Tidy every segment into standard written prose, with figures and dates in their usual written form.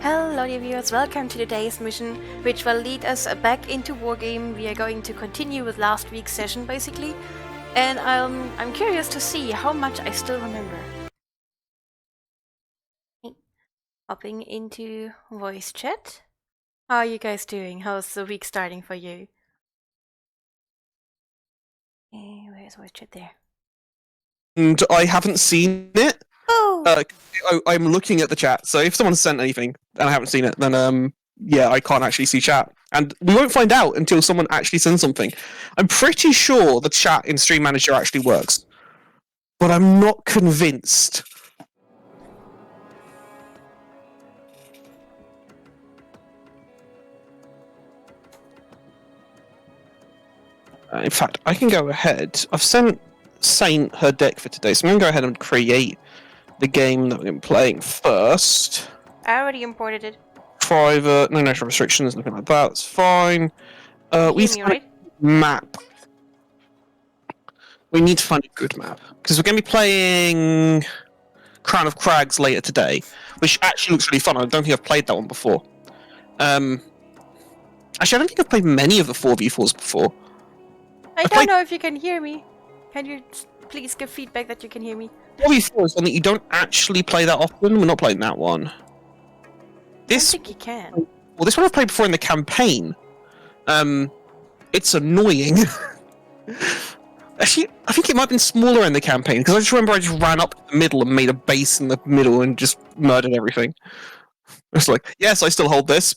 Hello dear viewers, welcome to today's mission, which will lead us back into Wargame. We are going to continue with last week's session basically, and I'm curious to see how much I still remember. Hopping into voice chat. How are you guys doing? How's the week starting for you? Where's voice chat there? And I haven't seen it. Oh! I'm looking at the chat, so if someone sent anything and I haven't seen it, then yeah, I can't actually see chat. And we won't find out until someone actually sends something. I'm pretty sure the chat in Stream Manager actually works, but I'm not convinced. In fact, I can go ahead. I've sent Saint her deck for today, so I'm going to go ahead and create the game that we're playing first. I already imported it. Private, no national restrictions, nothing like that. It's fine. We need right? a map. We need to find a good map because we're going to be playing Crown of Crags later today, which actually looks really fun. I don't think I've played that one before. Actually, I don't think I've played many of the 4v4s before. I don't know if you can hear me. Can you please give feedback that you can hear me? 4v4 is one that you don't actually play that often. We're not playing that one. This, I don't think you can. Well, this one I've played before in the campaign. It's annoying. Actually, I think it might have been smaller in the campaign, because I just remember I just ran up the middle and made a base in the middle and just murdered everything. It's like, yes, I still hold this.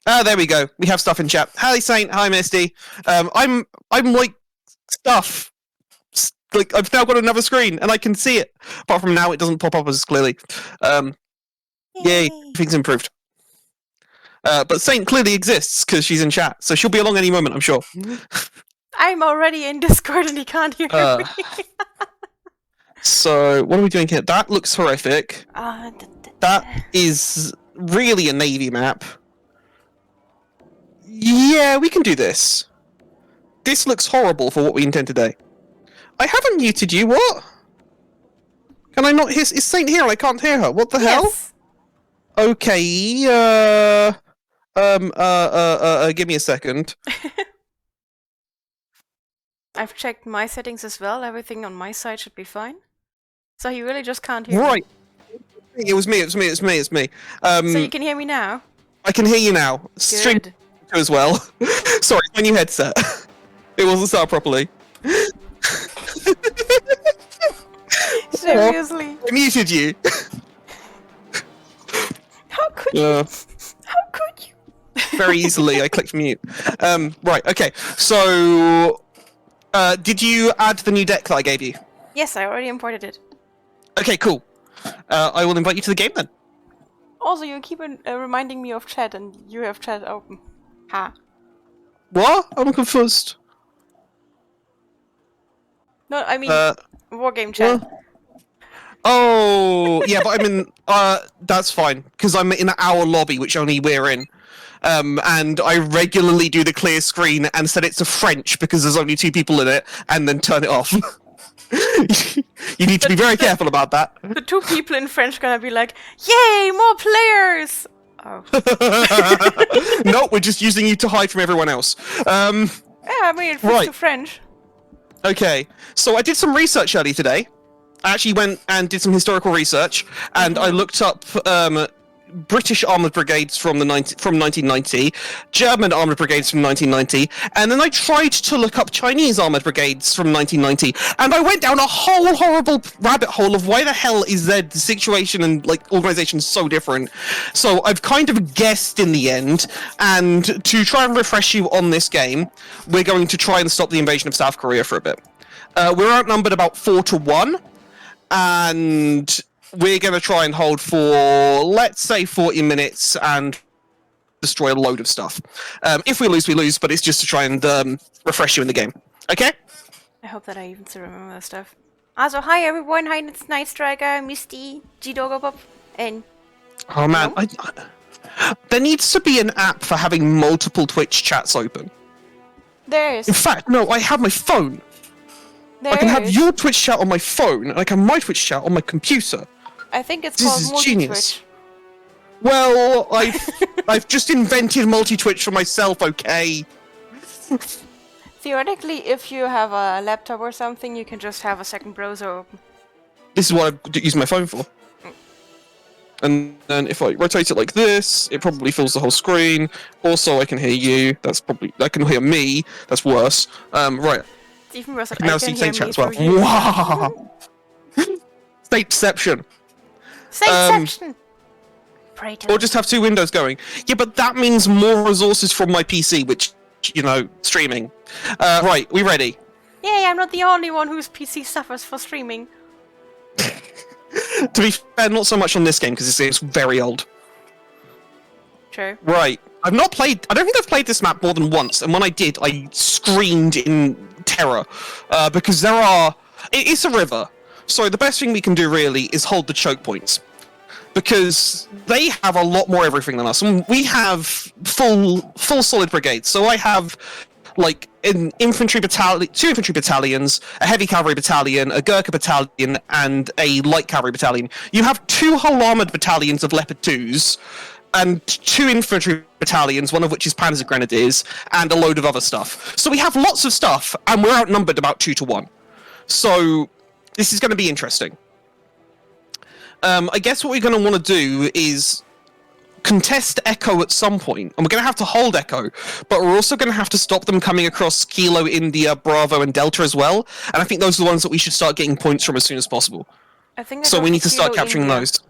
Ah, there we go. We have stuff in chat. Hi, Saint. Hi, Misty. I'm like stuff. Like I've now got another screen and I can see it. Apart from now, it doesn't pop up as clearly. Yay, things improved. But Saint clearly exists because she's in chat, so she'll be along any moment, I'm sure. I'm already in Discord and he can't hear me. So, what are we doing here? That looks horrific. That is really a Navy map. Yeah, we can do this. This looks horrible for what we intend today. I haven't muted you, what? Can I not hear? Is Saint here and I can't hear her? What the hell? Okay, give me a second. I've checked my settings as well. Everything on my side should be fine. So he really just can't hear me. It was me. So you can hear me now? I can hear you now. Stream as well. Sorry, my new headset. It wasn't set up properly. Seriously? I muted you. How could you? How could you? Very easily, I clicked mute. Right, okay. So, did you add the new deck that I gave you? Yes, I already imported it. Okay, cool. I will invite you to the game then. Also, you keep reminding me of chat, and you have chat open. Ha. What? I'm confused. No, I mean Wargame chat. What? Oh, yeah, but I'm in. That's fine because I'm in our lobby, which only we're in. And I regularly do the clear screen and set it to French because there's only 2 people in it, and then turn it off. You need to be very careful about that. The 2 people in French are gonna be like, "Yay, more players!" Oh. No, we're just using you to hide from everyone else. Yeah, I mean, it fits to French. Okay, so I did some research early today. I actually went and did some historical research, and I looked up British armoured brigades from 1990, German armoured brigades from 1990, and then I tried to look up Chinese armoured brigades from 1990, and I went down a whole horrible rabbit hole of why the hell is their situation and like organisation so different. So I've kind of guessed in the end, and to try and refresh you on this game, we're going to try and stop the invasion of South Korea for a bit. We're outnumbered about 4-1, and we're going to try and hold for, let's say, 40 minutes and destroy a load of stuff. If we lose, we lose, but it's just to try and refresh you in the game. Okay? I hope that I even still remember that stuff. Also, hi everyone, hi, it's Night Striker, Misty, G-Dogopop, and... Oh man, there needs to be an app for having multiple Twitch chats open. There is. In fact, no, I have my phone. I can have your Twitch chat on my phone, and I can have my Twitch chat on my computer. I think it's called multi-Twitch. Well, I've just invented multi-twitch for myself, okay? Theoretically, if you have a laptop or something, you can just have a second browser open. This is what I use my phone for. And then if I rotate it like this, it probably fills the whole screen. Also, I can hear you. I can hear me. That's worse. Right. It's even worse that Now I see can hear Saint chat me as well. through you. Wow. Stateception. Saintception! Pray to Or just have two windows going. Yeah, but that means more resources from my PC, which, streaming. Right, we ready? Yay, I'm not the only one whose PC suffers for streaming. To be fair, not so much on this game, because it's very old. True. Right. I don't think I've played this map more than once, and when I did, I screamed in terror. Because it's a river, so the best thing we can do really is hold the choke points. Because they have a lot more everything than us, and we have full solid brigades. So I have like an infantry battalion, 2 infantry battalions, a heavy cavalry battalion, a Gurkha battalion, and a light cavalry battalion. You have 2 hull armored battalions of Leopard 2s, and 2 infantry battalions, one of which is Panzer Grenadiers, and a load of other stuff. So we have lots of stuff, and we're outnumbered about 2 to 1. So this is going to be interesting. I guess what we're going to want to do is contest Echo at some point, and we're going to have to hold Echo, but we're also going to have to stop them coming across Kilo, India, Bravo, and Delta as well, and I think those are the ones that we should start getting points from as soon as possible. So we need to start capturing those. Do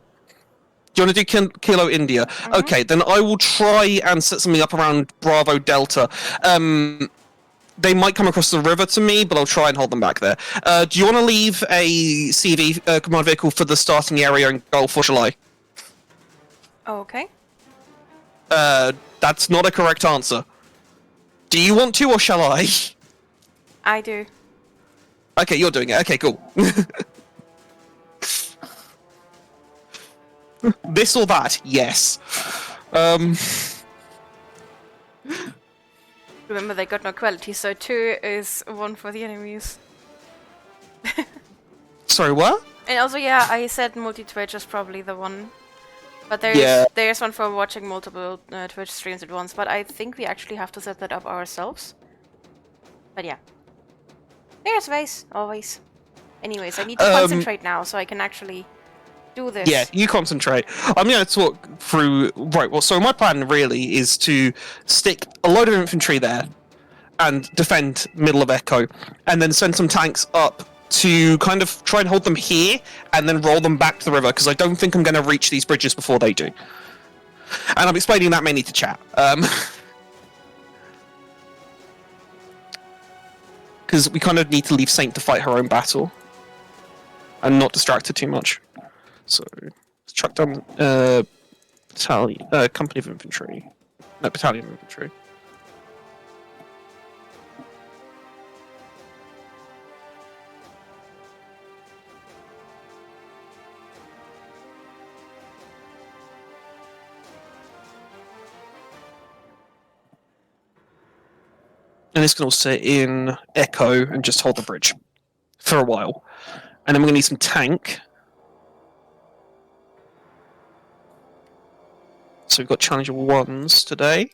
you want to do Kilo, India? Mm-hmm. Okay, then I will try and set something up around Bravo, Delta. They might come across the river to me, but I'll try and hold them back there. Do you want to leave a CV command vehicle for the starting area in Gulf, or shall I? Okay. That's not a correct answer. Do you want to, or shall I? I do. Okay, you're doing it. Okay, cool. This or that? Yes. Remember, they got no quality, so 2 is 1 for the enemies. Sorry, what? And also, yeah, I said multi-Twitch is probably the one. But there's one for watching multiple Twitch streams at once, but I think we actually have to set that up ourselves. But yeah. There's ways, always. Anyways, I need to concentrate now, so I can actually do this. Yeah, you concentrate. I'm going to talk through... Right, well, so my plan really is to stick a load of infantry there and defend middle of Echo, and then send some tanks up to kind of try and hold them here, and then roll them back to the river, because I don't think I'm going to reach these bridges before they do. And I'm explaining that mainly to chat. Because we kind of need to leave Saint to fight her own battle, and not distract her too much. So, let's track down company of infantry. No, battalion of infantry. And this can all sit in Echo and just hold the bridge for a while. And then we're going to need some tank. So we've got Challenger 1s today.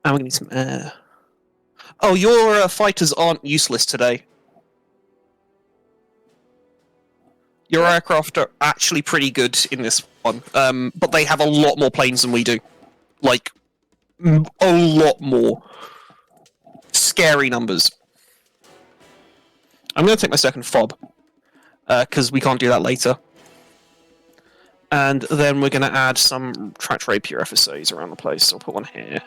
And we're going to need some air. Oh, your fighters aren't useless today. Your aircraft are actually pretty good in this one, but they have a lot more planes than we do. Like, a lot more. Scary numbers. I'm going to take my second fob, because we can't do that later. And then we're going to add some tracked rapier FSAs around the place, so I'll put one here.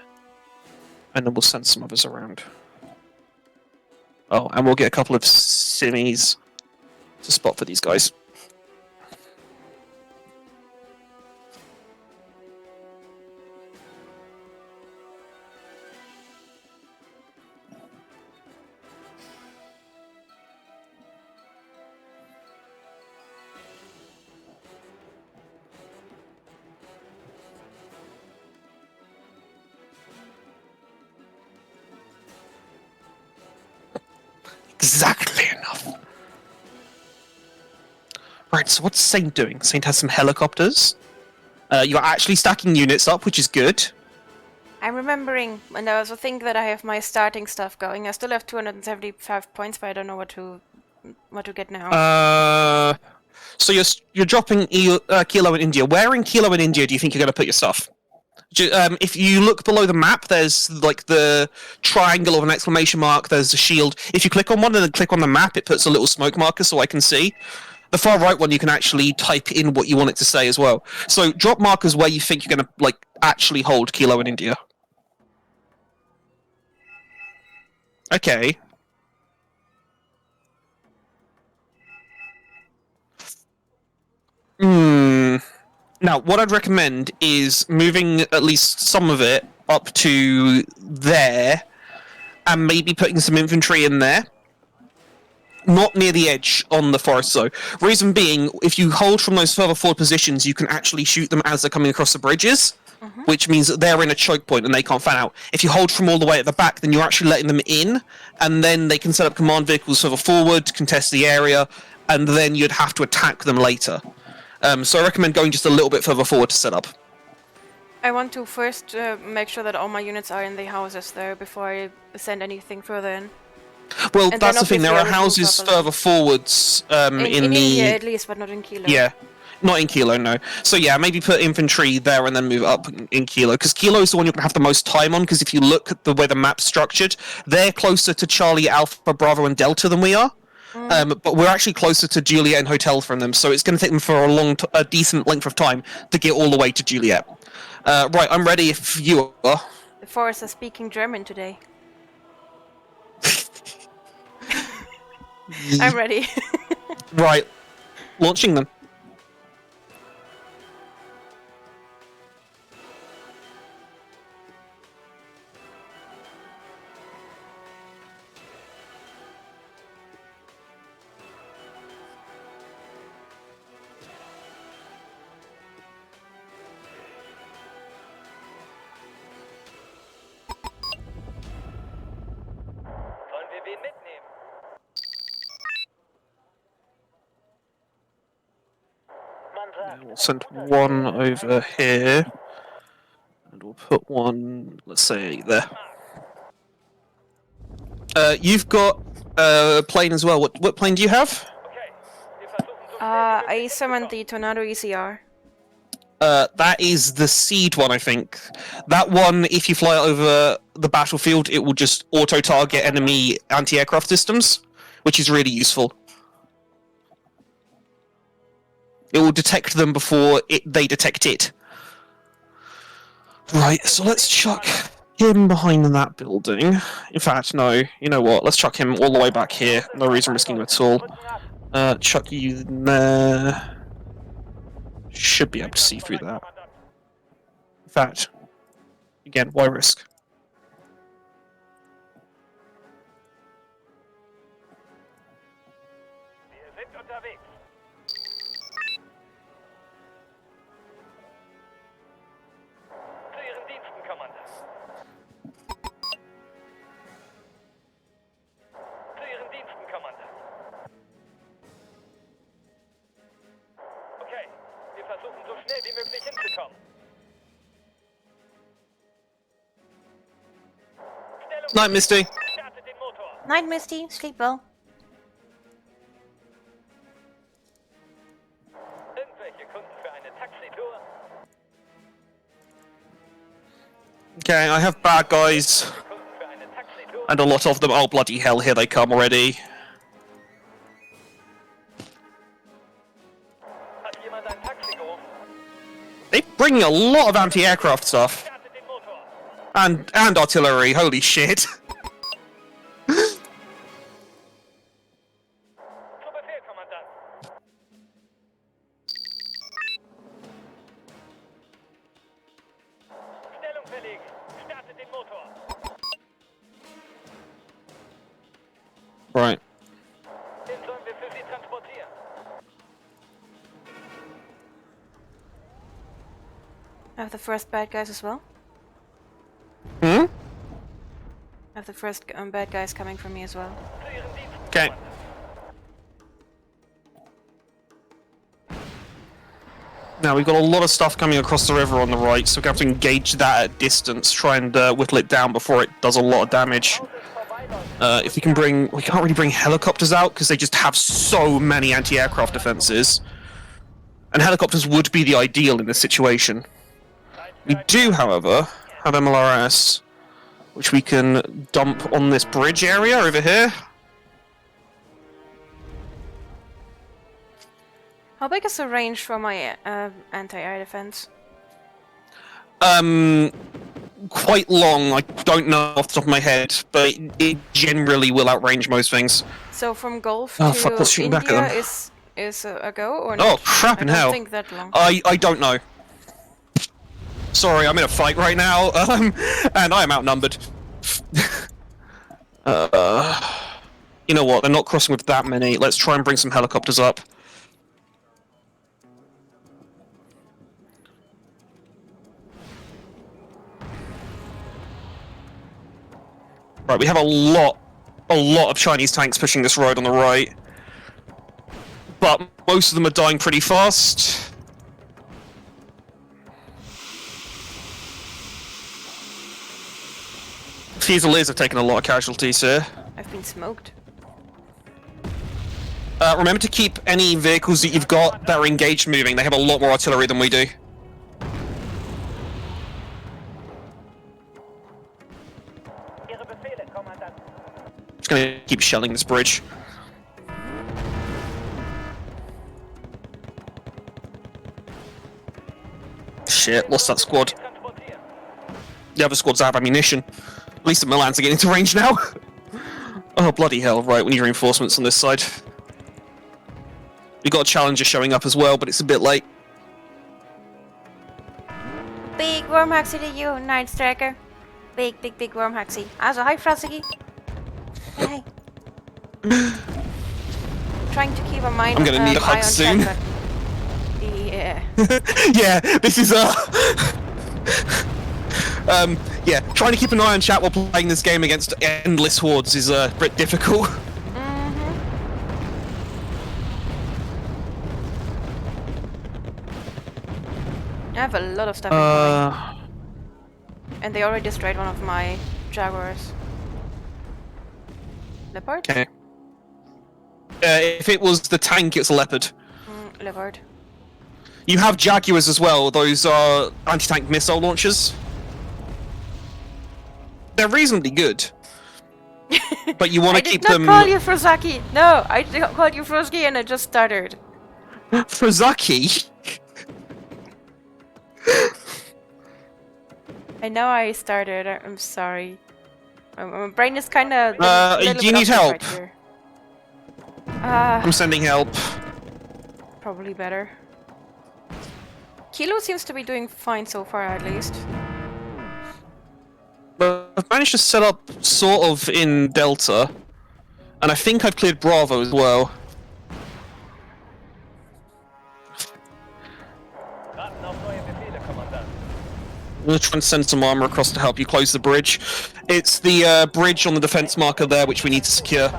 And then we'll send some others around. Oh, and we'll get a couple of simmies to spot for these guys. Exactly enough. So what's Saint doing? Saint has some helicopters. You're actually stacking units up, which is good. I'm remembering, and I also think that I have my starting stuff going. I still have 275 points, but I don't know what to get now. So you're dropping Kilo in India. Where in Kilo in India do you think you're going to put your stuff? If you look below the map, there's like the triangle of an exclamation mark. There's a shield. If you click on one and then click on the map, it puts a little smoke marker so I can see. The far right one, you can actually type in what you want it to say as well. So drop markers where you think you're going to like actually hold Kilo in India. Okay. Now, what I'd recommend is moving at least some of it up to there, and maybe putting some infantry in there. Not near the edge on the forest, though. Reason being, if you hold from those further forward positions, you can actually shoot them as they're coming across the bridges, which means that they're in a choke point and they can't fan out. If you hold from all the way at the back, then you're actually letting them in, and then they can set up command vehicles further forward, contest the area, and then you'd have to attack them later. So I recommend going just a little bit further forward to set up. I want to first make sure that all my units are in the houses there before I send anything further in. Well, that's the thing. There are houses further forwards in India at least, but not in Kilo. Yeah, not in Kilo, no. So yeah, maybe put infantry there and then move up in Kilo, because Kilo is the one you're going to have the most time on, because if you look at the way the map's structured, they're closer to Charlie, Alpha, Bravo, and Delta than we are. But we're actually closer to Juliet and Hotel from them, so it's going to take them for a decent length of time to get all the way to Juliet. Right, I'm ready if you are. The forests are speaking German today. I'm ready. Right, launching them. We'll send one over here, and we'll put one, let's say, there. You've got a plane as well. What plane do you have? I summoned the Tornado ECR. That is the seed one, I think. That one, if you fly it over the battlefield, it will just auto-target enemy anti-aircraft systems, which is really useful. It will detect them before they detect it. Right, so let's chuck him behind that building. In fact, no. You know what? Let's chuck him all the way back here. No reason risking him at all. Chuck you there. Should be able to see through that. In fact, again, why risk? Night, Misty. Night, Misty. Sleep well. Okay, I have bad guys. And a lot of them. Oh, bloody hell, here they come already. They bring a lot of anti-aircraft stuff. And artillery, holy shit. Right. I have the first bad guys as well. Hmm? I have the first bad guys coming from me as well. Okay. Now we've got a lot of stuff coming across the river on the right, so we have to engage that at distance, try and whittle it down before it does a lot of damage. If we can't really bring helicopters out because they just have so many anti-aircraft defenses. And helicopters would be the ideal in this situation. We do, however, have MLRS, which we can dump on this bridge area over here. How big is the range for my anti-air defense? Quite long. I don't know off the top of my head, but it generally will outrange most things. So from Gulf fuck, let's shoot to back at India them. is a go or not? Oh, crap in hell. I don't think that long. I don't know. Sorry, I'm in a fight right now, and I am outnumbered. You know what, they're not crossing with that many. Let's try and bring some helicopters up. Right, we have a lot of Chinese tanks pushing this road on the right. But most of them are dying pretty fast. Fusiliers have taken a lot of casualties here. I've been smoked. Remember to keep any vehicles that you've got that are engaged moving. They have a lot more artillery than we do. Just gonna keep shelling this bridge. Shit, lost that squad. The other squads have ammunition. At least the Milans are getting into range now. Oh, bloody hell. Right, we need reinforcements on this side. We got a Challenger showing up as well, but it's a bit late. Big Wormhaxy to you, Night Striker. Big Wormhaxy. Also, hi, Frasigi. Hey. Trying to keep a mind I'm gonna need a hug soon. Yeah. Yeah, this is yeah, trying to keep an eye on chat while playing this game against endless hordes is a bit difficult. I have a lot of stuff incoming. And they already destroyed one of my Jaguars. Leopard? Okay. If it was the tank, it's a Leopard. Leopard. You have Jaguars as well, those are anti-tank missile launchers. They're reasonably good. But you want to keep them... I did not call you Frozaki! No, I called you Frozaki and I just stuttered. Frozaki? I know I started, I'm sorry. My brain is kinda... do you need help? Right here. I'm sending help. Probably better. Kilo seems to be doing fine so far, at least. But I've managed to set up sort of in Delta, and I think I've cleared Bravo as well. I'm going to try and send some armor across to help you close the bridge. It's the bridge on the defense marker there which we need to secure.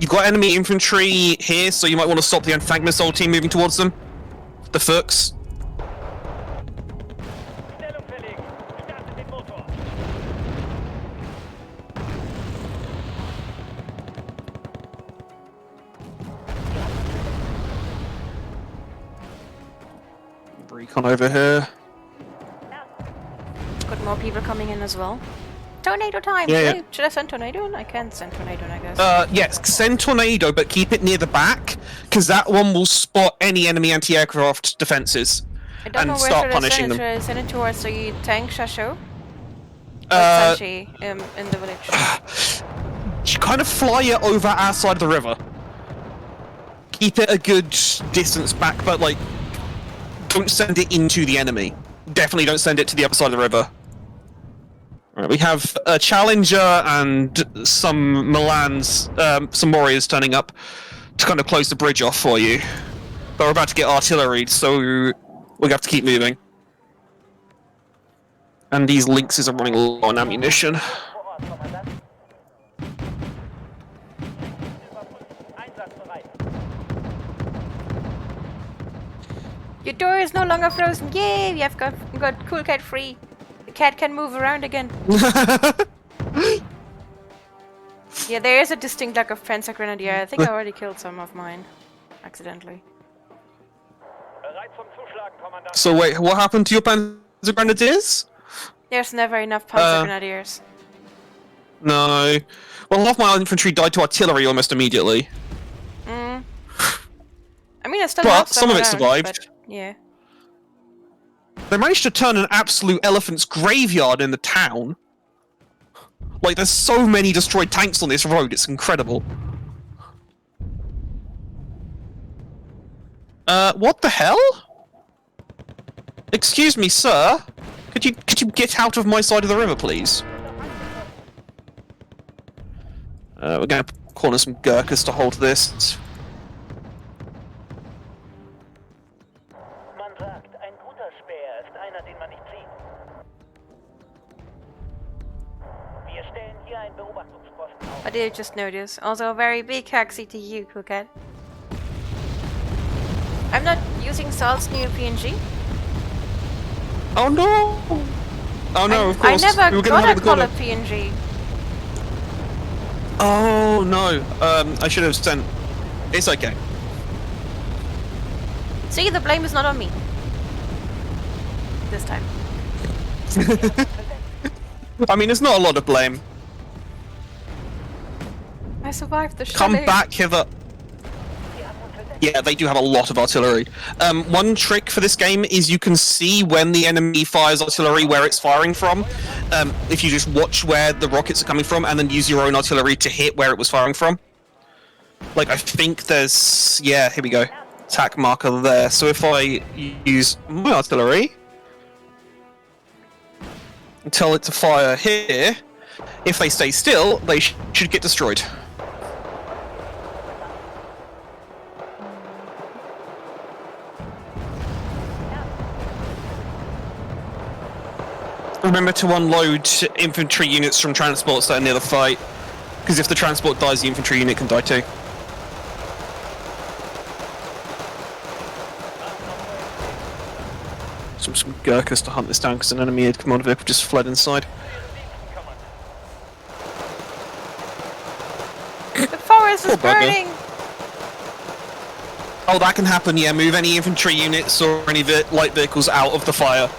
You've got enemy infantry here, so you might want to stop the anti-tank missile team moving towards them. The Fuchs. Recon over here. Got more people coming in as well. Tornado time! Yeah. Hey, should I send Tornado? I can send Tornado, I guess. Yes, send Tornado, but keep it near the back, because that one will spot any enemy anti-aircraft defenses and start punishing them. Should I send it towards the tank Shasho? Sanchi, in the village. You kind of fly it over our side of the river. Keep it a good distance back, but like, don't send it into the enemy. Definitely don't send it to the other side of the river. Right, we have a Challenger and some Milans, some warriors turning up to kind of close the bridge off for you. But we're about to get artillery, so we have to keep moving. And these Lynxes are running low on ammunition. Your door is no longer frozen. Yay! We have got cool cat free. The cat can move around again. Yeah, there is a distinct lack of Panzer Grenadier. I think I already killed some of mine. Accidentally. So wait, what happened to your Panzer Grenadiers? There's never enough Panzer Grenadiers. No. Well, half my infantry died to artillery almost immediately. Mm. I mean, I still have But some of it around, survived. But, yeah. They managed to turn an absolute elephant's graveyard in the town. Like, there's so many destroyed tanks on this road, it's incredible. What the hell? Excuse me, sir? Could you get out of my side of the river, please? We're gonna corner some Gurkhas to hold this. I did just notice. Also, a very big taxi to you, Cookhead. I'm not using Salt's new PNG. Oh no! Oh no, of course. I never we got a color PNG. Oh no, I should have sent... It's okay. See, the blame is not on me. This time. I mean, it's not a lot of blame. I survived the Come shelling. back hither. Yeah, they do have a lot of artillery. One trick for this game is you can see when the enemy fires artillery where it's firing from. If you just watch where the rockets are coming from and then use your own artillery to hit where it was firing from. Like, I think there's... Yeah, here we go. Attack marker there. So if I use my artillery... and tell it to fire here, if they stay still, they should get destroyed. Remember to unload infantry units from transports that are near the fight, because if the transport dies, the infantry unit can die too. Some Gurkhas to hunt this down because an enemy command vehicle just fled inside. The forest is burning! Oh, that can happen, yeah. Move any infantry units or any light vehicles out of the fire.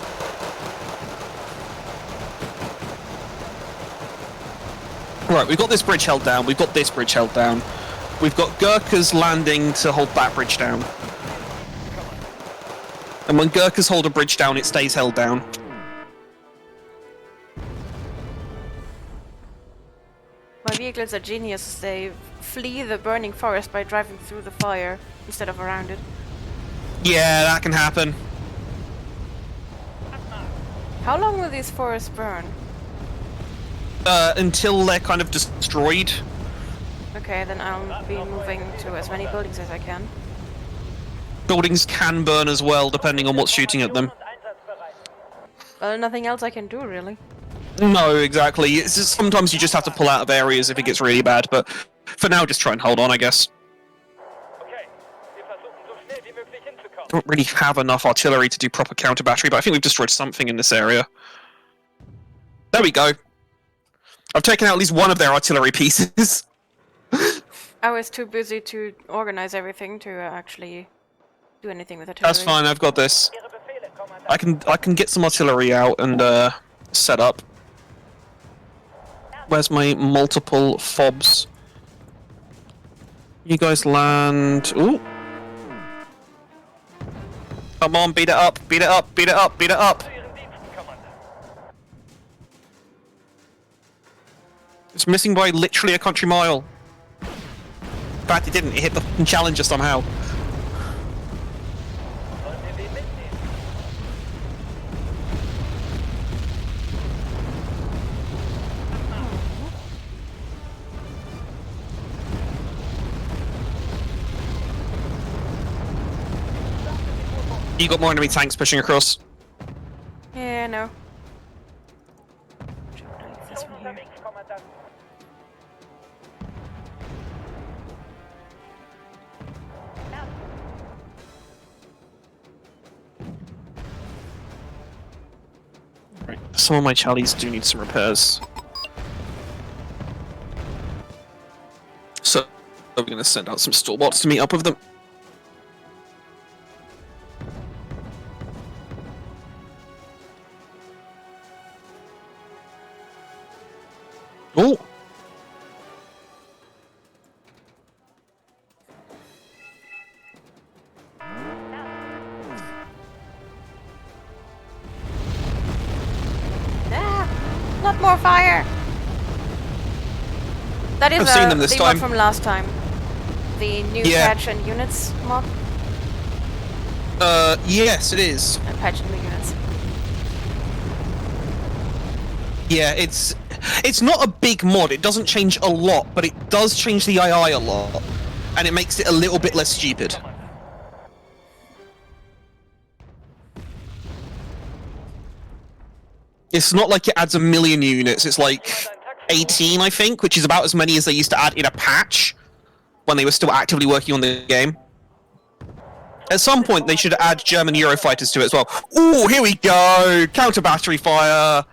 Right, we've got this bridge held down, we've got this bridge held down. We've got Gurkhas landing to hold that bridge down. And when Gurkhas hold a bridge down, it stays held down. My vehicles are genius. They flee the burning forest by driving through the fire instead of around it. Yeah, that can happen. How long will these forests burn? Until they're kind of destroyed. Okay, then I'll be moving to as many buildings as I can. Buildings can burn as well, depending on what's shooting at them. Well, nothing else I can do, really. No, exactly. It's just, sometimes you just have to pull out of areas if it gets really bad, but for now, just try and hold on, I guess. I don't really have enough artillery to do proper counter battery, but I think we've destroyed something in this area. There we go. I've taken out at least one of their artillery pieces. I was too busy to organize everything to actually do anything with artillery. That's fine, I've got this. I can get some artillery out and set up. Where's my multiple fobs? You guys land... Ooh. Come on, beat it up, beat it up, beat it up, beat it up! It's missing by literally a country mile. In fact, it didn't. It hit the Challenger somehow. You got more enemy tanks pushing across. Yeah, no. This one here. Some of my Charlies do need some repairs. So we're going to send out some storebots to meet up with them. Oh! Not more fire! That is I've seen them this the time. mod from last time. The new patch and units mod. Yes, it is. Patch and new units. Yeah, it's not a big mod. It doesn't change a lot, but it does change the II a lot, and it makes it a little bit less stupid. It's not like it adds a million units. It's like 18, I think, which is about as many as they used to add in a patch when they were still actively working on the game. At some point, they should add German Eurofighters to it as well. Ooh, here we go! Counter battery fire,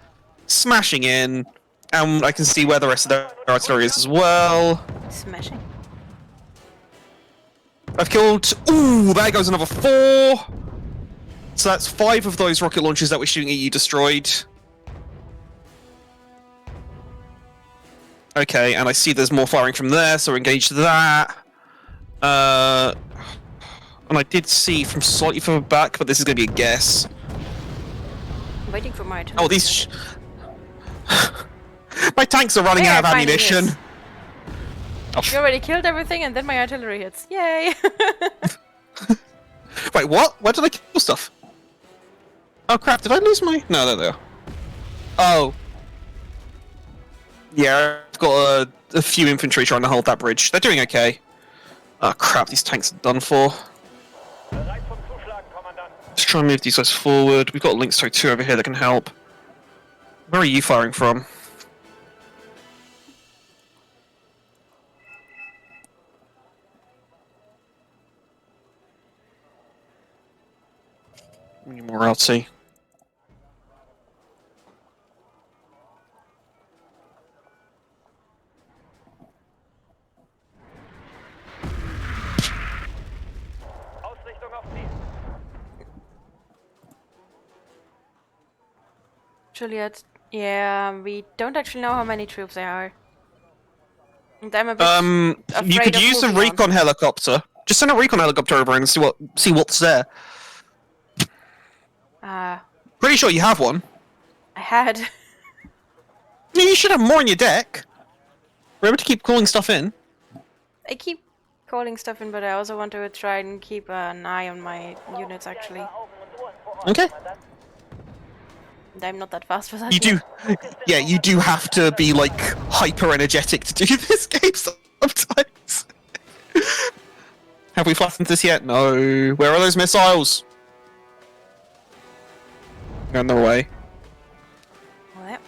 smashing in, and I can see where the rest of their artillery is as well. Smashing. I've killed. Ooh, there goes another 4. So that's 5 of those rocket launchers that we're shooting at you destroyed. Okay, and I see there's more firing from there, so engage that. And I did see from slightly further back, but this is going to be a guess. I'm waiting for my turn. Oh, these... my tanks are running out of ammunition. Oh. You already killed everything, and then my artillery hits. Yay! Wait, what? Where did I kill stuff? Oh crap, did I lose my... No, there they are. Oh. Yeah, I've got a few infantry trying to hold that bridge. They're doing okay. Oh crap, these tanks are done for. Let's try and move these guys forward. We've got links to 2 over here that can help. Where are you firing from? We need more RT. Juliet, yeah, we don't actually know how many troops there are. And I'm a bit you could use a recon helicopter. Just send a recon helicopter over and see what's there. Pretty sure you have one. I had. You should have more on your deck. Remember to keep calling stuff in. I keep calling stuff in, but I also want to try and keep an eye on my units, actually. Okay. And I'm not that fast with that. You do, yeah, you do have to be, like, hyper-energetic to do this game sometimes. Have we flattened this yet? No. Where are those missiles? They're on their way. What?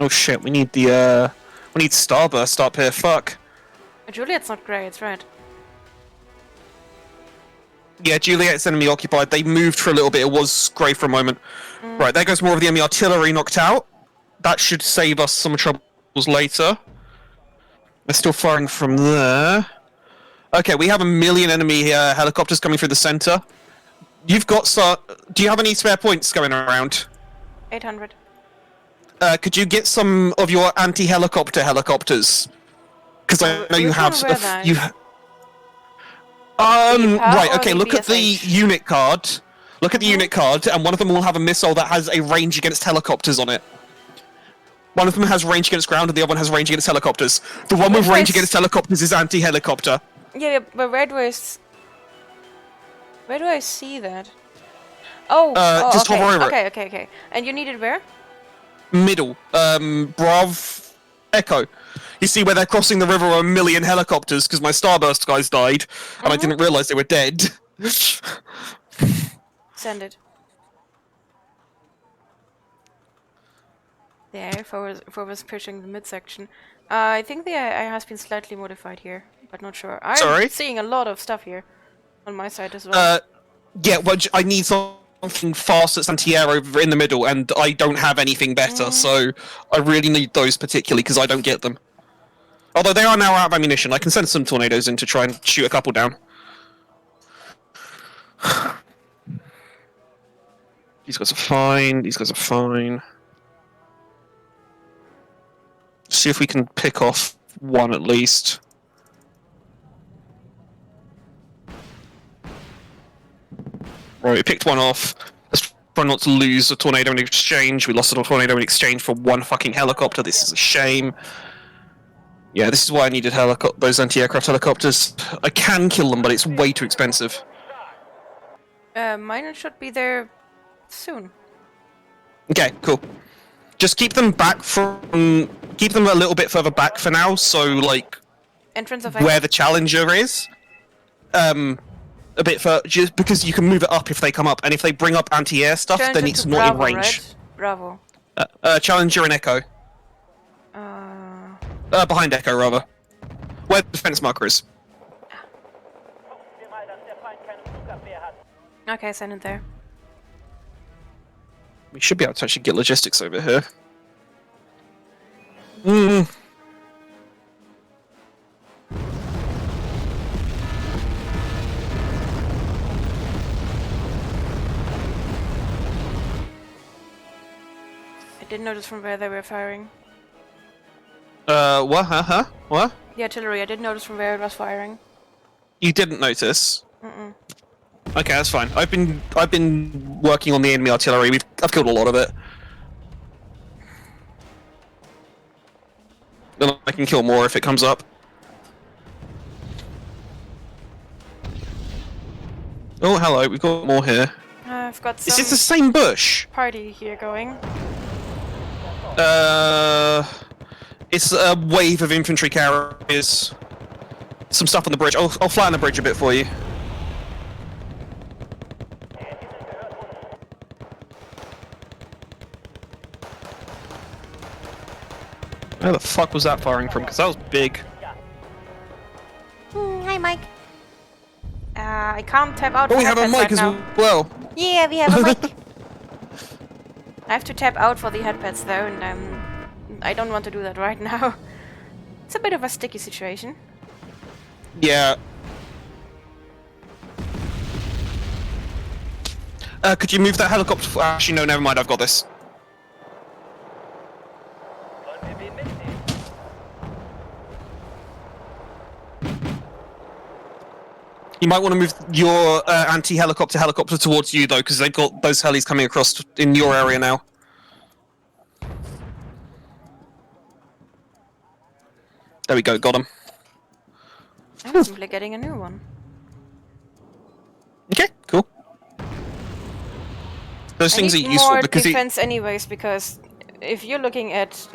Oh shit, we need the, we need Starburst up here, fuck. Juliet's not grey, it's red. Yeah, Juliet's enemy occupied. They moved for a little bit, it was grey for a moment. Right, there goes more of the enemy artillery knocked out. That should save us some troubles later. They're still firing from there. Okay, we have a million enemy helicopters coming through the center. You've got do you have any spare points going around? 800. Could you get some of your anti-helicopter helicopters? Because I know you have right, okay, look at the unit card. Look at the unit card, and one of them will have a missile that has a range against helicopters on it. One of them has range against ground, and the other one has range against helicopters. The one with range against helicopters is anti-helicopter. Yeah, but where do I see that? Oh, just okay. hover over it. Okay. And you need it where? Middle. Brav Echo. You see where they're crossing the river a million helicopters because my Starburst guys died, and I didn't realize they were dead. Send it. There, forwards pushing the midsection. I think the AI has been slightly modified here, but not sure. I'm seeing a lot of stuff here on my side as well. Yeah, well, I need some something fast that's anti-air over in the middle, and I don't have anything better, so I really need those particularly because I don't get them. Although they are now out of ammunition, I can send some tornadoes in to try and shoot a couple down. These guys are fine. These guys are fine. See if we can pick off one at least. Right, we picked one off. Let's try not to lose a tornado in exchange. We lost a tornado in exchange for one fucking helicopter. This is a shame. Yeah, this is why I needed those anti-aircraft helicopters. I can kill them, but it's way too expensive. Mine should be there soon. Okay, cool. Just keep them back from... Keep them a little bit further back for now, so, like... Entrance of where the Challenger is. A bit further, just because you can move it up if they come up, and if they bring up anti-air stuff, Challenger then it's to not Bravo, in range. right? Bravo. Challenger and Echo. Behind Echo, rather. Where the defense marker is. Okay, send it there. We should be able to actually get logistics over here. I didn't notice from where they were firing. What? Huh? What? The artillery, I did notice from where it was firing. You didn't notice? Mm-mm. Okay, that's fine. I've been working on the enemy artillery. I've killed a lot of it. Then I can kill more if it comes up. Oh, hello. We've got more here. I've got some Is this the same bush? party here going. It's a wave of infantry carriers. Some stuff on the bridge. I'll flatten the bridge a bit for you. Where the fuck was that firing from? Because that was big. Hi, Mike. I can't tap out. Oh, for we have a headpats mic right as now. well. Yeah, we have a mic. I have to tap out for the headpads though, and I don't want to do that right now. It's a bit of a sticky situation. Yeah. Could you move that helicopter? Actually, no, never mind. I've got this. You might want to move your anti-helicopter helicopter towards you, though, because they've got those helis coming across in your area now. There we go, got him. I'm simply getting a new one. Okay, cool. Those things are useful more because defense anyways, because if you're looking at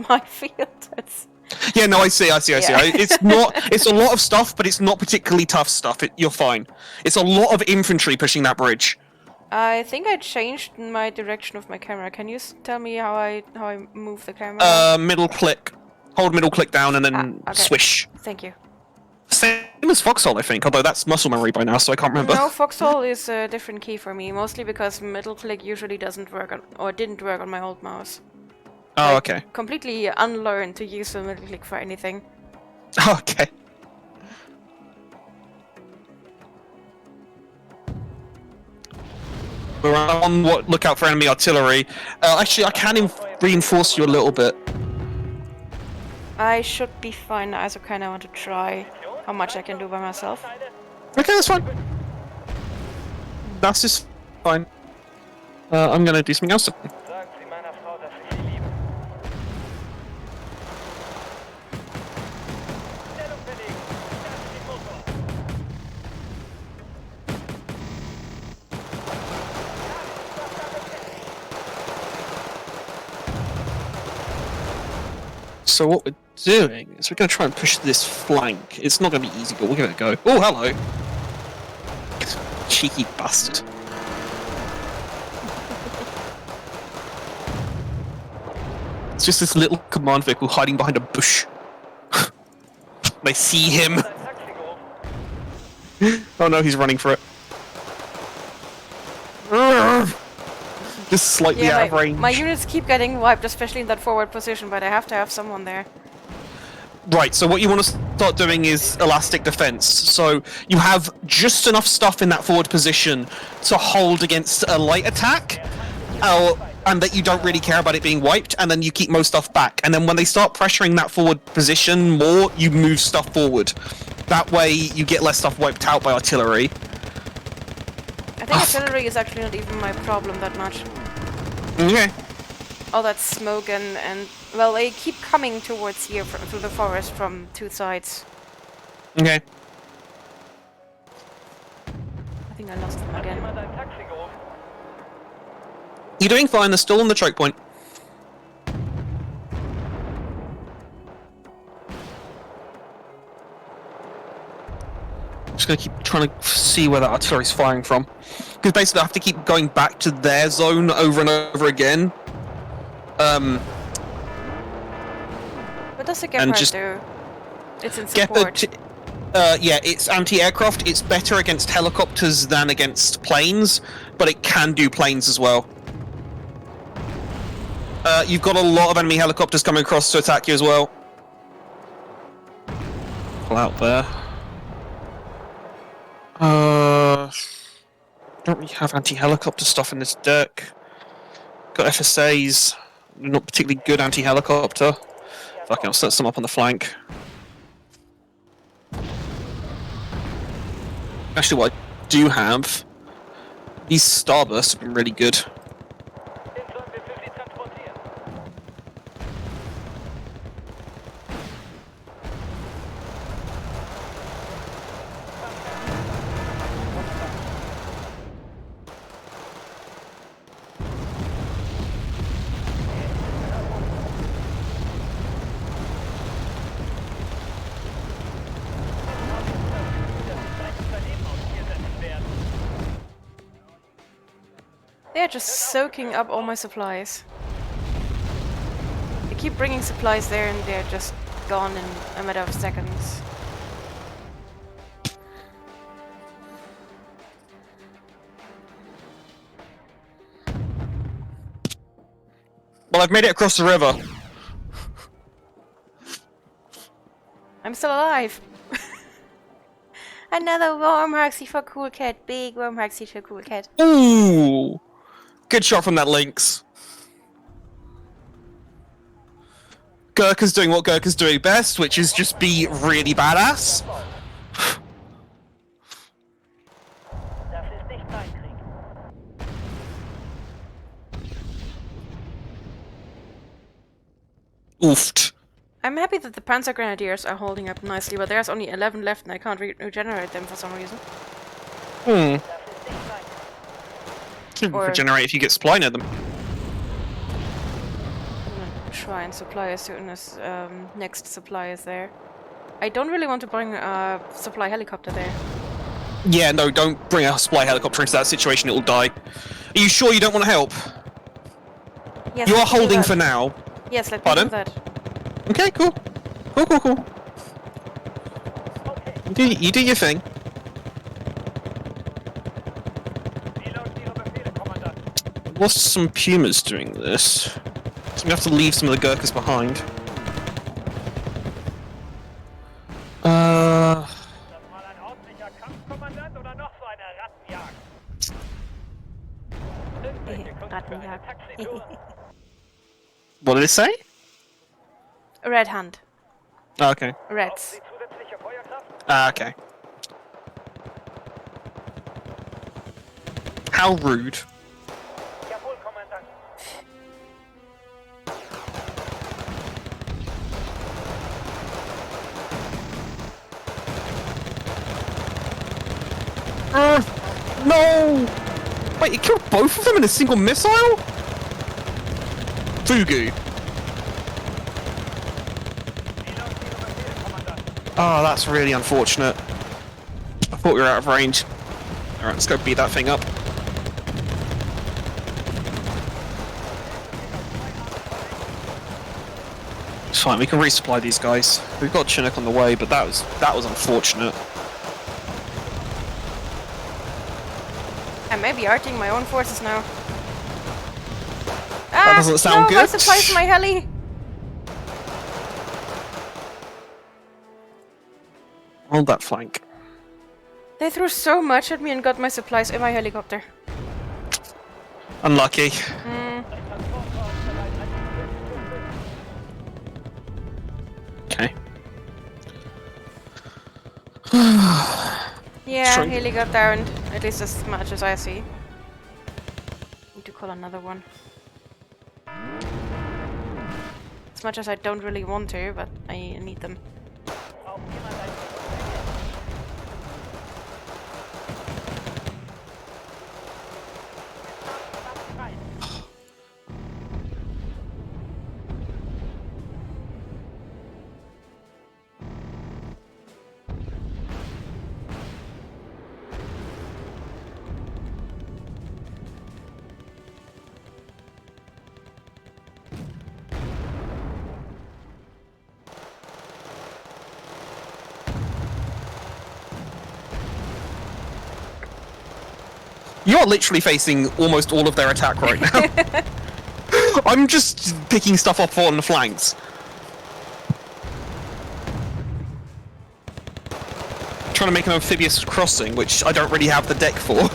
my field, that's... Yeah, no, I see. Yeah. It's not. It's a lot of stuff, but it's not particularly tough stuff. You're fine. It's a lot of infantry pushing that bridge. I think I changed my direction of my camera. Can you tell me how I move the camera? Middle click. Hold middle click down and then okay. swish. Thank you. Same as Foxhole, I think. Although that's muscle memory by now, so I can't remember. No, Foxhole is a different key for me, mostly because middle click usually doesn't work on, or didn't work on my old mouse. Oh, okay. Completely unlearned to use the middle click for anything. Okay. We're on lookout for enemy artillery. Actually, I can reinforce you a little bit. I should be fine. I also kind of want to try how much I can do by myself. Okay, that's fine. That's just fine. I'm gonna do something else. So what we're doing is we're going to try and push this flank. It's not going to be easy, but we'll give it a go. Oh, hello! Cheeky bastard. It's just this little command vehicle hiding behind a bush. They see him. Oh no, he's running for it. Just slightly out of range. My units keep getting wiped, especially in that forward position, but I have to have someone there. Right, so what you want to start doing is elastic defense. So you have just enough stuff in that forward position to hold against a light attack, and that you don't really care about it being wiped, and then you keep most stuff back. And then when they start pressuring that forward position more, you move stuff forward. That way you get less stuff wiped out by artillery. I think artillery is actually not even my problem that much. Okay. All that smoke and well, they keep coming towards here through the forest from two sides. Okay. I think I lost them again. You're doing fine, they're still on the choke point. Just gonna keep trying to see where that artillery's firing from. Because basically I have to keep going back to their zone over and over again. What does the Gepard do? It's in Gepard, support. yeah, it's anti-aircraft. It's better against helicopters than against planes, but it can do planes as well. You've got a lot of enemy helicopters coming across to attack you as well. Pull out there. Don't really have anti-helicopter stuff in this deck. Got FSAs. Not particularly good anti-helicopter. Fuck it, I'll set some up on the flank. Actually, what I do have, these starbursts have been really good. They're just soaking up all my supplies. I keep bringing supplies there and they're just gone in a matter of seconds. Well, I've made it across the river. I'm still alive! Another warm Hoxie for Cool Cat. Big warm Hoxie for Cool Cat. Ooh! Good shot from that Lynx. Gurkha's doing what Gurkha's doing best, which is just be really badass. Oofed. I'm happy that the Panzer Grenadiers are holding up nicely, but there's only 11 left and I can't regenerate them for some reason. Can regenerate if you get supply near them. I'm gonna try and supply as soon as next supply is there. I don't really want to bring a supply helicopter there. Yeah, no, don't bring a supply helicopter into that situation, it will die. Are you sure you don't want to help? Yes, You are let's do holding that. for now. Yes, let me Pardon? do that. Okay, cool. Cool. You do your thing. Lost some Pumas doing this. So we have to leave some of the Gurkhas behind. What did it say? Red Hand. Oh, okay. Reds. Okay. How rude. No! Wait, it killed both of them in a single missile? Fugu. Oh, that's really unfortunate. I thought we were out of range. Alright, let's go beat that thing up. It's fine, we can resupply these guys. We've got Chinook on the way, but that was unfortunate. I may be arting my own forces now. Doesn't sound no, good. my supplies, my heli. Hold that flank. They threw so much at me and got my supplies in my helicopter. Unlucky. Okay. Yeah, heli got downed. At least as much as I see. Need to call another one. As much as I don't really want to, but I need them. You're literally facing almost all of their attack right now. I'm just picking stuff up on the flanks. Trying to make an amphibious crossing, which I don't really have the deck for.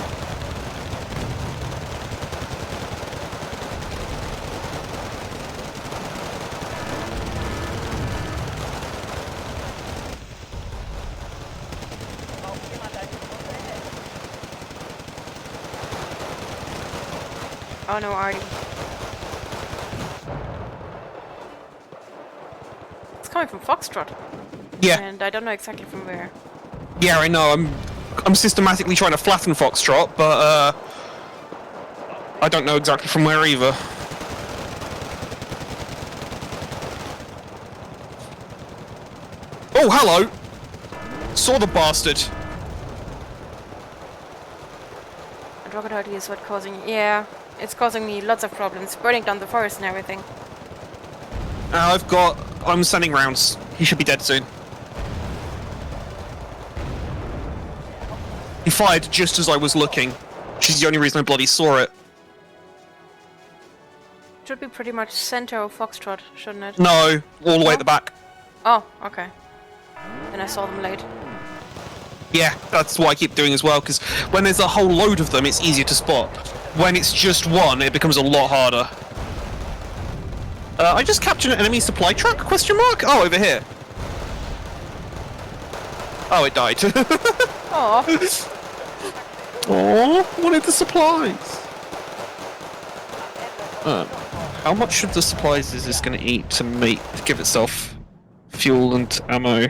Oh no, Artie. It's coming from Foxtrot. Yeah. And I don't know exactly from where. Yeah, I know. I'm systematically trying to flatten Foxtrot, but I don't know exactly from where either. Oh, hello! Saw the bastard. And rocket artillery is what causing... Yeah, it's causing me lots of problems. Burning down the forest and everything. I'm sending rounds. He should be dead soon. He fired just as I was looking, which is the only reason I bloody saw it. Should be pretty much center of Foxtrot, shouldn't it? No, all the way at the back. Oh, okay. Then I saw them late. Yeah, that's what I keep doing as well, because when there's a whole load of them, it's easier to spot. When it's just one, it becomes a lot harder. I just captured an enemy supply truck? Question mark? Oh, over here. Oh, it died. Oh. Oh, wanted the supplies. How much of the supplies is this going to eat to give itself fuel and ammo?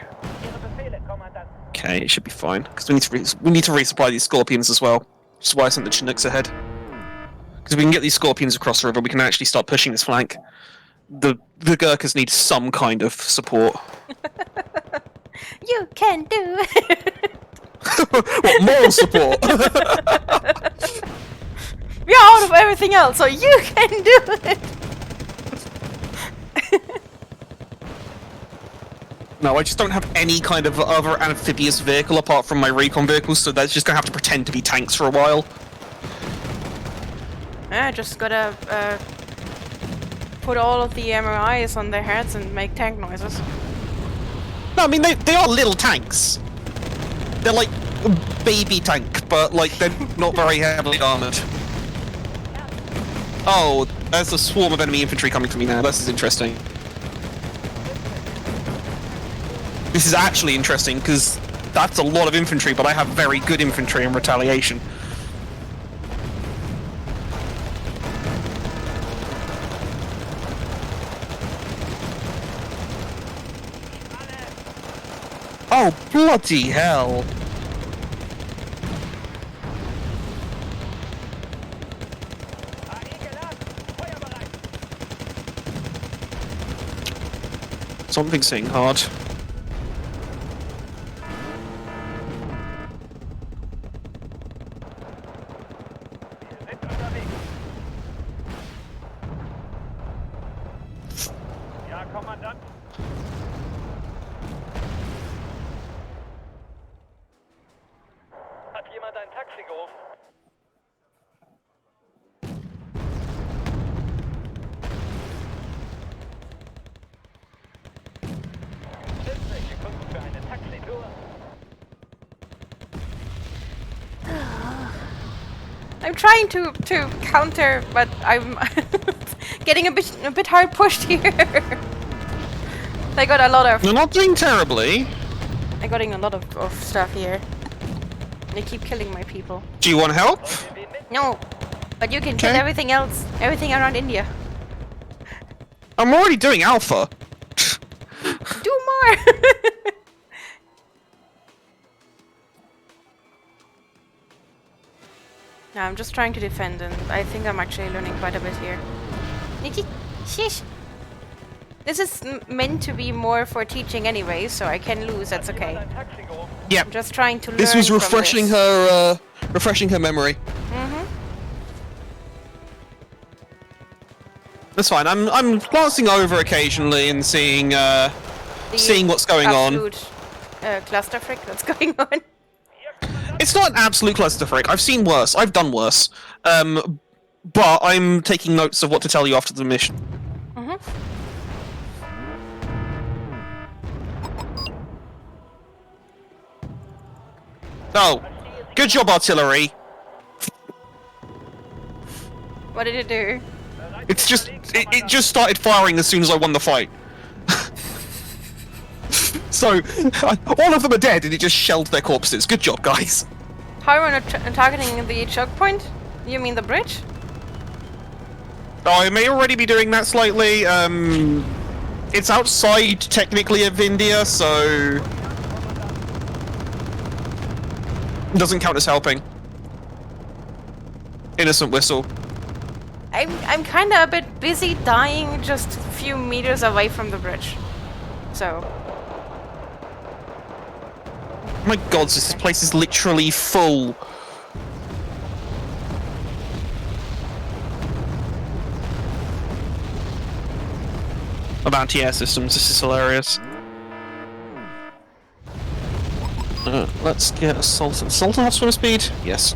Okay, it should be fine because we need to resupply these scorpions as well. Which is why I sent the Chinooks ahead. Because if we can get these scorpions across the river, we can actually start pushing this flank. The Gurkhas need some kind of support. You can do it. What, moral support? We're out of everything else, so you can do it. No, I just don't have any kind of other amphibious vehicle apart from my recon vehicles, so that's just gonna have to pretend to be tanks for a while. I just gotta put all of the MRIs on their heads and make tank noises. No, I mean, they are little tanks. They're like a baby tank, but like they're not very heavily armored. Oh, there's a swarm of enemy infantry coming for me now. This is interesting. This is actually interesting, because that's a lot of infantry, but I have very good infantry in retaliation. Oh, bloody hell! Something's hitting hard. I'm trying to counter, but I'm getting a bit hard pushed here. I got a lot of. You're not doing terribly. I got a lot of stuff here. They keep killing my people. Do you want help? No, but you can kill everything else, everything around India. I'm already doing alpha. Do more. No, I'm just trying to defend, and I think I'm actually learning quite a bit here. Nikki, sheesh. This is meant to be more for teaching anyway, so I can lose. That's okay. Yep. I'm just trying to learn. This was refreshing her, refreshing her memory. That's fine. I'm glancing over occasionally and seeing what's going on. Clusterfrick that's going on. It's not an absolute clusterfuck. I've seen worse. I've done worse. But I'm taking notes of what to tell you after the mission. Oh, good job, artillery. What did it do? It's just it just started firing as soon as I won the fight. So all of them are dead, and it just shelled their corpses. Good job, guys. How are we not targeting the choke point? You mean the bridge? Oh, I may already be doing that slightly. It's outside technically of India, so it doesn't count as helping. Innocent whistle. I'm kind of a bit busy dying just a few meters away from the bridge. So. My God, this place is literally full. Of anti-air systems. This is hilarious. Let's get a Sultan. Sultan have swim speed? Yes.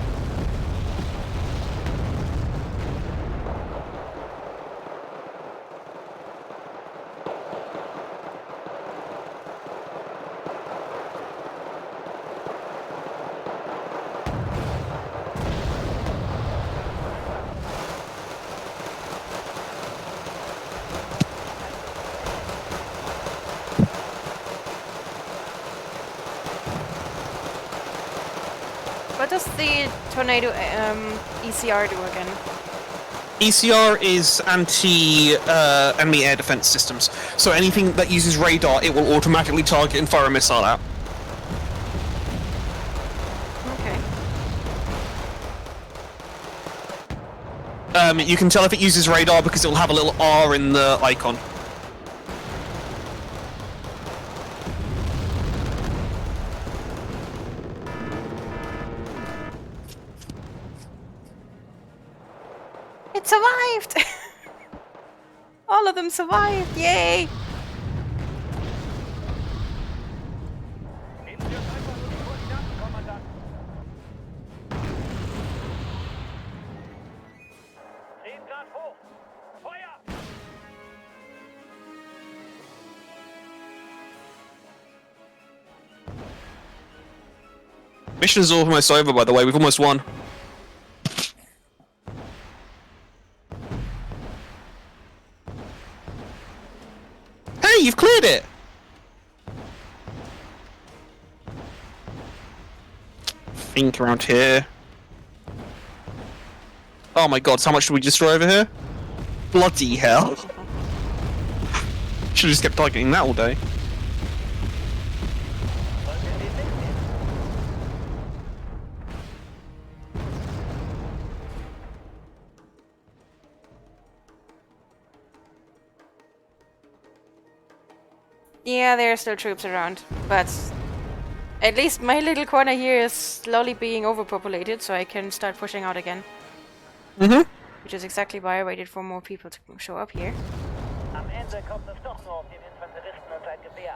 What does the tornado ECR do again? ECR is enemy air defense systems. So anything that uses radar, it will automatically target and fire a missile out. Okay. You can tell if it uses radar because it will have a little R in the icon. It survived! All of them survived! Yay! Mission is almost over, by the way. We've almost won. Hey, you've cleared it! Think around here. Oh my God, so how much did we destroy over here? Bloody hell. Should've just kept targeting that all day. Yeah, there are still troops around, but at least my little corner here is slowly being overpopulated, so I can start pushing out again. Which is exactly why I waited for more people to show up here.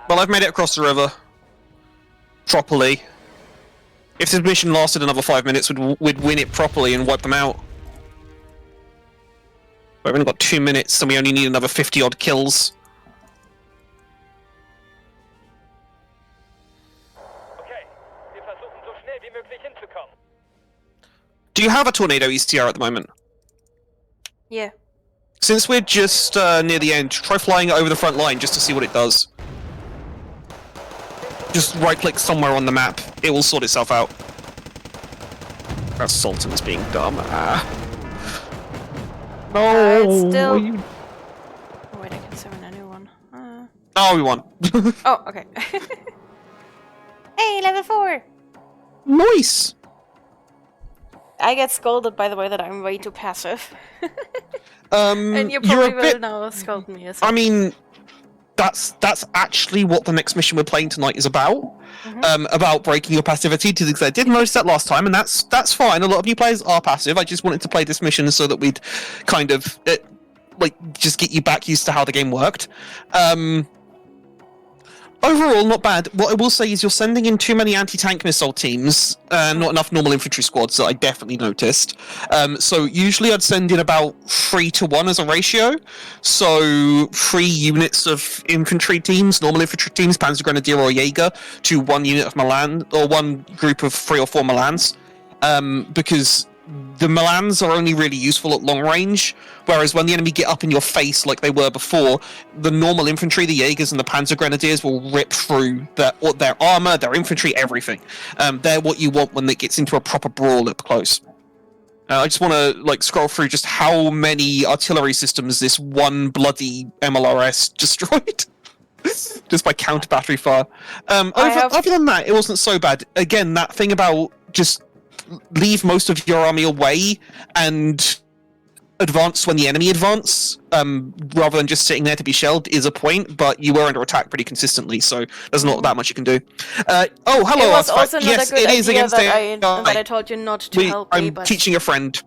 Well, I've made it across the river. Properly. If this mission lasted another 5 minutes, we'd win it properly and wipe them out. We've only got 2 minutes, and we only need another 50-odd kills. Do you have a tornado ECR at the moment? Yeah. Since we're just near the end, try flying it over the front line just to see what it does. Just right-click somewhere on the map. It will sort itself out. That Sultan's being dumb. No! It's still... You... Oh, wait, I can summon a new one. Oh, we won. Oh, okay. Hey, level 4! Nice! I get scolded, by the way, that I'm way too passive. And you probably will now scold me as well. I mean, that's actually what the next mission we're playing tonight is about. About breaking your passivity. To the extent I did notice that last time, and that's fine. A lot of new players are passive. I just wanted to play this mission so that we'd kind of just get you back used to how the game worked. Overall, not bad. What I will say is you're sending in too many anti-tank missile teams, not enough normal infantry squads that I definitely noticed. So usually I'd send in about 3 to 1 as a ratio. So 3 units of infantry teams, normal infantry teams, Panzer Grenadier or Jaeger, to 1 unit of Milan, or 1 group of 3 or 4 Milans. Because the Milans are only really useful at long range, whereas when the enemy get up in your face like they were before, the normal infantry, the Jaegers and the Panzer Grenadiers will rip through their armor, their infantry, everything. They're what you want when it gets into a proper brawl up close. I just want to scroll through just how many artillery systems this one bloody MLRS destroyed. Just by counter battery fire. Other than that, it wasn't so bad. Again, that thing about just leave most of your army away and advance when the enemy advance, rather than just sitting there to be shelled, is a point, but you were under attack pretty consistently, so there's not that much you can do. Oh, hello, it was Artifact. also not Yes, a good it is idea against that I told you not to help me, I'm but... teaching a friend.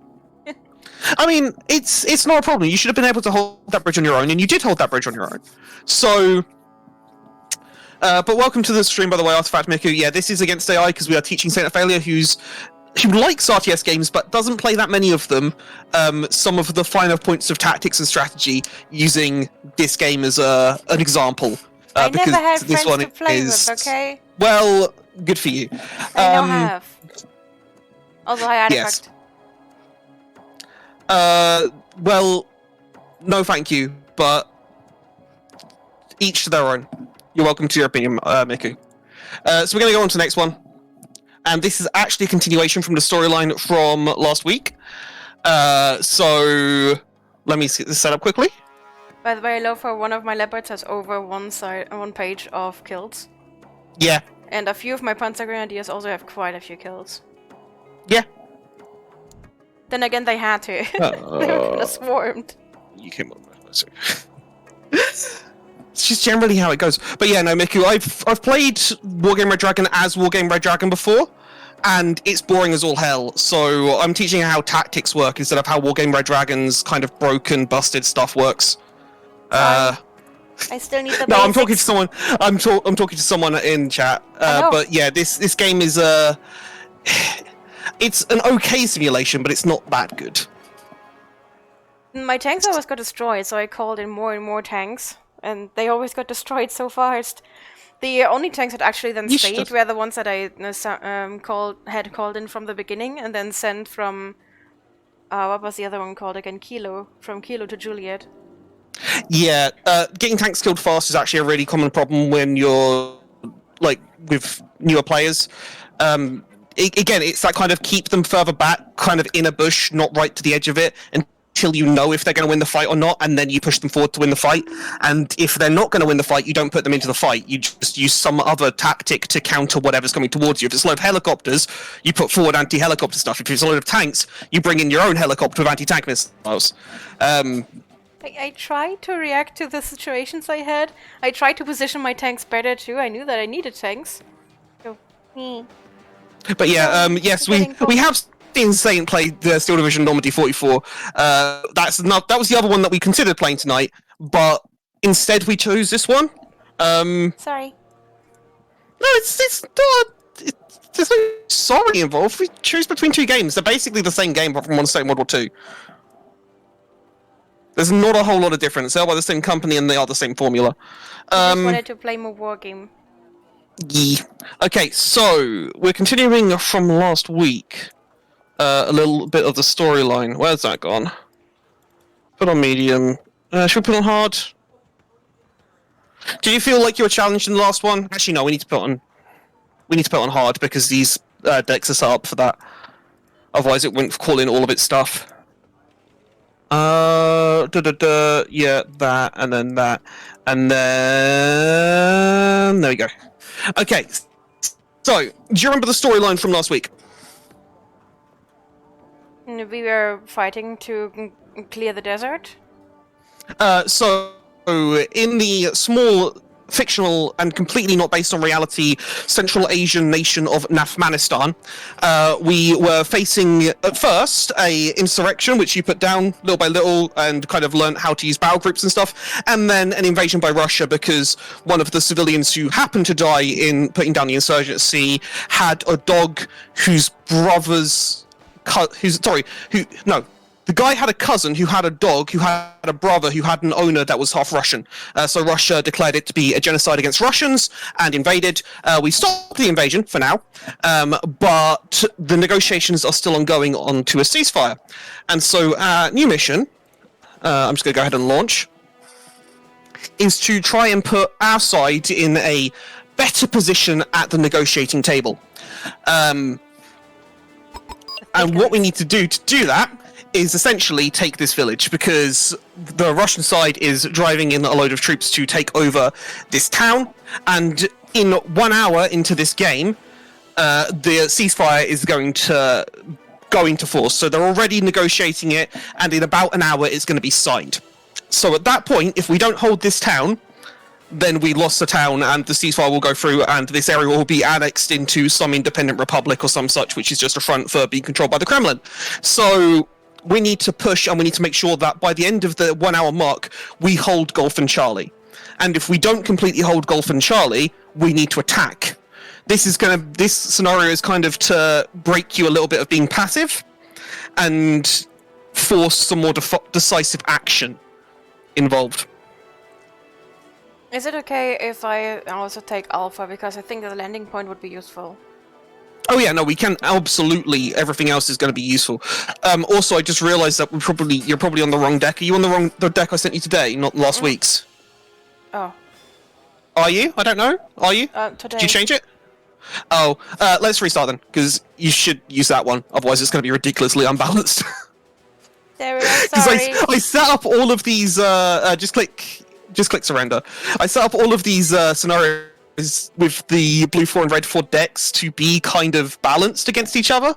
I mean, it's not a problem. You should have been able to hold that bridge on your own, and you did hold that bridge on your own. So... but welcome to the stream, by the way, Artifact Miku. Yeah, this is against AI, because we are teaching Saint Ophelia, who likes RTS games, but doesn't play that many of them, some of the finer points of tactics and strategy, using this game as an example. I never had friends to play with, okay? Well, good for you. I now have. Also, hi, Artifact. Yes. Well, no thank you, but each to their own. You're welcome to your opinion, Miku. So we're going to go on to the next one. And this is actually a continuation from the storyline from last week. So let me get this set up quickly. By the way, Lofa, one of my leopards has over one page of kills. Yeah. And a few of my Panzer Grenadiers also have quite a few kills. Yeah. Then again, they had to. They were kind of swarmed. You came up with it. It's just generally how it goes. But yeah, no, Miku, I've played Wargame Red Dragon as Wargame Red Dragon before, and it's boring as all hell. So I'm teaching how tactics work instead of how Wargame Red Dragon's kind of broken, busted stuff works. I still need the No, basics. I'm talking to someone. I'm talking to someone in chat. But yeah, this game is it's an okay simulation, but it's not that good. My tanks always got destroyed, so I called in more and more tanks. And they always got destroyed so fast. The only tanks that actually then stayed were the ones that I had called in from the beginning, and then sent from what was the other one called again? Kilo, from Kilo to Juliet. Yeah, getting tanks killed fast is actually a really common problem when you're with newer players. Again, it's that kind of keep them further back, kind of in a bush, not right to the edge of it, until you know if they're going to win the fight or not, and then you push them forward to win the fight. And if they're not going to win the fight, you don't put them into the fight. You just use some other tactic to counter whatever's coming towards you. If it's a load of helicopters, you put forward anti-helicopter stuff. If it's a load of tanks, you bring in your own helicopter with anti-tank missiles. I tried to react to the situations I had. I tried to position my tanks better too. I knew that I needed tanks. So, But yeah, yes, we have Insane played the Steel Division Normandy 44. That was the other one that we considered playing tonight, but instead we chose this one. Sorry. No, it's not. There's no sorry involved. We choose between 2 games. They're basically the same game, but from one state model 2. There's not a whole lot of difference. They're by the same company and they are the same formula. I just wanted to play more Wargame. Yeah. Okay, so we're continuing from last week. a little bit of the storyline. Where's that gone? Put on medium. Should we put on hard? Do you feel like you were challenged in the last one? Actually, no. We need to put on. We need to put on hard because these decks are set up for that. Otherwise, it wouldn't call in all of its stuff. Yeah, that, and then there we go. Okay. So, do you remember the storyline from last week? We were fighting to clear the desert. So, in the small, fictional, and completely not based on reality Central Asian nation of Afghanistan, we were facing, at first, a insurrection, which you put down little by little and kind of learned how to use battle groups and stuff, and then an invasion by Russia because one of the civilians who happened to die in putting down the insurgency had a dog whose brother's... The guy had a cousin who had a dog who had a brother who had an owner that was half Russian. So Russia declared it to be a genocide against Russians and invaded. We stopped the invasion for now, but the negotiations are still ongoing onto a ceasefire. And so our new mission, I'm just going to go ahead and launch, is to try and put our side in a better position at the negotiating table. And what we need to do that is essentially take this village, because the Russian side is driving in a load of troops to take over this town, and in 1 hour into this game, the ceasefire is going to go into force. So they're already negotiating it, and in about an hour it's going to be signed. So at that point, if we don't hold this town, then we lost the town and the ceasefire will go through and this area will be annexed into some independent republic or some such, which is just a front for being controlled by the Kremlin. So we need to push and we need to make sure that by the end of the 1 hour mark, we hold Golf and Charlie. And if we don't completely hold Golf and Charlie, we need to attack. This scenario is kind of to break you a little bit of being passive and force some more decisive action involved. Is it okay if I also take Alpha, because I think the landing point would be useful? Oh yeah, no, we can absolutely. Everything else is going to be useful. Also, I just realised that you're probably on the wrong deck. Are you on the deck I sent you today, not last week's? Oh. Are you? I don't know. Are you? Today. Did you change it? Oh, let's restart then, because you should use that one. Otherwise, it's going to be ridiculously unbalanced. There we go. Sorry. I set up all of these. Just click surrender. I set up all of these scenarios with the blue 4 and red 4 decks to be kind of balanced against each other,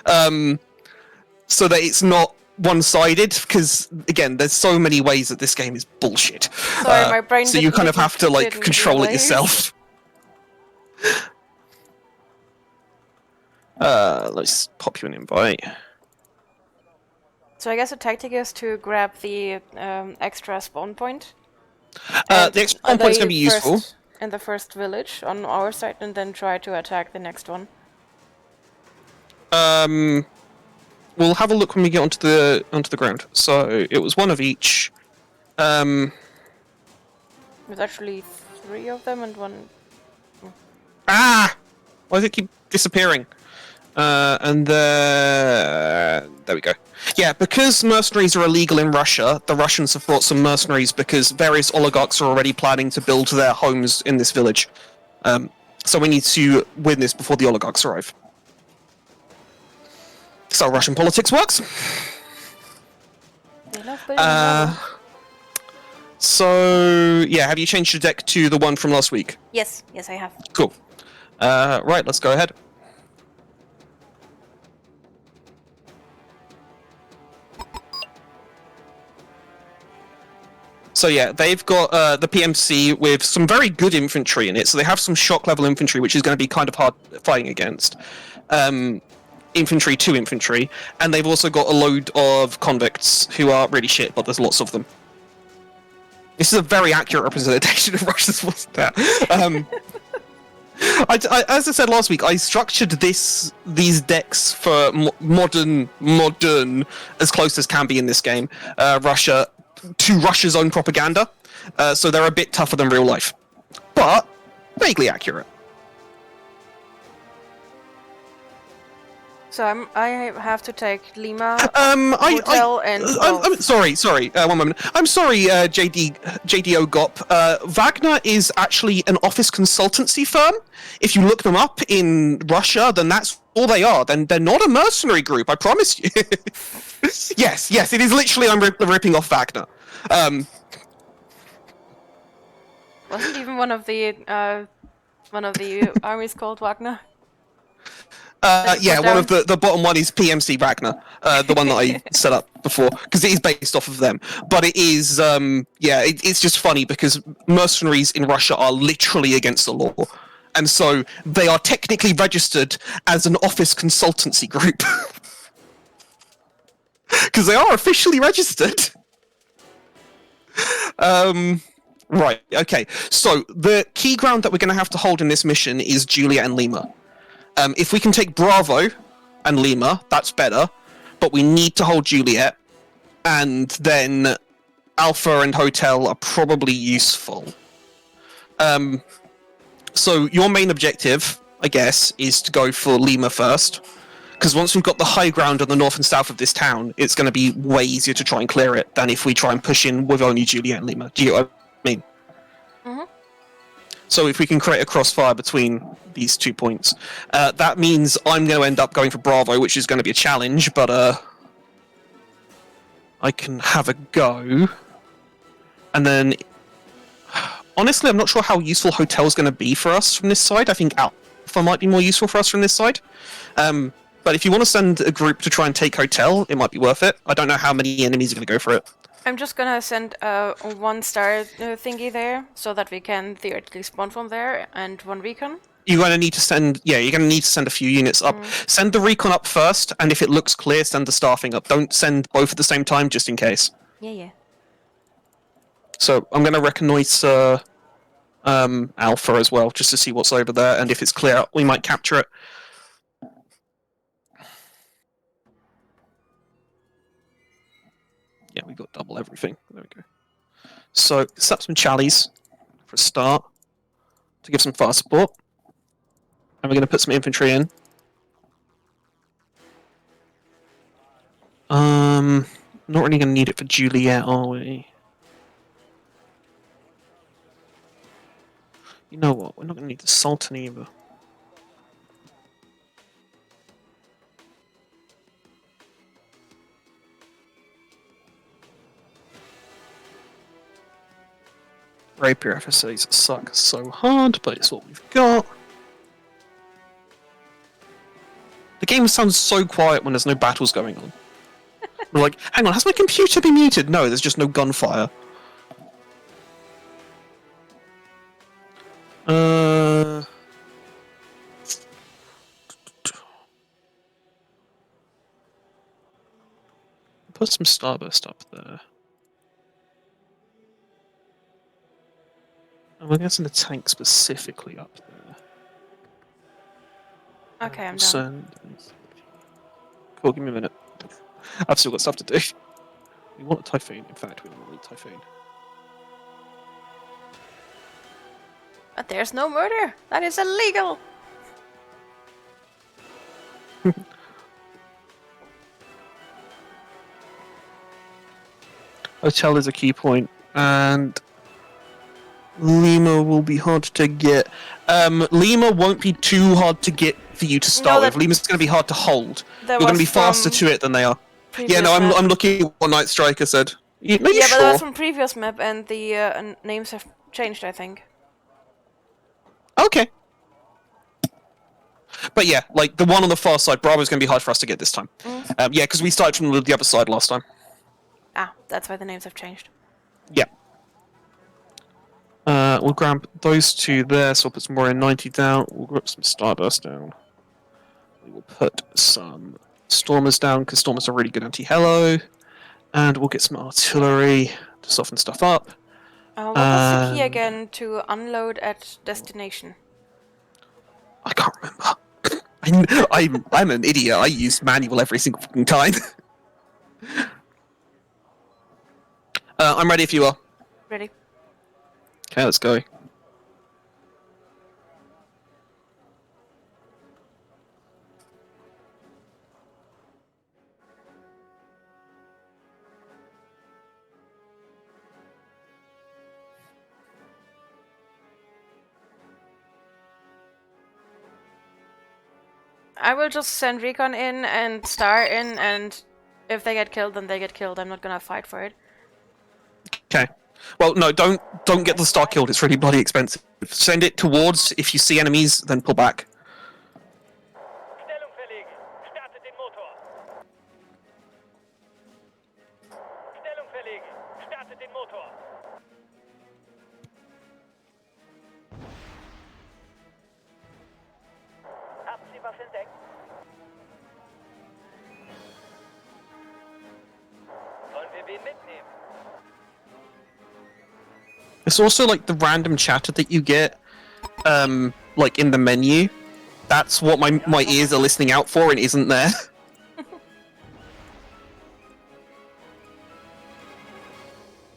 so that it's not one-sided, because again there's so many ways that this game is bullshit. Sorry, my brain so you kind of have to like control it yourself. Let's pop you an invite. So I guess the tactic is to grab the extra spawn point. The extra spawn point is going to be useful in the first village on our side, and then try to attack the next one. We'll have a look when we get onto the ground. So it was one of each. There's actually 3 of them and one. Ah! Why does it keep disappearing? And there we go. Yeah, because mercenaries are illegal in Russia, the Russians have brought some mercenaries because various oligarchs are already planning to build their homes in this village. So we need to win this before the oligarchs arrive. That's how Russian politics works. So, yeah, have you changed your deck to the one from last week? Yes, I have. Cool. Right, let's go ahead. So yeah, they've got the PMC with some very good infantry in it. So they have some shock level infantry, which is going to be kind of hard fighting against. Infantry to infantry, and they've also got a load of convicts who are really shit, but there's lots of them. This is a very accurate representation of Russia's force there. As I said last week, I structured these decks for modern as close as can be in this game. To Russia's own propaganda, so they're a bit tougher than real life, but vaguely accurate. So I have to take Lima, Hotel, and I'm Golf. sorry. 1 moment. I'm sorry, JDO GOP. Wagner is actually an office consultancy firm. If you look them up in Russia, then that's all they are. Then they're not a mercenary group. I promise you. yes, it is literally. I'm ripping off Wagner. Wasn't even one of the armies called Wagner? Yeah, one of the bottom one is PMC Wagner, the one that I set up before, because it is based off of them. But it is, it's just funny because mercenaries in Russia are literally against the law. And so they are technically registered as an office consultancy group. Because they are officially registered. Right, okay. So the key ground that we're going to have to hold in this mission is Juliet and Lima. If we can take Bravo and Lima, that's better. But we need to hold Juliet. And then Alpha and Hotel are probably useful. So your main objective, I guess, is to go for Lima first. Because once we've got the high ground on the north and south of this town, it's going to be way easier to try and clear it than if we try and push in with only Juliet and Lima. Do you know what I mean? Mm-hmm. So if we can create a crossfire between these 2 points, that means I'm going to end up going for Bravo, which is going to be a challenge, but I can have a go. And then, honestly, I'm not sure how useful Hotel's going to be for us from this side. I think Alpha might be more useful for us from this side. But if you want to send a group to try and take Hotel, it might be worth it. I don't know how many enemies are going to go for it. I'm just gonna send a 1-star thingy there, so that we can theoretically spawn from there, and 1 recon. You're going to need to send, a few units up. Send the recon up first, and if it looks clear, send the staffing up. Don't send both at the same time, just in case. Yeah. So I'm going to reconnoitre Alpha as well, just to see what's over there, and if it's clear, we might capture it. Yeah, we got double everything. There we go. So, slap some Challies for a start, to give some fire support. And we're going to put some infantry in. Not really going to need it for Juliet, are we? You know what? We're not going to need the Sultan either. Rapier FSAs suck so hard, but it's what we've got. The game sounds so quiet when there's no battles going on. We're like, hang on, has my computer been muted? No, there's just no gunfire. Put some Starburst up there. And we're getting the tank specifically up there. Okay, I'm done. Cool, give me a minute. I've still got stuff to do. We want a Typhoon. In fact, we don't need a Typhoon. But there's no murder! That is illegal! Hotel is a key point, and Lima will be hard to get. Lima won't be too hard to get for you to start with. Lima's going to be hard to hold. You're going to be faster to it than they are. Yeah, no, I'm looking at what Night Striker said. Yeah, but that was from previous map, and the names have changed, I think. Okay. But yeah, like the one on the far side, Bravo's going to be hard for us to get this time. Yeah, because we started from the other side last time. Ah, that's why the names have changed. Yeah. We'll grab those two there, so we'll put some more in 90 down. We'll grab some Starburst down. We will put some Stormers down, because Stormers are really good anti-helo. And we'll get some artillery to soften stuff up. What was the key again to unload at destination? I can't remember. I'm an idiot. I use manual every single fucking time. I'm ready if you are. Ready. Okay, let's go. I will just send Recon in and Star in, and if they get killed, then they get killed. I'm not gonna fight for it. Okay. Well, no, don't get the star killed. It's really bloody expensive. Send it towards. If you see enemies, then pull back. Stellung verlegen. Startet den Motor. Stellung verlegen. Startet den Motor. Haben Sie was entdeckt? Sollen wir wen mitnehmen? It's also like the random chatter that you get, like in the menu. That's what my ears are listening out for, and isn't there.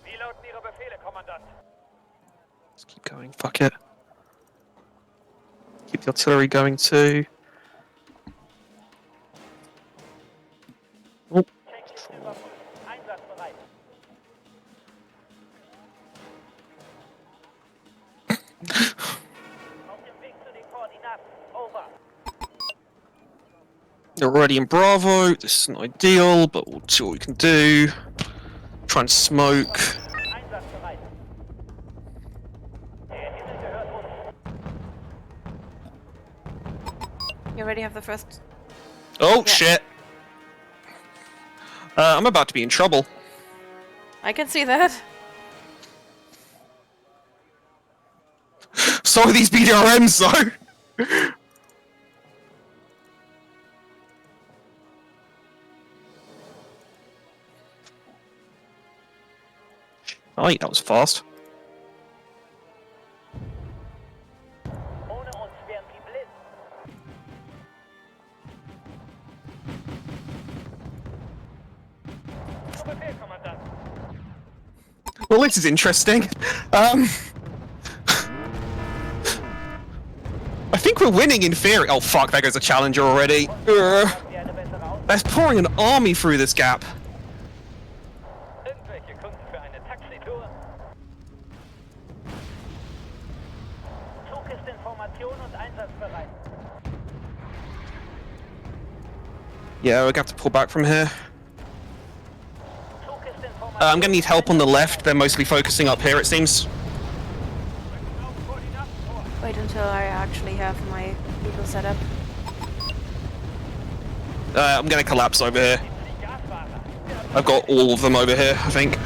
Wie lauten Ihre Befehle, Kommandant? Let's keep going. Fuck it. Keep the artillery going too. Oh. Checkliste überprüft. Einsatzbereit. Auf dem Weg zu den Koordinaten. Over. They're already in Bravo. This isn't ideal, but we'll see what we can do. Try and smoke. Einsatzbereit. Der Himmel gehört uns. You already have the first. Oh Yeah. shit! I'm about to be in trouble. I can see that. So are these BDRMs though. Oh, that was fast. Ohne uns wären sie blind. Zu Befehl, Kommandant. Well, this is interesting. I think we're winning in theory. Oh fuck, there goes a challenger already. Haben Sie eine bessere Aus? That's pouring an army through this gap. Irgendwelche Kunden für eine Taxitour? Zug ist in Formation und einsatzbereit. Yeah, we're gonna have to pull back from here. Zug ist in Formation. I'm gonna need help on the left. They're mostly focusing up here, it seems. Auf Koordinaten vor. Wait until I actually have my people set up. I'm gonna collapse over here. Die Gasfahrer. I've got all of them over here, I think.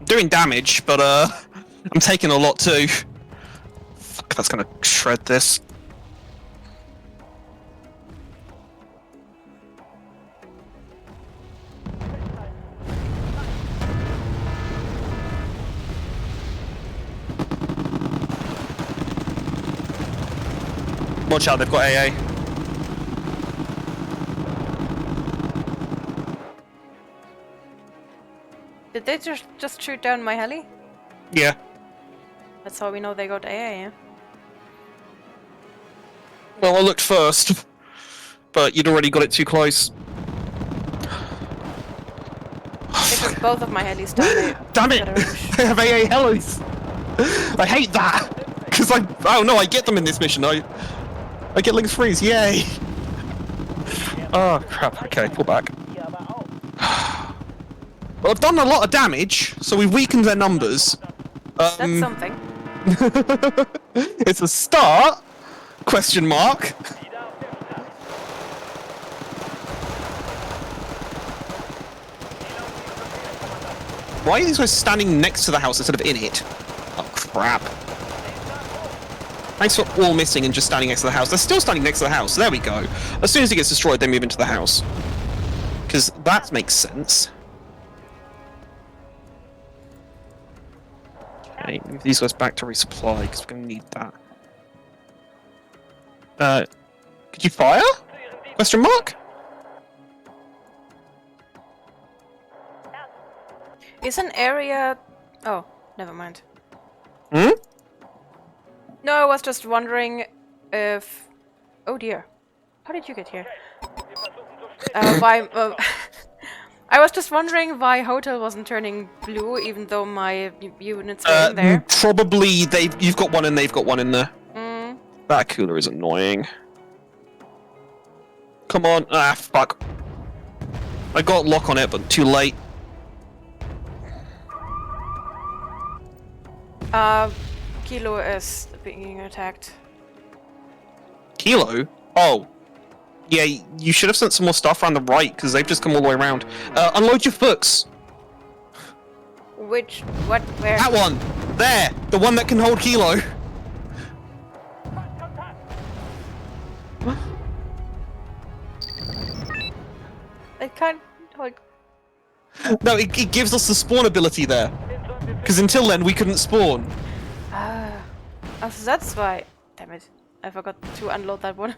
I'm doing damage, but I'm taking a lot too. Fuck, that's gonna shred this. Watch out, they've got AA. Did they just shoot down my heli? Yeah. That's how we know they got AA, yeah? Well, I looked first, but you'd already got it too close. They took both of my helis down. They Damn it! got a range. They have AA helis! I hate that! Because oh no, I get them in this mission. I get links freeze, yay! Oh crap, okay, pull back. Hier aber auch. Well, I've done a lot of damage, so we've weakened their numbers. That's something. It's a start? Question mark. Wieder auf der Start. Why are these guys standing next to the house instead of in it? Oh crap. Thanks for all missing and just standing next to the house. They're still standing next to the house. There we go. As soon as it gets destroyed, they move into the house. Because that makes sense. Okay, move these guys back to resupply, because we're going to need that. Could you fire? Question mark? Is an area... Oh, never mind. Hmm? No, I was just wondering if... Oh dear. How did you get here? Wir versuchen so schnell. Why... I was just wondering why hotel wasn't turning blue, even though my units were in there. Probably you've got one and they've got one in there. Mm. That cooler is annoying. Come on. Ah, fuck. I got lock on it, but too late. Kilo is being attacked. Kilo? Oh. Yeah, you should have sent some more stuff around the right, because they've just come all the way around. Unload your books. Which? What? Where? That one! There! The one that can hold Kilo. I can't hold. No, it gives us the spawn ability there. Because until then, we couldn't spawn. Ah. Oh, so that's why. Damn it. I forgot to unload that one.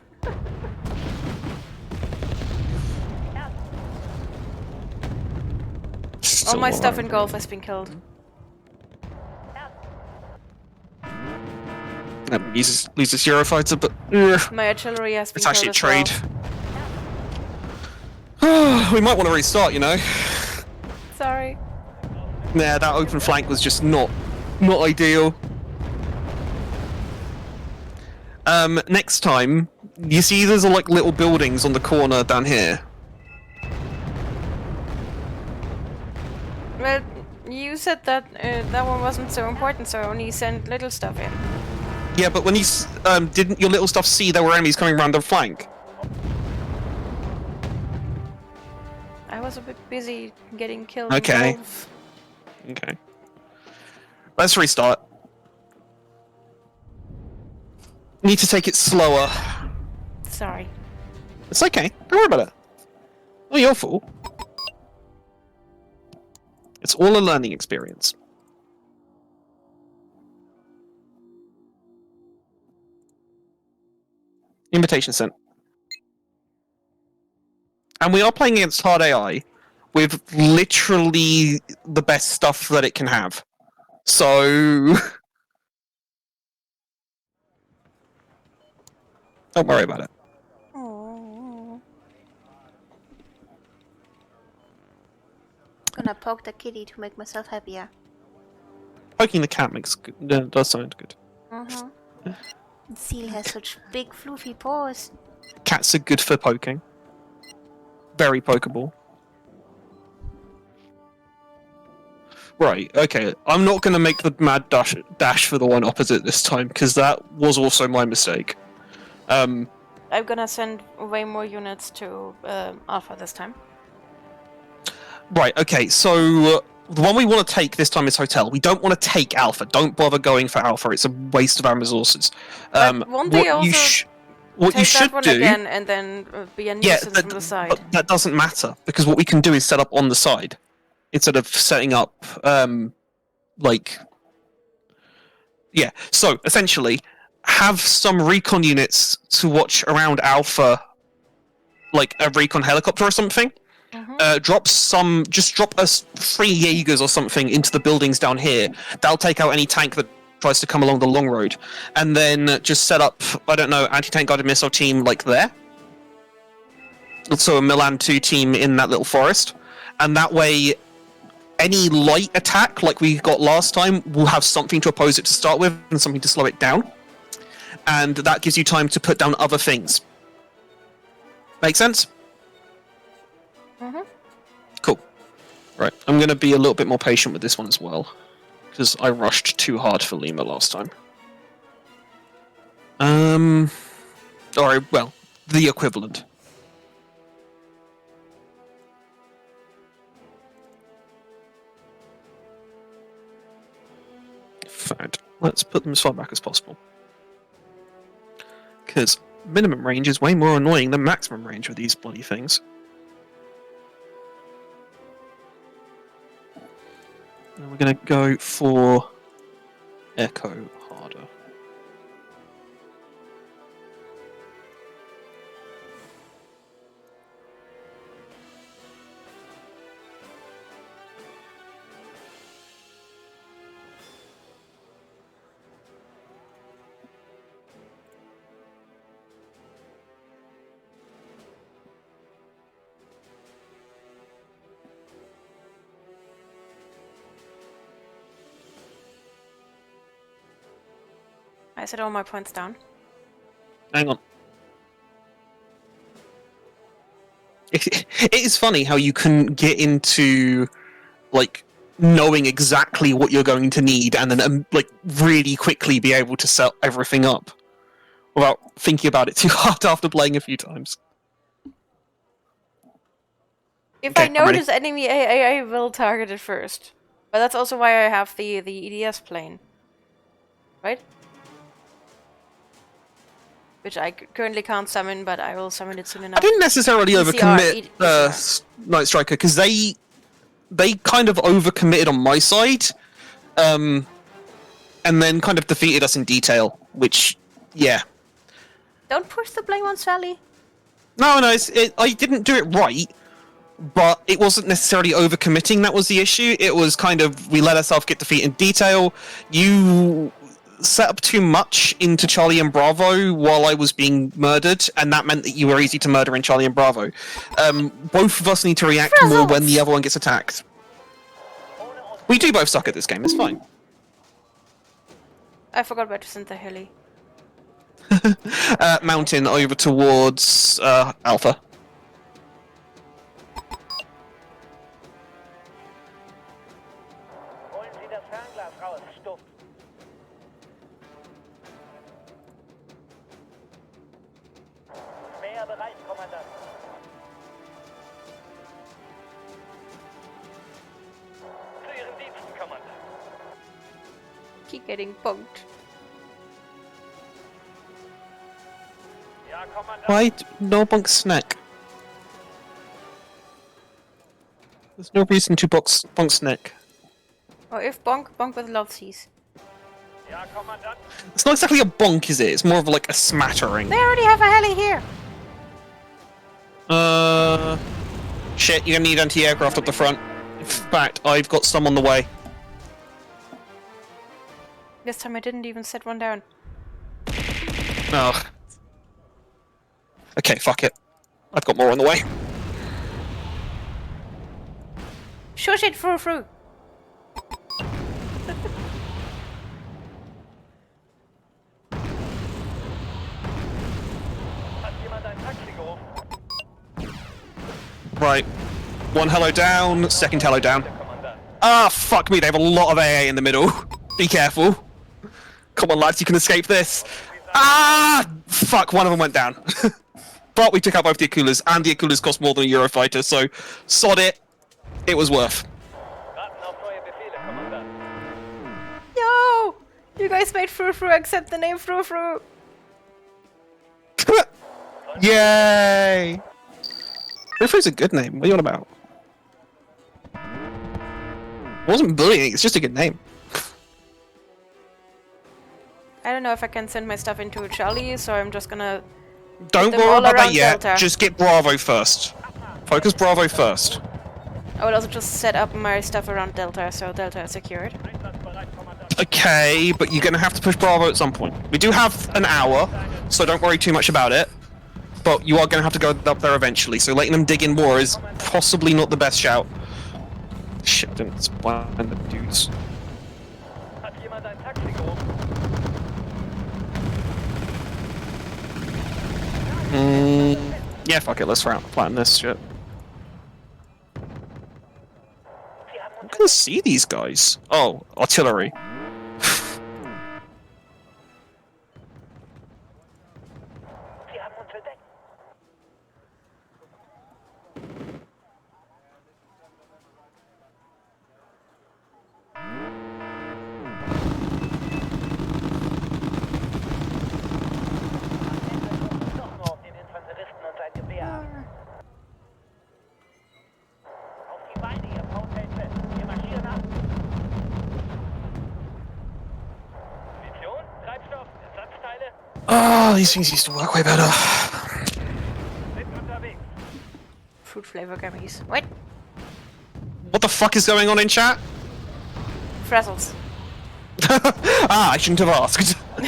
All my stuff in golf has been killed. Loses Euro fighter, but My artillery has been it's actually a killed trade. as well. We might want to restart, you know. Sorry. Nah, that open flank was just not ideal. Next time, you see there's like little buildings on the corner down here. Well, you said that that one wasn't so important, so I only sent little stuff in. Yeah, but when you didn't your little stuff see there were enemies coming around the flank? I was a bit busy getting killed. Okay. in golf. Okay. Let's restart. Need to take it slower. Sorry. It's okay. Don't worry about it. Not your fault. It's all a learning experience. Invitation sent. And we are playing against hard AI with literally the best stuff that it can have. So... don't worry about it. Oh. Gonna poke the kitty to make myself happier. Poking the cat makes good, does sound good. Seal has such big fluffy paws. Cats are good for poking. Very pokeable. Right, okay. I'm not going to make the mad dash for the one opposite this time, because that was also my mistake. I'm gonna send way more units to Alpha this time. Right, okay, so the one we want to take this time is Hotel. We don't want to take Alpha. Don't bother going for Alpha. It's a waste of our resources. But won't they also what take you should that one do, again and then be a nuisance from the side? but that doesn't matter, because what we can do is set up on the side instead of setting up, like... Yeah, so, essentially, have some recon units to watch around Alpha, like a recon helicopter or something. Just drop us 3 Jaegers or something into the buildings down here. That'll take out any tank that tries to come along the long road. And then just set up, I don't know, anti-tank guided missile team like there. Also a Milan 2 team in that little forest. And that way, any light attack like we got last time will have something to oppose it to start with and something to slow it down. And that gives you time to put down other things. Make sense? Cool. Right, I'm going to be a little bit more patient with this one as well, because I rushed too hard for Lima last time. Or, well, the equivalent. Fact. Let's put them as far back as possible. Because minimum range is way more annoying than maximum range with these bloody things. And we're going to go for Echo harder. I set all my points down. Hang on. It is funny how you can get into, like, knowing exactly what you're going to need and then, like, really quickly be able to set everything up without thinking about it too hard after playing a few times. If Okay, I I'm ready. notice enemy I will target it first. But that's also why I have the EDS plane. Right? Which I currently can't summon, but I will summon it soon enough. I didn't necessarily overcommit ECR. Night Striker, because they kind of overcommitted on my side, and then kind of defeated us in detail, which, yeah. Don't push the blame on Sally. No, I didn't do it right, but it wasn't necessarily overcommitting that was the issue. It was kind of, we let ourselves get defeated in detail. You set up too much into Charlie and Bravo while I was being murdered, and that meant that you were easy to murder in Charlie and Bravo. Both of us need to react more when the other one gets attacked. We do both suck at this game, it's fine. I forgot where to send the heli. Mountain over towards Alpha. Holen Sie das Fernglas raus, Stumpf. Mehr bereit, Kommandant. Zu Ihren Diensten, Kommandant. Keep getting punked. Ja, Kommandant. Why no bunk snack? There's no reason to bunk snack. Or if bonk, bonk with lotsies. Ja, Kommandant. It's not exactly a bonk, is it? It's more of like a smattering. They already have a heli here. Shit, you're gonna need anti-aircraft up the front. In fact, I've got some on the way. This time I didn't even set one down. Ugh. Okay, fuck it. I've got more on the way. Shush it, through. Hat jemand ein Taxi gerufen? Right. One hello down, second hello down. Der Kommandant. Ah, fuck me, they have a lot of AA in the middle. Be careful. Come on, lads, you can escape this. Ah! Fuck, one of them went down. But we took out both the Akulas, and the Akulas cost more than a Eurofighter, so sod it. It was worth. Warten auf neue Befehle, Kommandant. Yo! You guys made through accept the name through. Yay! Frou-Frou's a good name. What are you on about? It wasn't bullying, it's just a good name. I don't know if I can send my stuff into Charlie, so I'm just gonna... Don't them worry all about that around yet. Delta. Just get Bravo first. Focus Bravo first. I will also just set up my stuff around Delta, so Delta is secured. Einsatzbereit, Kommandant. Okay, but you're gonna have to push Bravo at some point. We do have an hour, so don't worry too much about it. But you are gonna have to go up there eventually, so letting them dig in more is possibly not the best shout. Shit, didn't spawn the dudes. Hat jemand ein Taxi gerufen? Yeah, fuck it, let's flatten this shit. Sie haben I'm uns gonna see these guys. Oh, artillery. Sie haben uns verdeckt. Doch nur auf den Infanteristen und sein Gewehr. Auf die Beine, ihr Faulpelze. Wir marschieren ab. Munition, Treibstoff, Ersatzteile Oh, these things used to work way better. sind unterwegs. Fruit flavor gummies. Wait! What the fuck is going on in chat? Frazzles. Ah, I shouldn't have asked. Die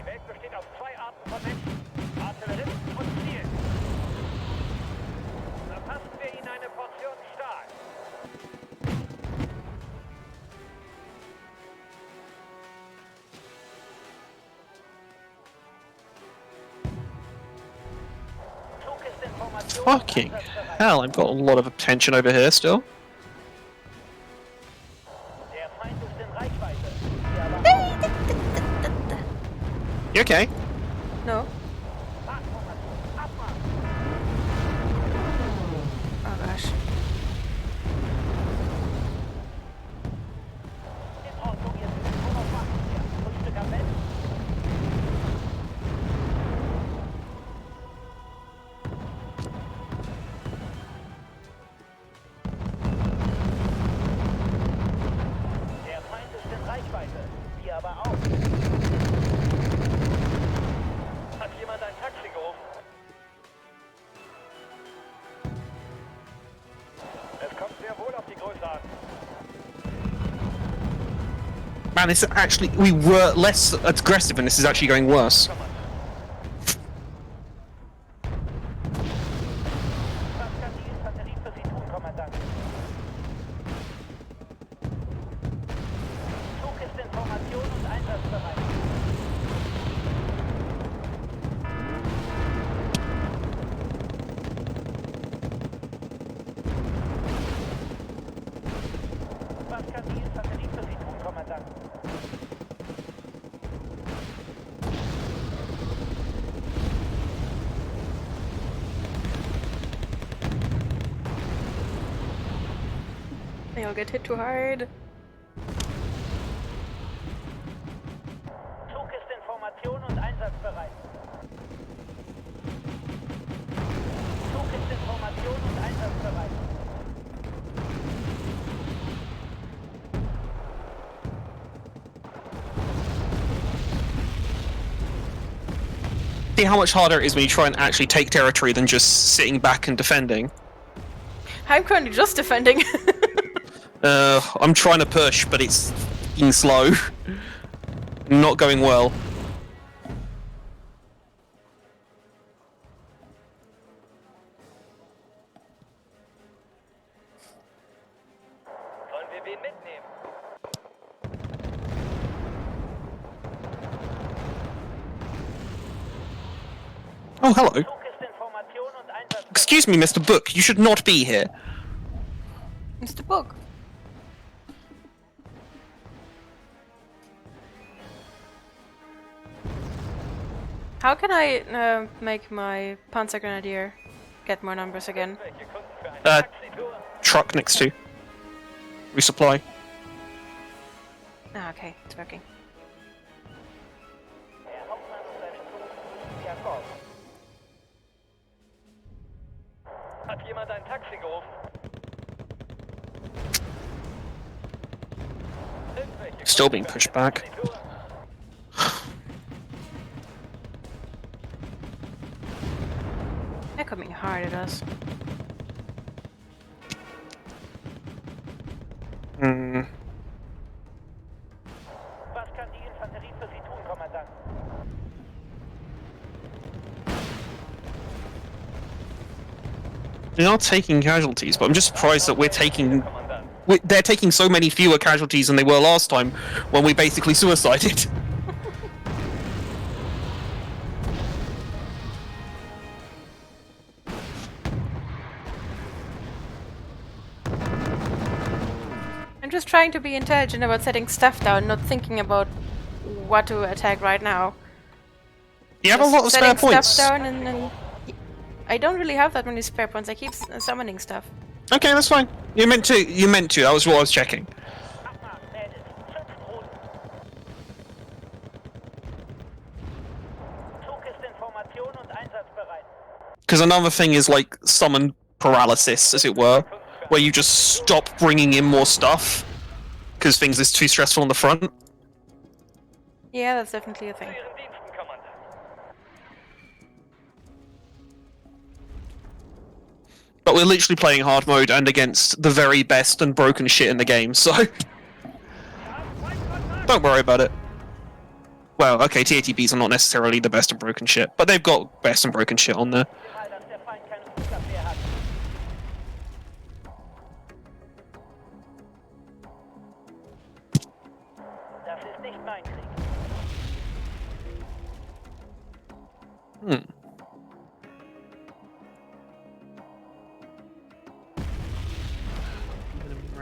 Welt besteht aus zwei Arten von Menschen. Artilleristen und Zielen. Verpassen wir ihnen eine Portion Stahl. Fucking hell, I've got a lot of attention over here still. Der Feind ist in Reichweite. Wir aber auch. You okay? No. Marktformation. Abmarsch. Oh gosh. In Ordnung, ihr seid schon auf Marktformation. Grundstück am Westen. Der Feind ist in Reichweite. Wir aber auch. Hat jemand ein Taxi gerufen? Es kommt sehr wohl auf die Größe an. Man, this actually, we were less aggressive and this is actually going worse. Was kann die Infanterie für Sie tun, Kommandant? Zug ist in Formation und einsatzbereit. Was kann die Infanterie für Sie tun, Kommandant? I'll get hit too hard. Zug ist in Formation und einsatzbereit. Zug ist in Formation und einsatzbereit. See how much harder it is when you try and actually take territory than just sitting back and defending. I'm currently just defending. I'm trying to push, but it's fucking slow. Not going well. Sollen wir wen mitnehmen? Oh, hello. Zug ist in Formation und einsatzbereit. Excuse me, Mr. Book. You should not be here. It's the book. How can I make my Panzer Grenadier get more numbers again? Welche Kunden für eine Uh, Taxitour? Truck next to. Resupply. Ah, okay, it's working. Der Hauptmann und seine Truppen begrüßen Sie an Bord. Hat jemand ein Taxi gerufen? Irgendwelche Still Kunden being für pushed eine back. Taxitour? They're coming hard at us. Hmm. Was kann die Infanterie für Sie tun, Kommandant? They are taking casualties, but I'm just surprised that we're taking. Kommandant. They're taking so many fewer casualties than they were last time when we basically suicided. I'm just trying to be intelligent about setting stuff down, not thinking about what to attack right now. You have a Just lot of spare setting points. stuff down and I don't really have that many spare points. I keep summoning stuff. Okay, that's fine. You meant to. You meant to. That was what I was checking. Abmarsch, Mädels. Schutzgruß. Zug ist in Formation und einsatzbereit. Because another thing is like summon paralysis, as it were, where you just stop bringing in more stuff because things is too stressful on the front. Yeah, that's definitely a Zu thing. Ihren Diensten, Kommandant. But we're literally playing hard mode and against the very best and broken shit in the game, so don't worry about it. Well, okay, TATBs are not necessarily the best and broken shit, but they've got best and broken shit on there. Mal, dass der Feind keine Flugabwehr hat. Das ist nicht mein Krieg.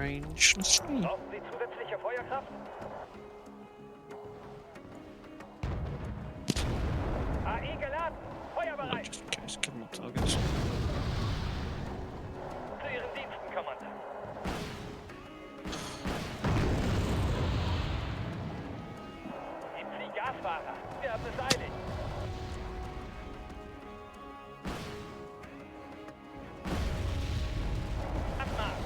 range. Let's see. Brauchen Sie zusätzliche Feuerkraft? AI geladen. Feuerbereit. Just in case, give them more targets. Zu Ihren Diensten, Kommandant. Die Gasfahrer. Wir haben es eilig. Abmarsch.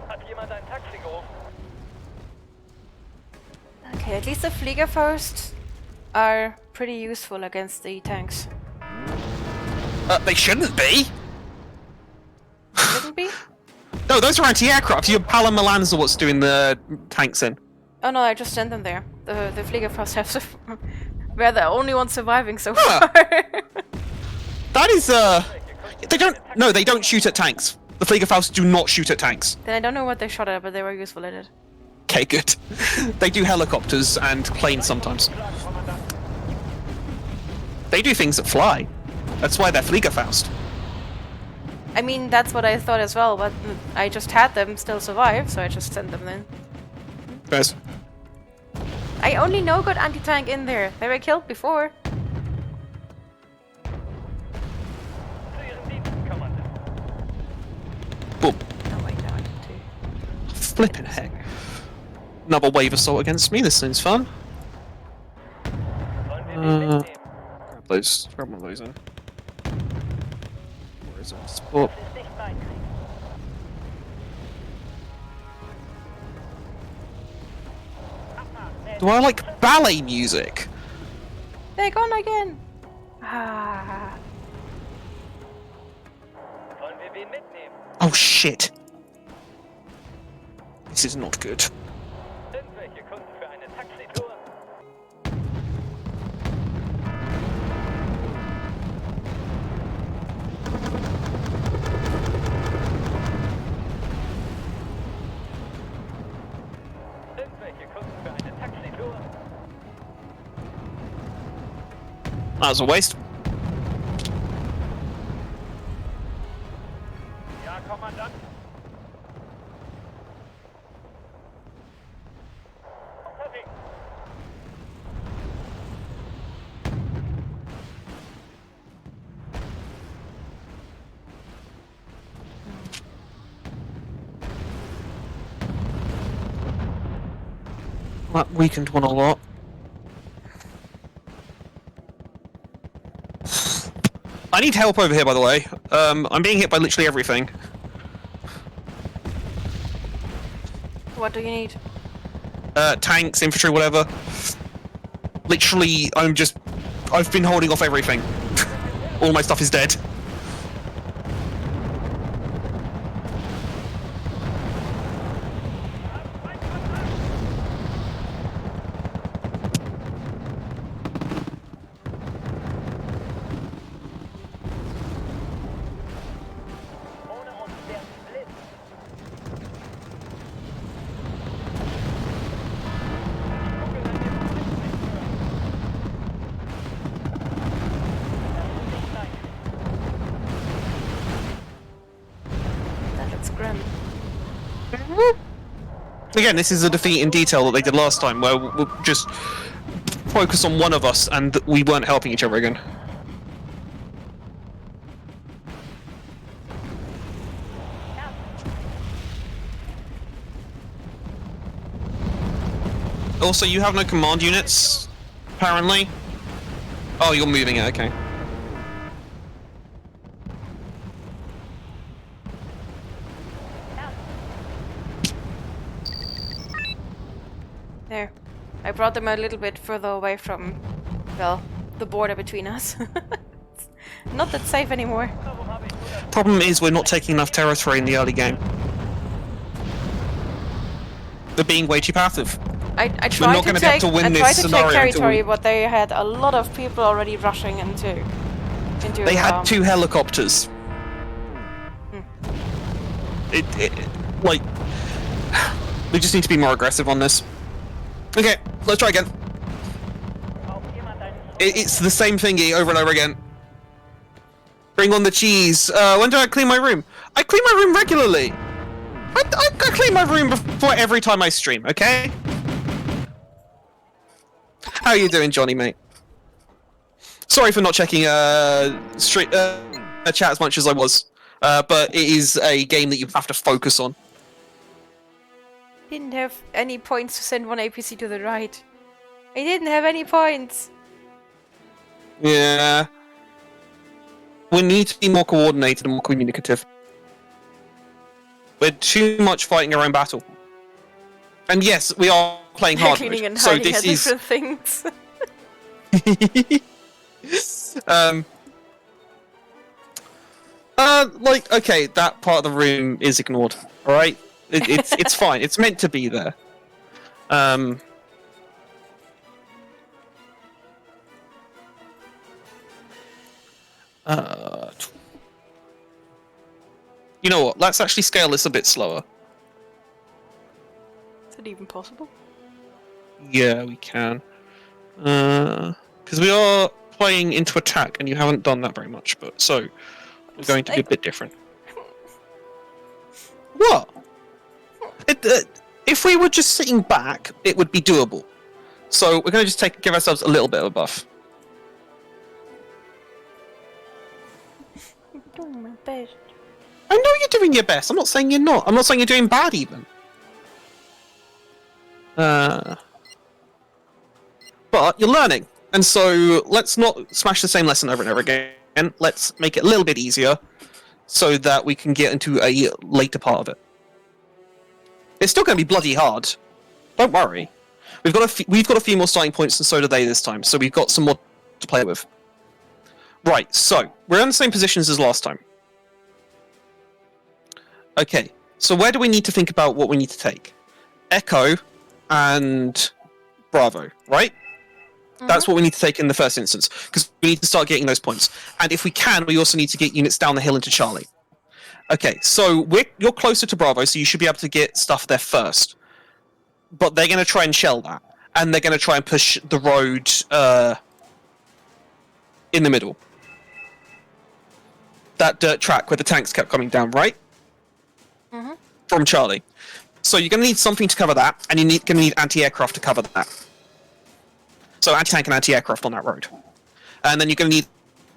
Hat jemand ein Taxi gerufen? Okay, at least the Fliegerfaust are pretty useful against the tanks. They shouldn't be. Shouldn't be? No, those are anti-aircraft. Your Palamilans are what's doing the tanks in. Oh no, I just sent them there. The Fliegerfaust have we're the only ones surviving so Huh. far. That is they don't. No, they don't shoot at tanks. The Fliegerfaust do not shoot at tanks. Then I don't know what they shot at, but they were useful at it. Okay, good. They do helicopters and planes sometimes. They do things that fly. That's why they're Fliegerfaust. I mean, that's what I thought as well, but I just had them still survive, so I just sent them then. Yes. I only know got anti-tank in there. They were killed before. Zu Ihren Diensten, Kommandant. Boom. Oh wait, no, I need to. Flipping heck. Another wave assault against me. This seems fun. Sollen wir den mitnehmen? Grab those. Grab one of those in. Where is our support? Das ist nicht mein Krieg. Abmarsch. Do I like ballet music? They're gone again. Ah. Sollen wir wen mitnehmen? Oh shit. This is not good. Irgendwelche Kunden für eine Taxitour? Irgendwelche Kunden für eine Taxitour? That was a waste. Ja, Kommandant. Unterwegs. That weakened one a lot. I need help over here, by the way. I'm being hit by literally everything. What do you need? Tanks, infantry, whatever. Literally, I've been holding off everything. All my stuff is dead. Ohne uns wären sie blind. That looks grim. Again, this is a defeat in detail that they did last time, where we'll just focus on one of us and we weren't helping each other again. Also, you have no command units, apparently. Oh, you're moving it, okay. There. I brought them a little bit further away from, well, the border between us. It's not that safe anymore. Problem is, we're not taking enough territory in the early game. They're being way too passive. I not tried to gonna be able take, to win I this tried to take scenario until territory, we- but they had a lot of people already rushing into. They had 2 helicopters. Like, We just need to be more aggressive on this. Okay, let's try again. Braucht jemand einen It's the same thingy over and over again. Bring on the cheese. When do I clean my room? I clean my room regularly. I clean my room before every time I stream, okay? How you doing, Johnny, mate? Sorry for not checking chat as much as I was. But it is a game that you have to focus on. Didn't have any points to send one APC to the right. I didn't have any points. Yeah. We need to be more coordinated and more communicative. We're too much fighting our own battle. And yes, we are playing hard Cleaning mode, and so hiding this are is... different things. Like, okay, that part of the room is ignored, alright? It's fine, it's meant to be there. You know what, let's actually scale this a bit slower. Is it even possible? Yeah, we can. Because we are playing into attack, and you haven't done that very much, but so we're going to be a bit different. What? If we were just sitting back, it would be doable. So we're going to just give ourselves a little bit of a buff. I'm doing my best. I know you're doing your best. I'm not saying you're not. I'm not saying you're doing bad even. But you're learning. And so let's not smash the same lesson over and over again. Let's make it a little bit easier so that we can get into a later part of it. It's still going to be bloody hard. Don't worry. We've got a few more starting points, and so do they this time. So we've got some more to play with. Right. So we're in the same positions as last time. Okay. So where do we need to think about what we need to take? Echo and Bravo, right? That's what we need to take in the first instance, because we need to start getting those points. And if we can, we also need to get units down the hill into Charlie. Okay, so you're closer to Bravo, so you should be able to get stuff there first. But they're going to try and shell that, and they're going to try and push the road in the middle. That dirt track where the tanks kept coming down, right? Mm-hmm. From Charlie. So you're going to need something to cover that, and you're going to need anti-aircraft to cover that. So anti-tank and anti-aircraft on that road. And then you're going to need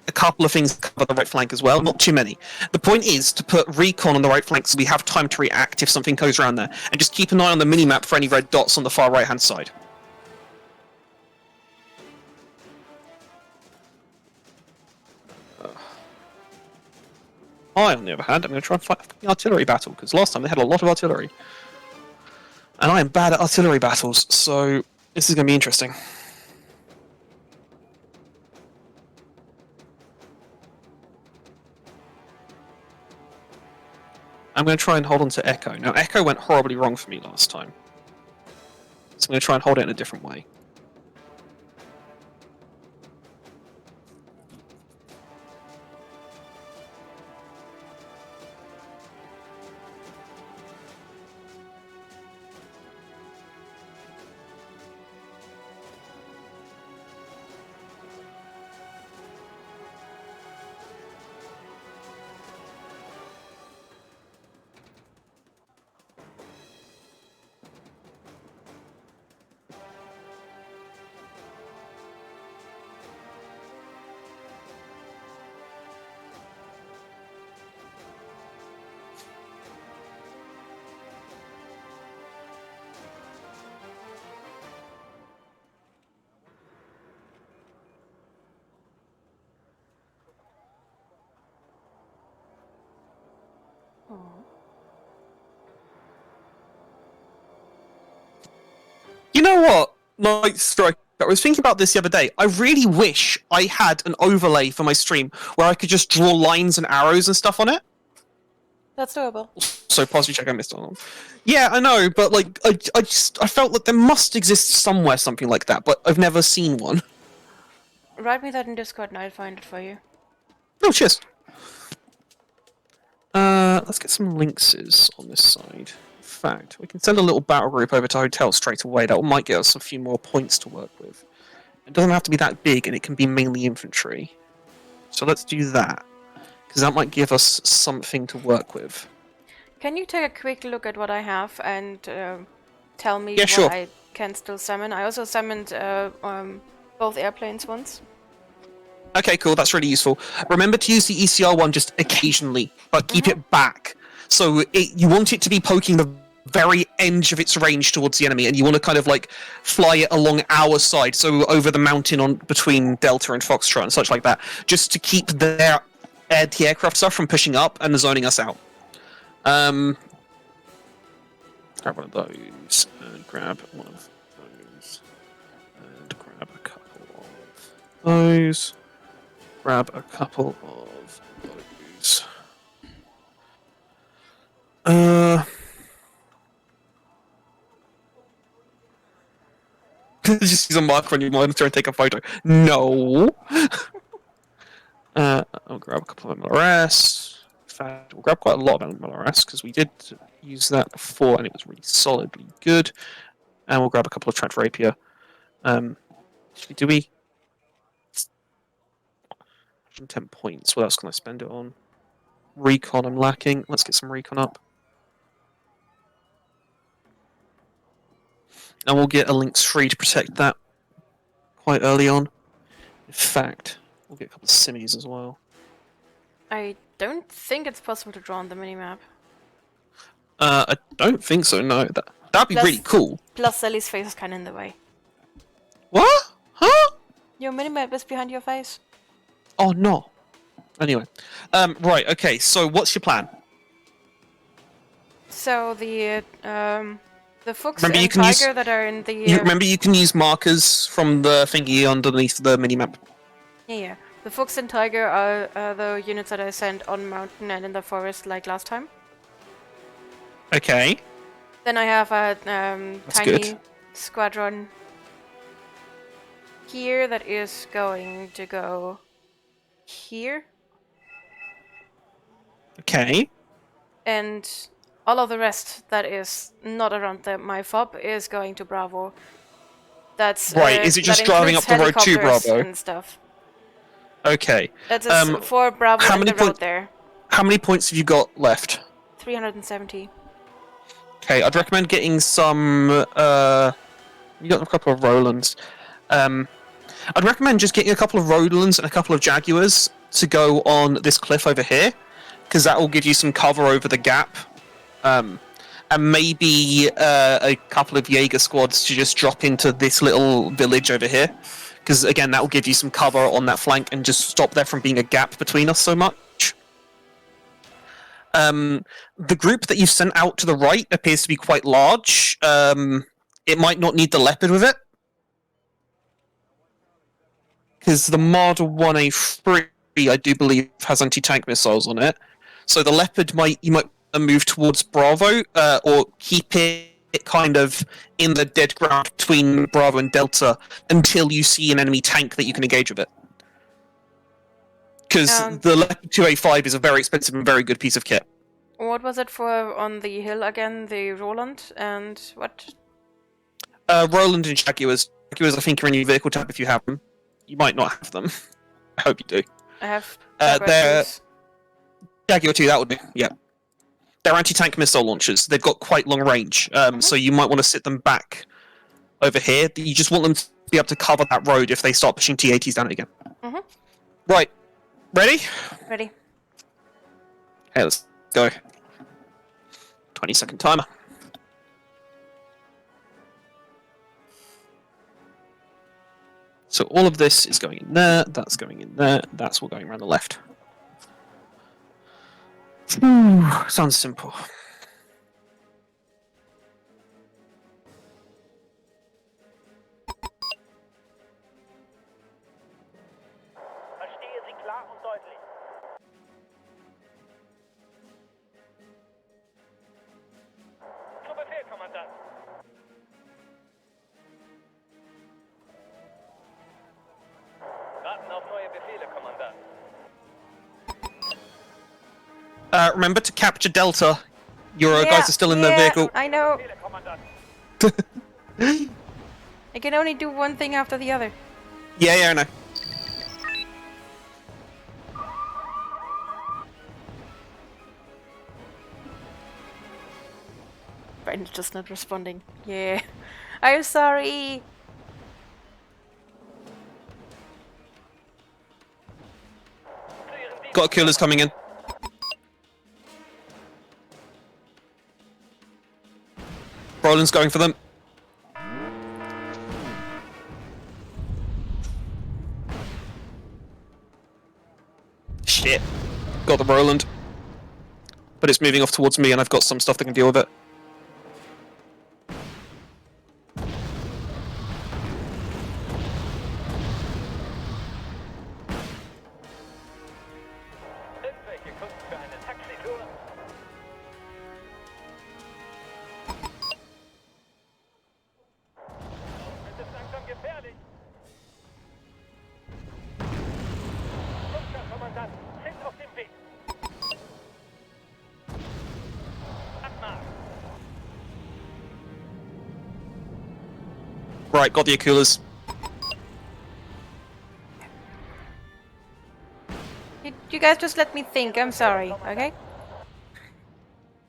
a couple of things to cover the right flank as well, not too many. The point is to put recon on the right flank so we have time to react if something goes around there. And just keep an eye on the minimap for any red dots on the far right-hand side. I, on the other hand, I'm going to try and fight the artillery battle, because last time they had a lot of artillery. And I am bad at artillery battles, so this is going to be interesting. I'm going to try and hold on to Echo. Now, Echo went horribly wrong for me last time. So I'm going to try and hold it in a different way. You know what, Night Striker? I was thinking about this the other day. I really wish I had an overlay for my stream where I could just draw lines and arrows and stuff on it. That's doable. So possibly check I missed on. Yeah, I know, but like I felt that there must exist somewhere something like that, but I've never seen one. Write me that in Discord and I'll find it for you. Oh, cheers. Let's get some linkses on this side fact, we can send a little battle group over to hotel straight away. That might get us a few more points to work with. It doesn't have to be that big, and it can be mainly infantry. So let's do that, because that might give us something to work with. Can you take a quick look at what I have and tell me Yeah, what sure. I can still summon? I also summoned both airplanes once. Okay, cool. That's really useful. Remember to use the ECR one just occasionally, but keep it back. So you want it to be poking the very edge of its range towards the enemy, and you want to kind of like fly it along our side, so over the mountain on between Delta and Foxtrot and such like that, just to keep their anti-aircraft stuff from pushing up and zoning us out. Grab one of those, and grab one of those, and grab a couple of those. Grab a couple of those. Just use a marker on your monitor and take a photo. No. I'll grab a couple of MLRS. In fact, we'll grab quite a lot of MLRS because we did use that before and it was really solidly good. And we'll grab a couple of Trent Rapier. Actually, do we? 110 points. What else can I spend it on? Recon, I'm lacking. Let's get some recon up. And we'll get a Lynx free to protect that quite early on. In fact, we'll get a couple of simmies as well. I don't think it's possible to draw on the minimap. I don't think so, no. That'd be really cool. Plus, Sally's face is kind of in the way. What? Huh? Your minimap is behind your face. Oh, no. Anyway. Right, okay, so what's your plan? So, the Fuchs Remember, you and can Tiger use- that are in the... You remember you can use markers from the thingy underneath the minimap. Yeah. The Fuchs and Tiger are the units that I sent on mountain and in the forest like last time. Okay. Then I have a tiny good. squadron here that is going to go here. Okay. And all of the rest that is not around my fob is going to Bravo. That's Right, is it just that driving includes up the road to helicopters Bravo? and stuff. Okay. That's for Bravo how and many the road point- there. How many points have you got left? 370. Okay, I'd recommend getting some. You got a couple of Rolands. I'd recommend just getting a couple of Rolands and a couple of Jaguars to go on this cliff over here, because that will give you some cover over the gap. And maybe a couple of Jaeger squads to just drop into this little village over here, because again, that will give you some cover on that flank and just stop there from being a gap between us so much. The group that you've sent out to the right appears to be quite large. It might not need the Leopard with it, because the Marder 1A3, I do believe, has anti-tank missiles on it. So the Leopard you might move towards Bravo, or keep it kind of in the dead ground between Bravo and Delta until you see an enemy tank that you can engage with it. Because the Leopard 2A5 is a very expensive and very good piece of kit. What was it for on the hill again? The Roland and what? Roland and Jaguars. Jaguars, I think, are in your vehicle tab if you have them. You might not have them. I hope you do. I have. They're Jaguar 2, that would be, yeah. They're anti-tank missile launchers. They've got quite long range, so you might want to sit them back over here. You just want them to be able to cover that road if they start pushing T-80s down it again. Right. Ready? Ready. Okay, let's go. 20-second timer. So all of this is going in there, that's going in there, that's all going around the left. Sounds simple. Verstehe Sie klar und deutlich. Zu Befehl, Kommandant. Warten auf neue Befehle, Kommandant. Remember to capture Delta Your guys are still in the vehicle. I know. Fehler, Kommandant. I can only do one thing after the other. Yeah, I know. Brandon's just not responding. Yeah. I'm sorry. Got a killer's coming in. Roland's going for them. Shit. Got the Roland. But it's moving off towards me and I've got some stuff that can deal with it. Irgendwelche Kunden für eine Taxitour? Es ist langsam gefährlich. Luftschlag, Kommandant, sind auf dem Weg. Abmarsch. Right, got the Akulas. You guys just let me think. I'm sorry, okay?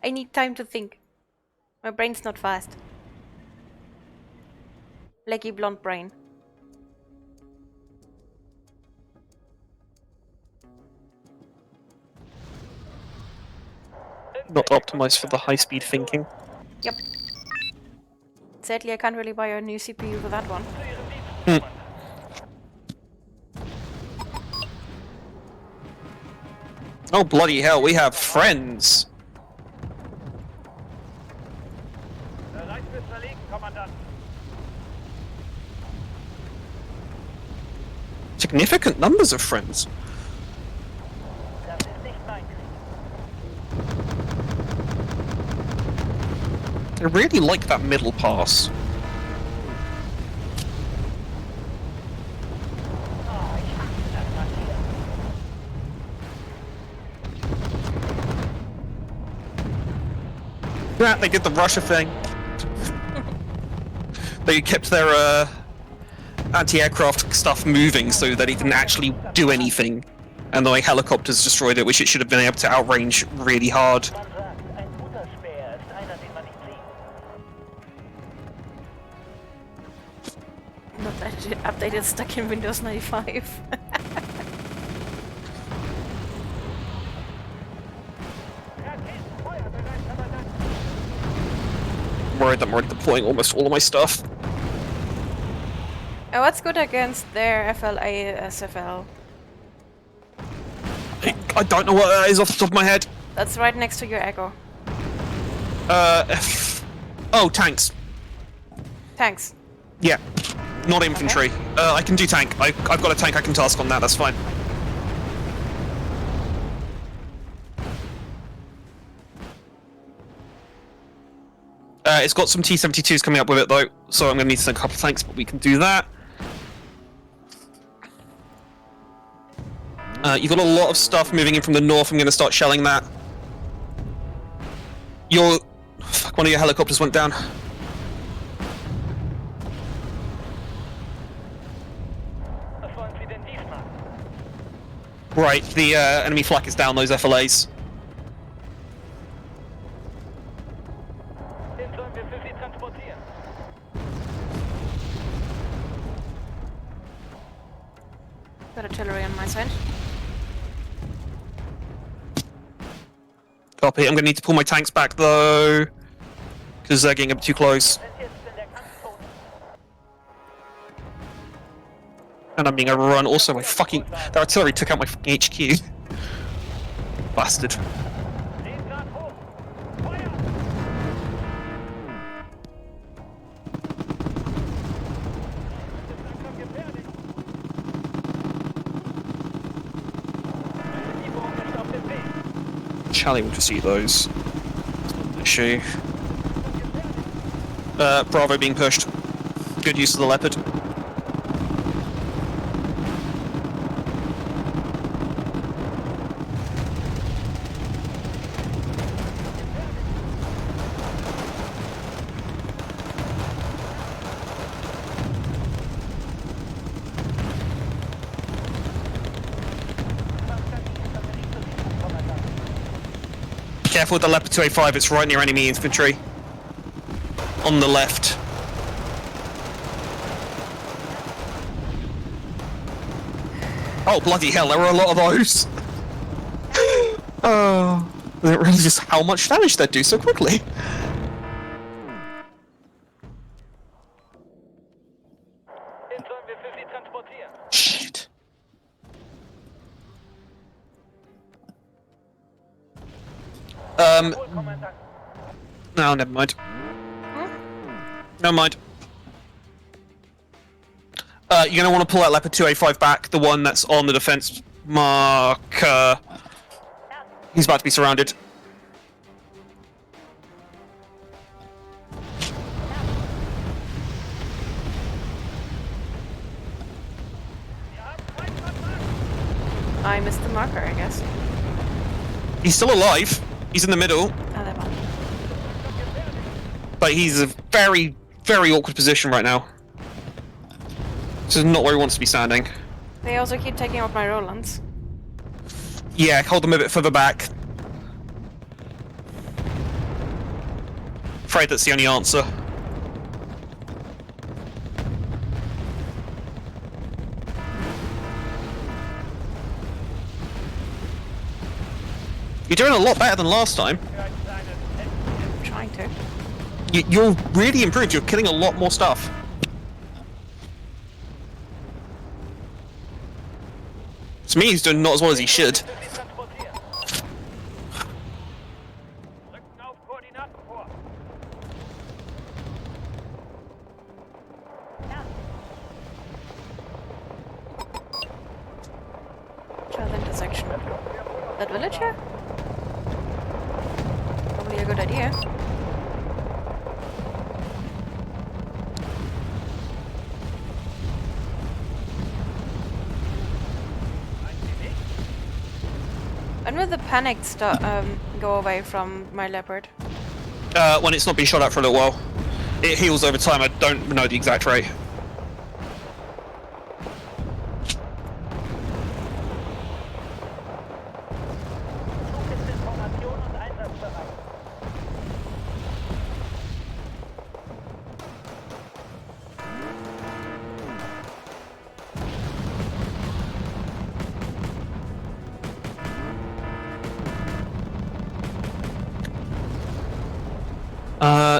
I need time to think. My brain's not fast. Leggy blonde brain. Not optimized for the high-speed thinking. Yep. Sadly, I can't really buy a new CPU for that one. Oh, bloody hell, we have friends. Bereit fürs Verlegen, Kommandant. Significant numbers of friends. Das ist nicht mein Krieg. I really like that middle pass. Oh, ich hasse das Quartier. Yeah, they did the Russia thing. They kept their anti-aircraft stuff moving so that it didn't actually do anything. And the helicopters destroyed it, which it should have been able to outrange really hard. Man sagt, ein guter Späher ist einer, den man nicht liebt. Not updated, stuck in Windows 95. Raketenfeuer bereit, Kommandant. I'm worried that I'm already deploying almost all of my stuff. What's good against their FLA SFL? I don't know what that is off the top of my head. That's right next to your Echo. Oh, tanks. Thanks. Yeah, not infantry. I can do tank. I've got a tank I can task on that, that's fine. It's got some T-72s coming up with it though, so I'm going to need to send a couple of tanks, but we can do that. You've got a lot of stuff moving in from the north. I'm going to start shelling that. Fuck, one of your helicopters went down. Was wollen Sie denn diesmal? Right, the enemy flak is down those FLAs. Den sollen wir für Sie transportieren. Got artillery on my side. Copy. I'm going to need to pull my tanks back though, because they're getting a bit too close. Sind jetzt in der Kampfzone. And I'm being overrun. Also, my fucking... Their artillery took out my fucking HQ. Bastard. 10 Grad hoch. Feuer! Es ist langsam gefährlich. Die Lieferung ist auf dem Weg. Charlie will just eat those. It's not an issue. Bravo being pushed. Good use of the Leopard. Careful with the Leopard 2A5, it's right near enemy infantry. On the left. Oh, bloody hell, there were a lot of those! Oh, I didn't realize just how much damage they'd do so quickly. Den sollen wir für Sie transportieren. Shit. Wohl, Kommandant. No, never mind. Never mind. You're gonna want to pull that Leopard 2A5 back, the one that's on the defense marker. He's about to be surrounded. I missed the marker, I guess. He's still alive. He's in the middle, Ah, there one. but he's a very, very awkward position right now. This is not where he wants to be standing. They also keep taking out my Rolands. Yeah, hold them a bit further back. Afraid that's the only answer. You're doing a lot better than last time. I'm trying to. You're really improved. You're killing a lot more stuff. To me, he's doing not as well as he should. Für Sie transportieren. Rücken auf Koordinaten vor. Child intersection. That village here? Probably a good idea. When will the panic go away from my leopard? When it's not been shot at for a little while. It heals over time. I don't know the exact rate. Zug ist in Formation und einsatzbereit.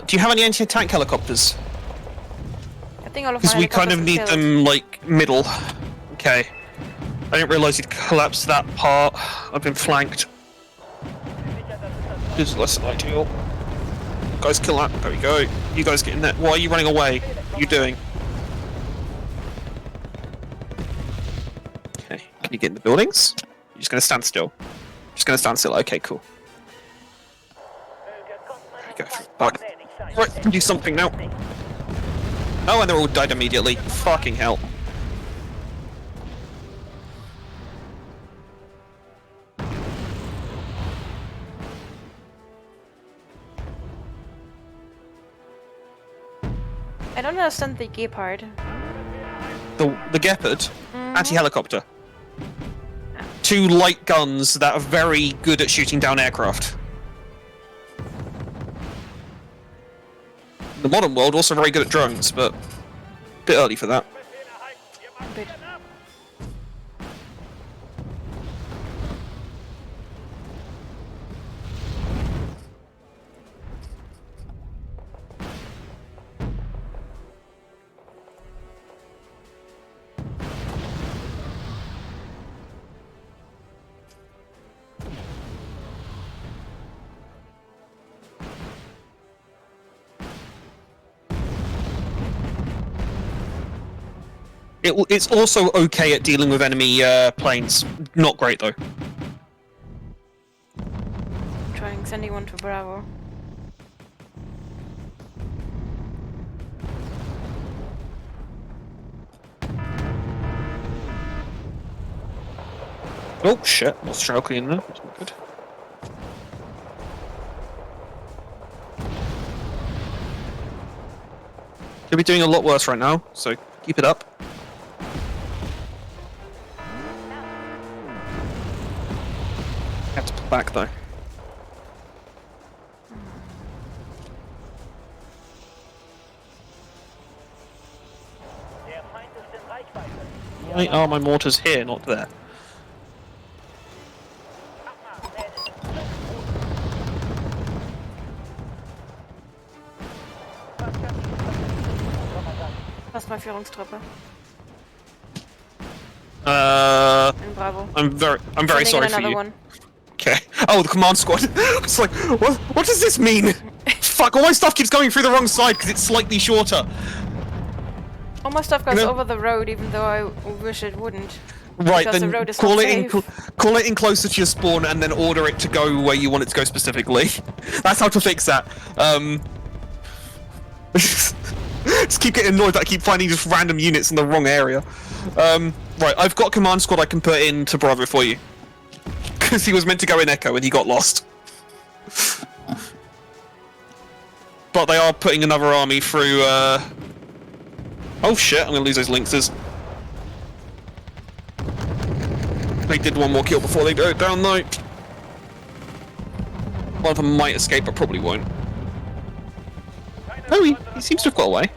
Do you have any anti-tank helicopters? I think all of my Because we kind of helicopters need are killed. them, like, middle. Okay. I didn't realise you'd collapsed that part. I've been flanked. Sicher, dass es das This is less than ideal. Guys, kill that. There we go. You guys get in there. Why are you running away? What are you doing? Okay. Can you get in the buildings? You're just gonna stand still. Just gonna stand still. Okay, cool. Völker konnten Go. eine Back. tätig sein. Right, do something now. Oh, and they're all died immediately. Fucking hell. I don't understand the Gepard. The Gepard, anti-helicopter. Two light guns that are very good at shooting down aircraft. The modern world also very good at drones, but a bit early for that. Befehl erhalten. Wir machen Bit. den ab. It's also okay at dealing with enemy planes. Not great though. Trying sending one to Bravo. Oh shit! What's Shrauky in there? That's not good. Could be doing a lot worse right now, so keep it up. Have to pull back though. Why are my mortars here, not there? Was ist meine Führungstruppe? In Bravo. I'm very Sending sorry in for another you. one. Okay. Oh, the command squad. It's like, what does this mean? Fuck, all my stuff keeps going through the wrong side because it's slightly shorter. All my stuff goes You know- over the road, even though I wish it wouldn't. Right, Because then the road is call not it in, safe. call it in closer to your spawn, and then order it to go where you want it to go specifically. That's how to fix that. Just keep getting annoyed that I keep finding just random units in the wrong area. Right, I've got a command squad I can put into Bravo for you. Because he was meant to go in Echo and he got lost. But they are putting another army through, Oh shit, I'm gonna lose those lynxes. They did one more kill before they go down though. One of them might escape, but probably won't. Oh, he seems to have got away.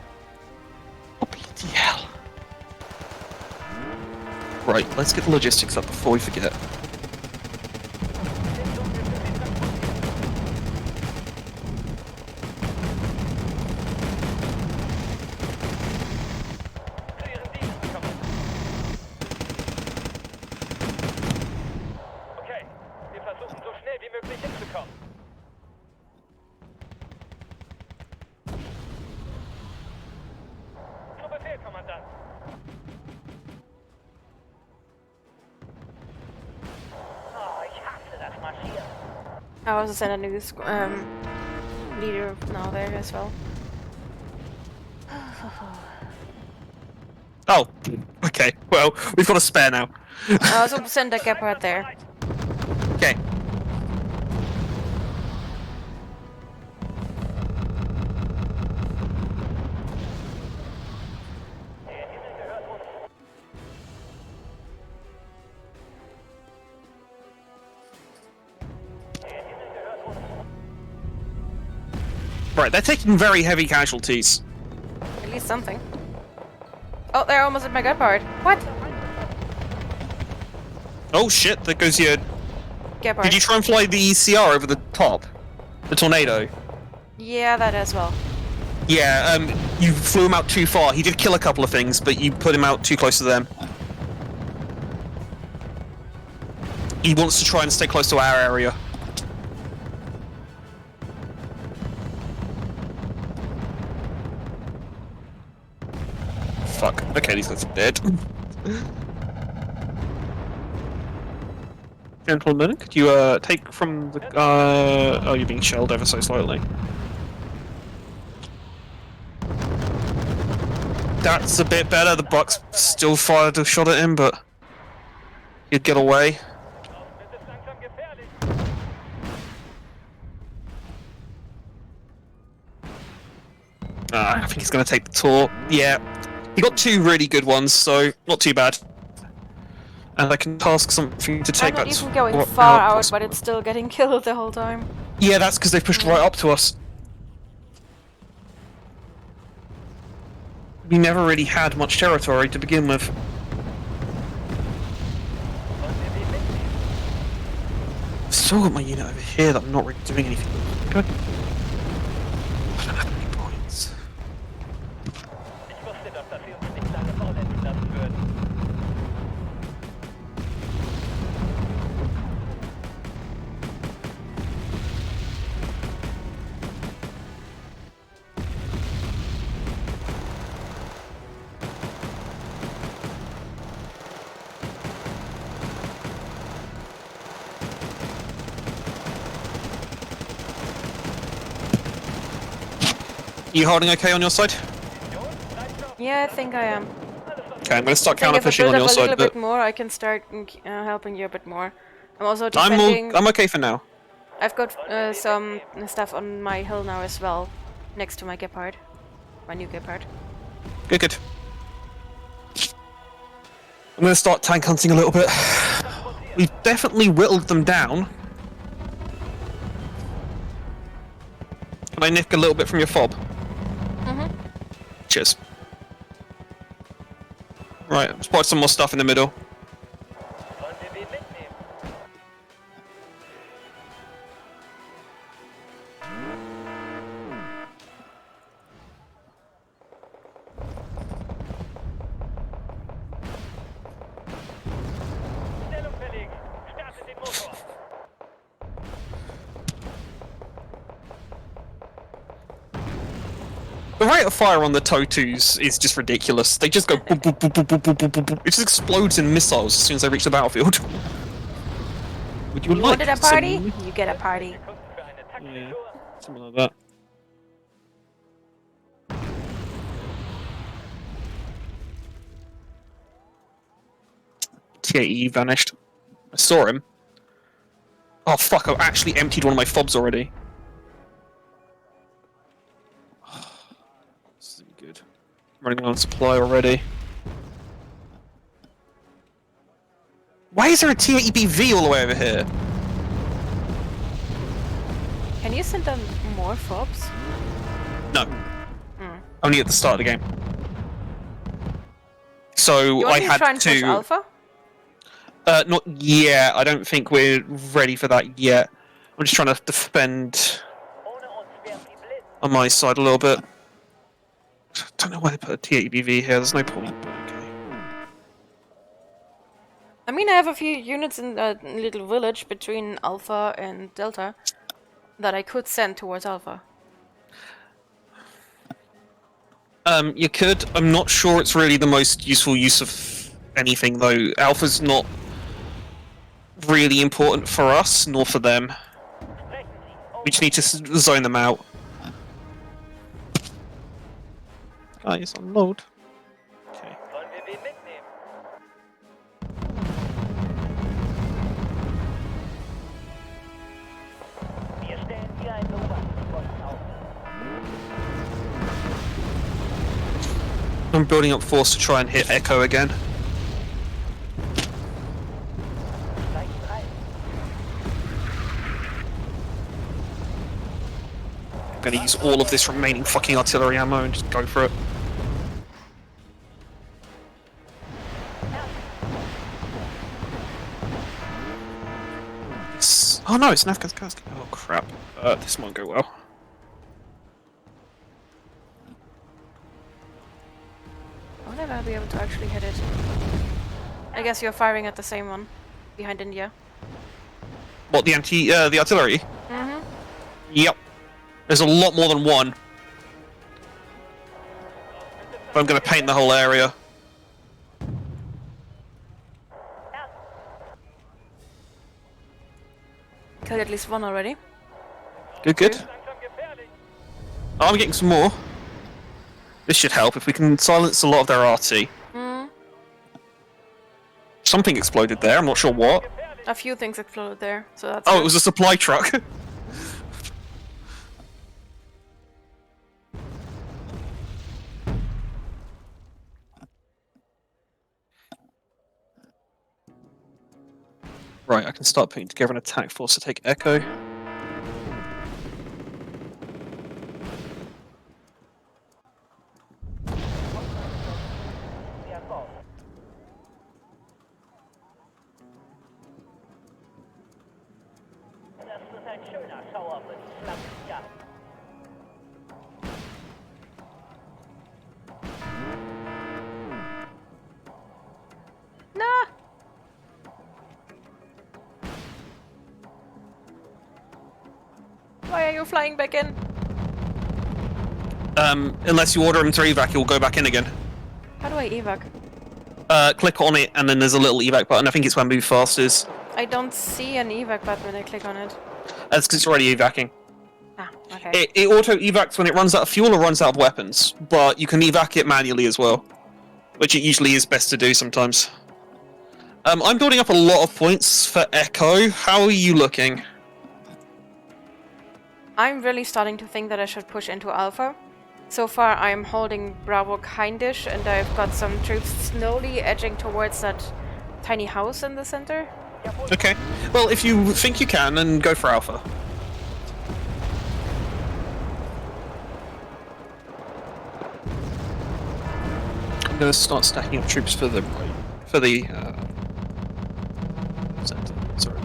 Oh, bloody hell. Right, let's get the logistics up before we forget. Okay, wir versuchen so schnell wie möglich hinzukommen. Zu Befehl, Kommandant. Oh, ich hasse das Marschieren. I also sent a new leader now there as well. Oh, okay. Well, we've got a spare now. I also sent a Gepard there. Okay. Right, they're taking very heavy casualties. At least something. Oh, they're almost at my Gepard. What? Oh shit, there goes your... Gepard. Did you try and fly the CR over the top? The tornado? Yeah, that as well. Yeah, you flew him out too far. He did kill a couple of things, but you put him out too close to them. He wants to try and stay close to our area. Fuck. Okay, these guys are dead. Gentlemen, could you take from the oh, you're being shelled ever so slightly. That's a bit better. The Bucks still fired a shot at him, but he'd get away. Wird es langsam gefährlich. I think he's going to take the tour. Yeah, he got two really good ones, so not too bad. And I can task something to take I'm not that. even going far out, but it's still getting killed the whole time. Yeah, that's because they've pushed right up to us. We never really had much territory to begin with. I've still got my unit over here that I'm not really doing anything with. Good. I don't have any points. Ich wusste doch, dass sie uns nicht lange faulenzen lassen würden. You holding okay on your side? Yeah, I think I am. Okay, I'm going to start I think counter if I pushing build on up your a little side, bit but more, I can start helping you a bit more. I'm also defending. I'm okay for now. I've got some stuff on my hill now as well, next to my Gepard, my new Gepard. Good, good. I'm going to start tank hunting a little bit. We've definitely whittled them down. Can I nick a little bit from your fob? Mhm. Cheers. Right, spot some more stuff in the middle. Wollen wir wen mitnehmen? Stellung verlegen. Startet den Motor. The rate of fire on the Totus is just ridiculous. They just go boop, boop, boop, boop, boop, boop, boop, boop, boop. It just explodes in missiles as soon as they reach the battlefield. Would you You like wanted a party? some- You get a party. Sekunden für eine taktische Yeah, Tour. something like that. TAE vanished. I saw him. Oh fuck, I actually emptied one of my fobs already. This isn't good. I'm running low on supply already. Why is there a TAEBV all the way over here? Can you send them more fobs? No. Only at the start of the game. So You want I me to had try and push to. alpha? Not yet. I don't think we're ready for that yet. I'm just trying to defend Ohne uns wären sie blind. on my side a little bit. Don't know why they put a TABV here. There's no point. But okay. I mean, I have a few units in a little village between Alpha and Delta that I could send towards Alpha. You could. I'm not sure it's really the most useful use of anything though. Alpha's not really important for us, nor for them. Sprechen Sie. We just need to zone them out. Guys, unload. Okay. Wollen wir wen mitnehmen? Wir stellen hier einen Beobachtungsposten auf. I'm building up force to try and hit Echo again. Gleich 3. I'm gonna use all of this remaining fucking artillery ammo and just go for it. Oh no, it's an Afghan Kursk. Oh crap. This might go well. I wonder if I'll be able to actually hit it. I guess you're firing at the same one. Behind India. What, the the artillery? Mm-hmm. Yep. There's a lot more than one. But I'm gonna paint the whole area. Killed at least one already. Good, good. Langsam gefährlich. Oh, I'm getting some more. This should help if we can silence a lot of their RT. Mm. Something exploded there, I'm not sure what. Gefährlich. A few things exploded there, so that's Oh, good. it was a supply truck. Right, I can start putting together an attack force to take Echo. Ja, go. Das ist ein schöner Schauer für die Schlampenjagd. Nah! Why are you flying back in? Unless you order him to evac, he'll go back in again. How do I evac? Click on it, and then there's a little evac button. I think it's where move fast is. I don't see an evac button when I click on it. That's because it's already evacing. Ah, okay. It auto evacs when it runs out of fuel or runs out of weapons, but you can evac it manually as well, which it usually is best to do sometimes. I'm building up a lot of points for Echo. How are you looking? I'm really starting to think that I should push into Alpha. So far I'm holding Bravo kindish, and I've got some troops slowly edging towards that tiny house in the center. Okay. Well, if you think you can, then go for Alpha. I'm gonna start stacking up troops for the center. Sorry.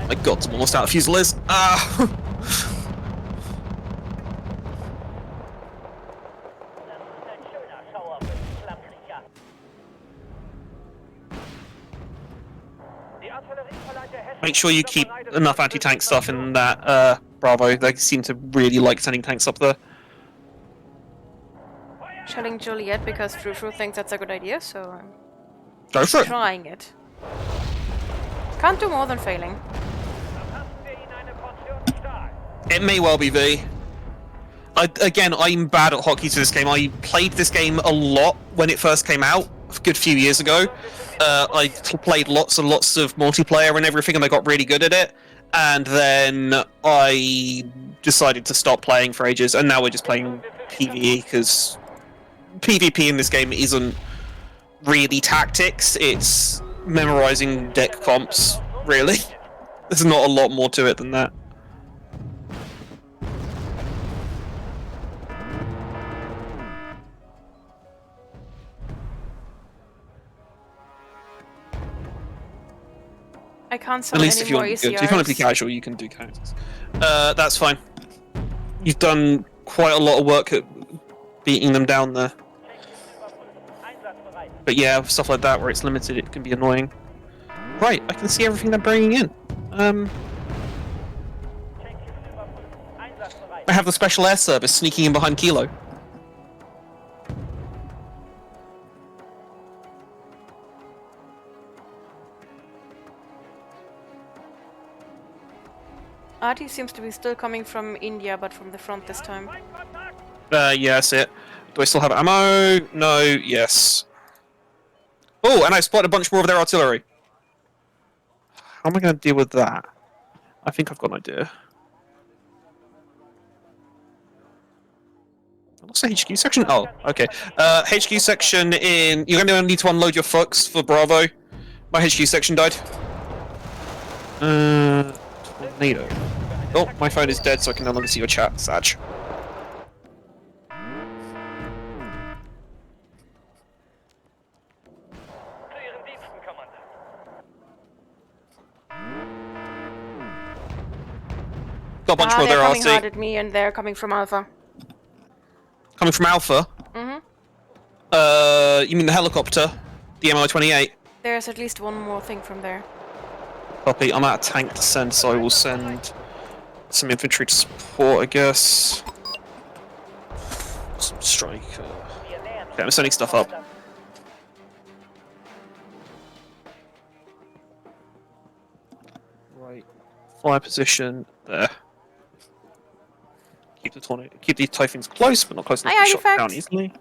My God, I'm almost out of Fusiliers. Ah. Das ist ein schöner Schauerbild, Schlammkriecher. Die Artillerie verleiht der Hessen. Make sure you keep enough anti-tank stuff in that Bravo. They seem to really like sending tanks up there. Shelling Juliet because Frou thinks that's a good idea, so I'm Go for it. trying it. Can't do more than failing. Verpassen wir ihnen eine Portion Stahl. It may well be V. Again, I'm bad at hockey to this game. I played this game a lot when it first came out, a good few years ago. I played lots and lots of multiplayer and everything, and I got really good at it. And then I decided to stop playing for ages, and now we're just playing PvE, because PvP in this game isn't really tactics, it's memorizing deck comps, really. There's not a lot more to it than that. I can't At summon least any if you more want to be good. If you want to be ECRs. casual, you can do characters. That's fine. You've done quite a lot of work at beating them down there. Einsatzbereit. But yeah, stuff like that where it's limited, it can be annoying. Right, I can see everything they're bringing in. Checkliste überprüft. Einsatzbereit. I have the Special Air Service sneaking in behind Kilo. Artie seems to be still coming from India, but from the front this time. Feindkontakt. Yeah, that's it. Do I still have ammo? No, yes. Oh, and I spotted a bunch more of their artillery. How am I going to deal with that? I think I've got an idea. What's the HQ section? Oh, okay. HQ section in... You're going to need to unload your Fox for Bravo. My HQ section died. Tornado. Oh, my phone is dead, so I can no longer see your chat, Sag. Zu Ihren Diensten, Kommandant. Got a bunch more Ah, of they're their coming hard RC. at me, and they're coming from Alpha. Coming from Alpha. Mm-hmm. You mean the helicopter? The MI-28? There's at least one more thing from there. Copy. I'm out of tank to send, so I will send some infantry to support, I guess. Some strike. Wir nähern uns. Okay, I'm sending stuff up. Right. Fire position there. Keep the tornado. Keep the typhoons close, but not close enough Hi, to be shot Artifact. down easily.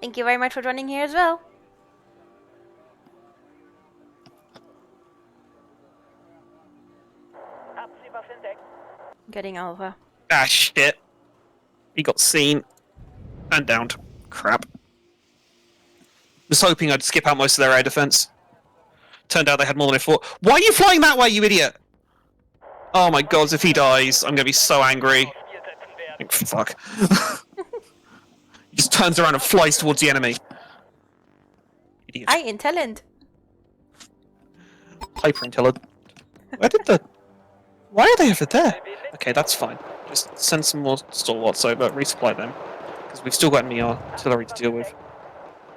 Thank you very much for joining here as well. Abziehwaffen entdeckt. Getting Alpha. Ah, shit. He got seen and downed. Crap. Was hoping I'd skip out most of their air defense. Turned out they had more than I thought. Why are you flying that way, you idiot? Oh my god, if he dies, I'm gonna be so angry. Auf Ziel setzen werden. Like, fuck. He just turns around and flies towards the enemy. Idiot. I intelligent. Hyper intelligent. Where did the... Why are they over there? Okay, that's fine. Just send some more stalwarts over, resupply them. Because we've still got enemy artillery to deal with.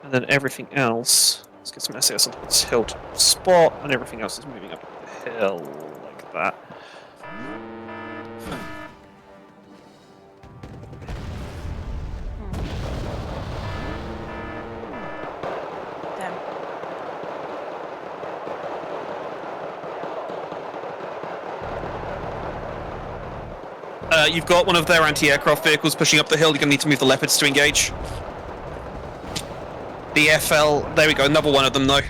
And then everything else... Let's get some SAS onto this hill to spot, and everything else is moving up the hill like that. Damn. You've got one of their anti-aircraft vehicles pushing up the hill. You're going to need to move the Leopards to engage. The FL... There we go, another one of them, though.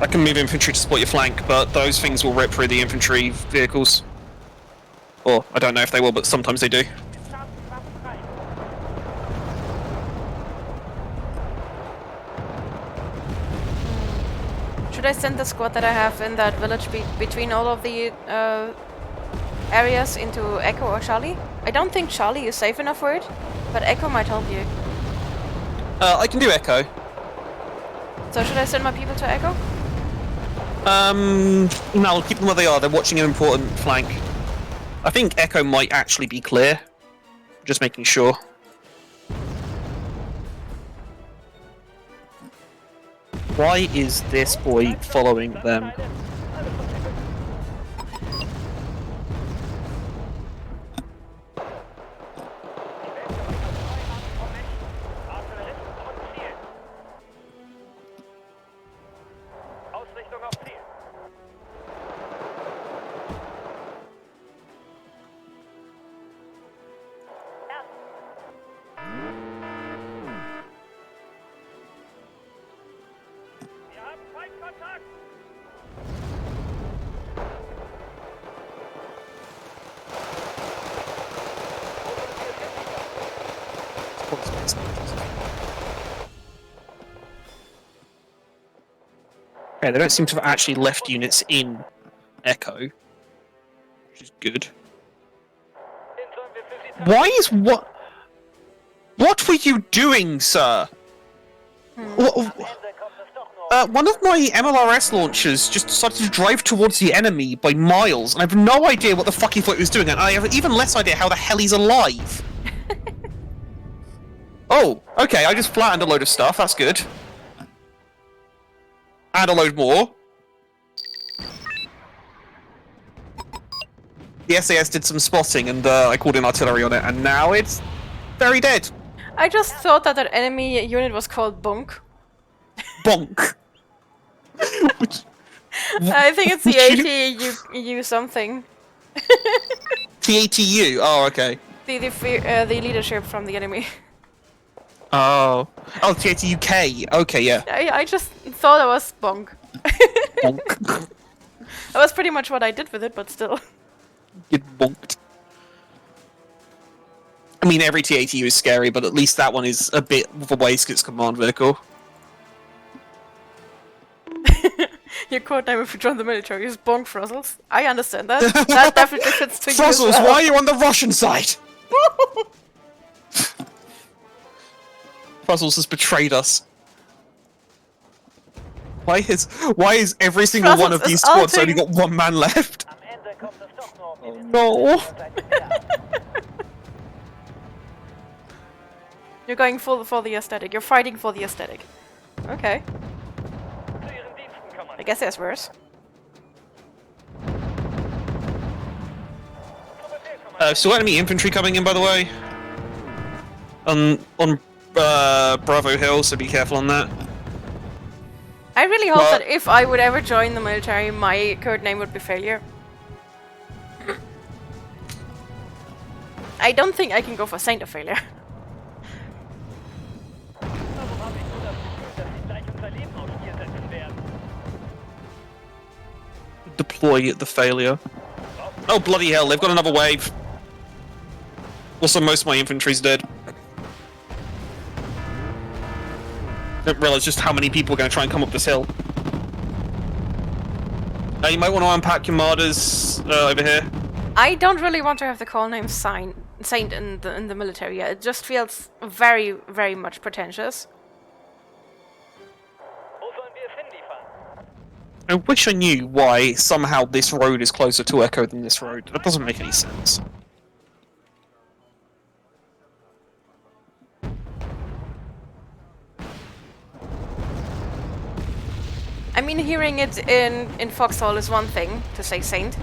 I can move infantry to support your flank, but those things will rip through the infantry vehicles. Or, I don't know if they will, but sometimes they do. Scharfenwaffen frei. Should I send the squad that I have in that village between all of the areas into Echo or Charlie? I don't think Charlie is safe enough for it, but Echo might help you. I can do Echo. So should I send my people to Echo? No, I'll keep them where they are. They're watching an important flank. I think Echo might actually be clear. Just making sure. Why is this boy following them? Ausrichtung auf Ziel. Wir haben Feindkontakt. Okay, they don't seem to have actually left units in Echo, which is good. Why is what? What were you doing, sir? One of my MLRS launchers just decided to drive towards the enemy by miles, and I have no idea what the fuck he thought he was doing, and I have even less idea how the hell he's alive. Oh, okay, I just flattened a load of stuff, that's good. And a load more. The SAS did some spotting, and I called in artillery on it, and now it's very dead. I just thought that enemy unit was called Bunk. Bonk. I think it's the ATU something. TATU. Oh, okay. The leadership from the enemy. Oh. Oh, TATUK. Okay, yeah. I just thought it was Bonk. Bonk. That was pretty much what I did with it, but still. Get bonked. I mean, every TATU is scary, but at least that one is a bit of a waste 'cause it's command vehicle. Your code name if you join the military is Bonk Fruzzles. I understand that. That definitely fits to you as Fruzzles, well. why are you on the Russian side? Fruzzles has betrayed us. Why is every single one of Fruzzles these is squads ulting. only got one man left? Am Ende kommt es doch nur um die No. You're going full for the aesthetic. You're fighting for the aesthetic. Okay. Zu Ihren Diensten, Kommandant. I guess there's worse. Still enemy infantry coming in, by the way. On Bravo Hill, so be careful on that. I really hope Well- that if I would ever join the military, my code name would be Failure. I don't think I can go for Saint of Failure. Warum habe ich nur das Gefühl, dass Sie gleich unser Leben aufs Spiel setzen werden? Deploy the failure. Oh, bloody hell, they've got another wave. Also, most of my infantry's dead. Didn't realize just how many people are going to try and come up this hill. You might want to unpack your martyrs over here. I don't really want to have the call name Saint in the military yet. It just feels very, very much pretentious. Wo sollen wir es hinliefern? I wish I knew why somehow this road is closer to Echo than this road. That doesn't make any sense. I mean, hearing it in Foxhole is one thing to say Saint,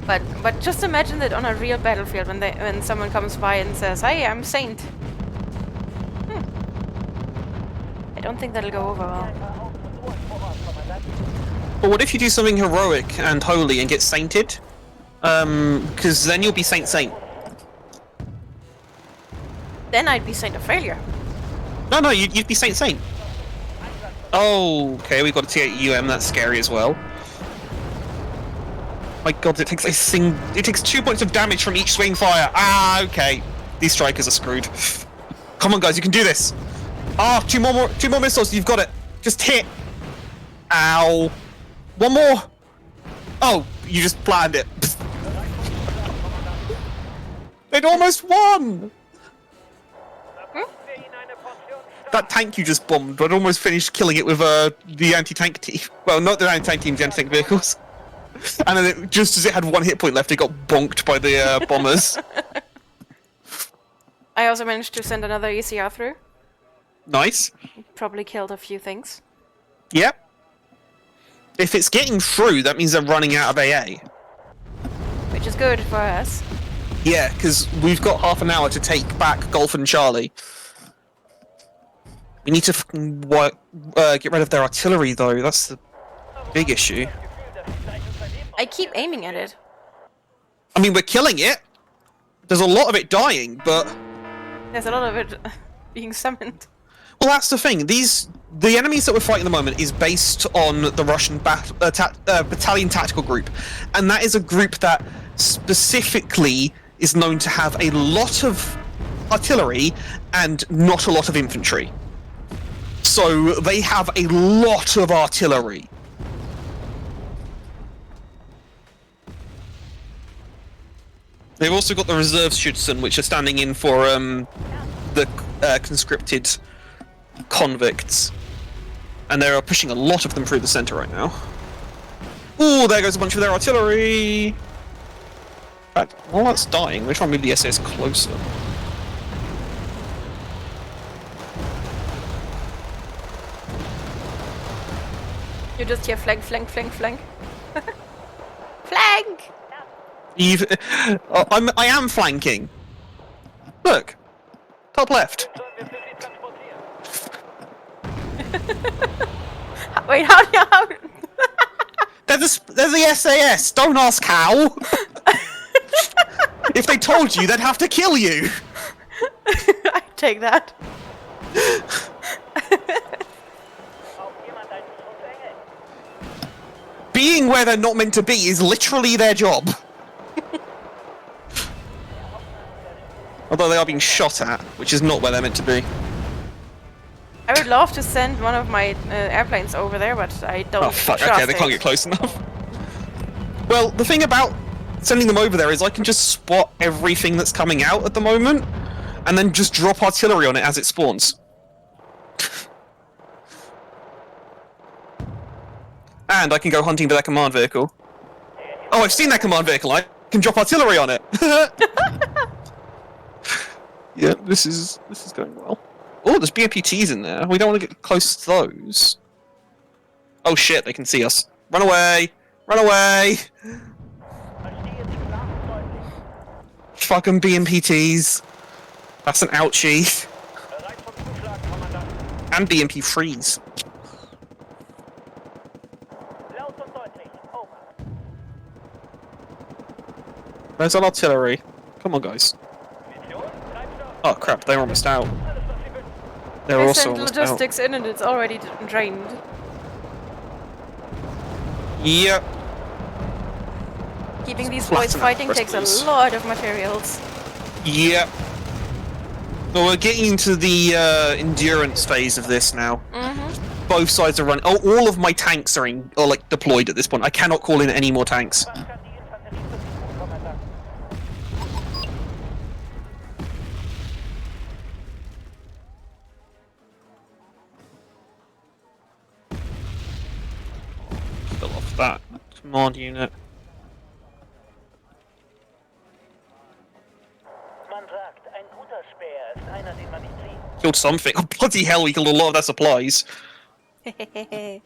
but just imagine it on a real battlefield when someone comes by and says, "Hey, I'm Saint." I don't think that'll go over well. But what if you do something heroic and holy and get sainted? Because then you'll be Saint. Then I'd be Saint of Failure. No, you'd be Saint. Oh, okay, we've got a T8UM, that's scary as well. My god, it takes 2 points of damage from each swing fire. Ah, okay. These strikers are screwed. Come on, guys, you can do this. Ah, two more missiles, you've got it. Just hit. Ow. One more. Oh, you just flattened it. They'd almost won! Verpassen wir ihnen eine Portion Stein. That tank you just bombed, I'd almost finished killing it with the anti-tank team. Well, not the anti-tank team, the anti-tank vehicles. And then just as it had one hit point left, it got bonked by the bombers. I also managed to send another ECR through. Nice. Probably killed a few things. Yep. If it's getting through, that means they're running out of AA. Which is good for us. Yeah, because we've got half an hour to take back Golf and Charlie. We need to get rid of their artillery, though. That's the big issue. I keep aiming at it. I mean, we're killing it. There's a lot of it dying, but... There's a lot of it being summoned. Well, that's the thing. The enemies that we're fighting at the moment is based on the Russian Battalion Tactical Group. And that is a group that specifically is known to have a lot of artillery and not a lot of infantry. So they have a lot of artillery. They've also got the reserve Schützen, which are standing in for the conscripted convicts. And they're pushing a lot of them through the center right now. Ooh, there goes a bunch of their artillery! In fact, while that's dying, we're trying to move the SS closer. You just hear flank, flank, flank, flank. Flank! I am flanking. Look, top left. Sollen wir für sie transportieren? Wait, how? There's the SAS. Don't ask how. If they told you, they'd have to kill you. I take that. Braucht jemand einen Schutzengel? Being where they're not meant to be is literally their job. Although they are being shot at, which is not where they're meant to be. I would love to send one of my airplanes over there, but I don't. Oh fuck, trust okay, they can't it. get close enough. Well, the thing about sending them over there is I can just spot everything that's coming out at the moment, and then just drop artillery on it as it spawns. And I can go hunting for that command vehicle. Oh, I've seen that command vehicle, I can drop artillery on it! Yeah, this is going well. Oh, there's BMPTs in there. We don't want to get close to those. Oh shit, they can see us. Run away! Run away! Verstehe Sie klar und deutlich. Fucking BMPTs. That's an ouchie. Bereit zum Zuschlag, Kommandant. And BMP3s. Laut und deutlich. Over. Where's that artillery? Come on, guys. Munition, Treibstoff. Oh crap, they're almost out. Alles, was Sie wünschen. They're I also sent almost logistics in and it's already drained. out. Yep. Keeping these Flatten boys out fighting first, takes please. a lot of materials. Yep. Well, we're getting into the endurance phase of this now. Mm-hmm. Both sides are running. Oh, all of my tanks are like deployed at this point. I cannot call in any more tanks. Was kann die Infanterie für Sie tun, Kommandant? Kill off that command unit. Man sagt, ein guter Speer ist einer, den man nicht sieht. Killed something. Oh, bloody hell, we killed a lot of their supplies. Didn't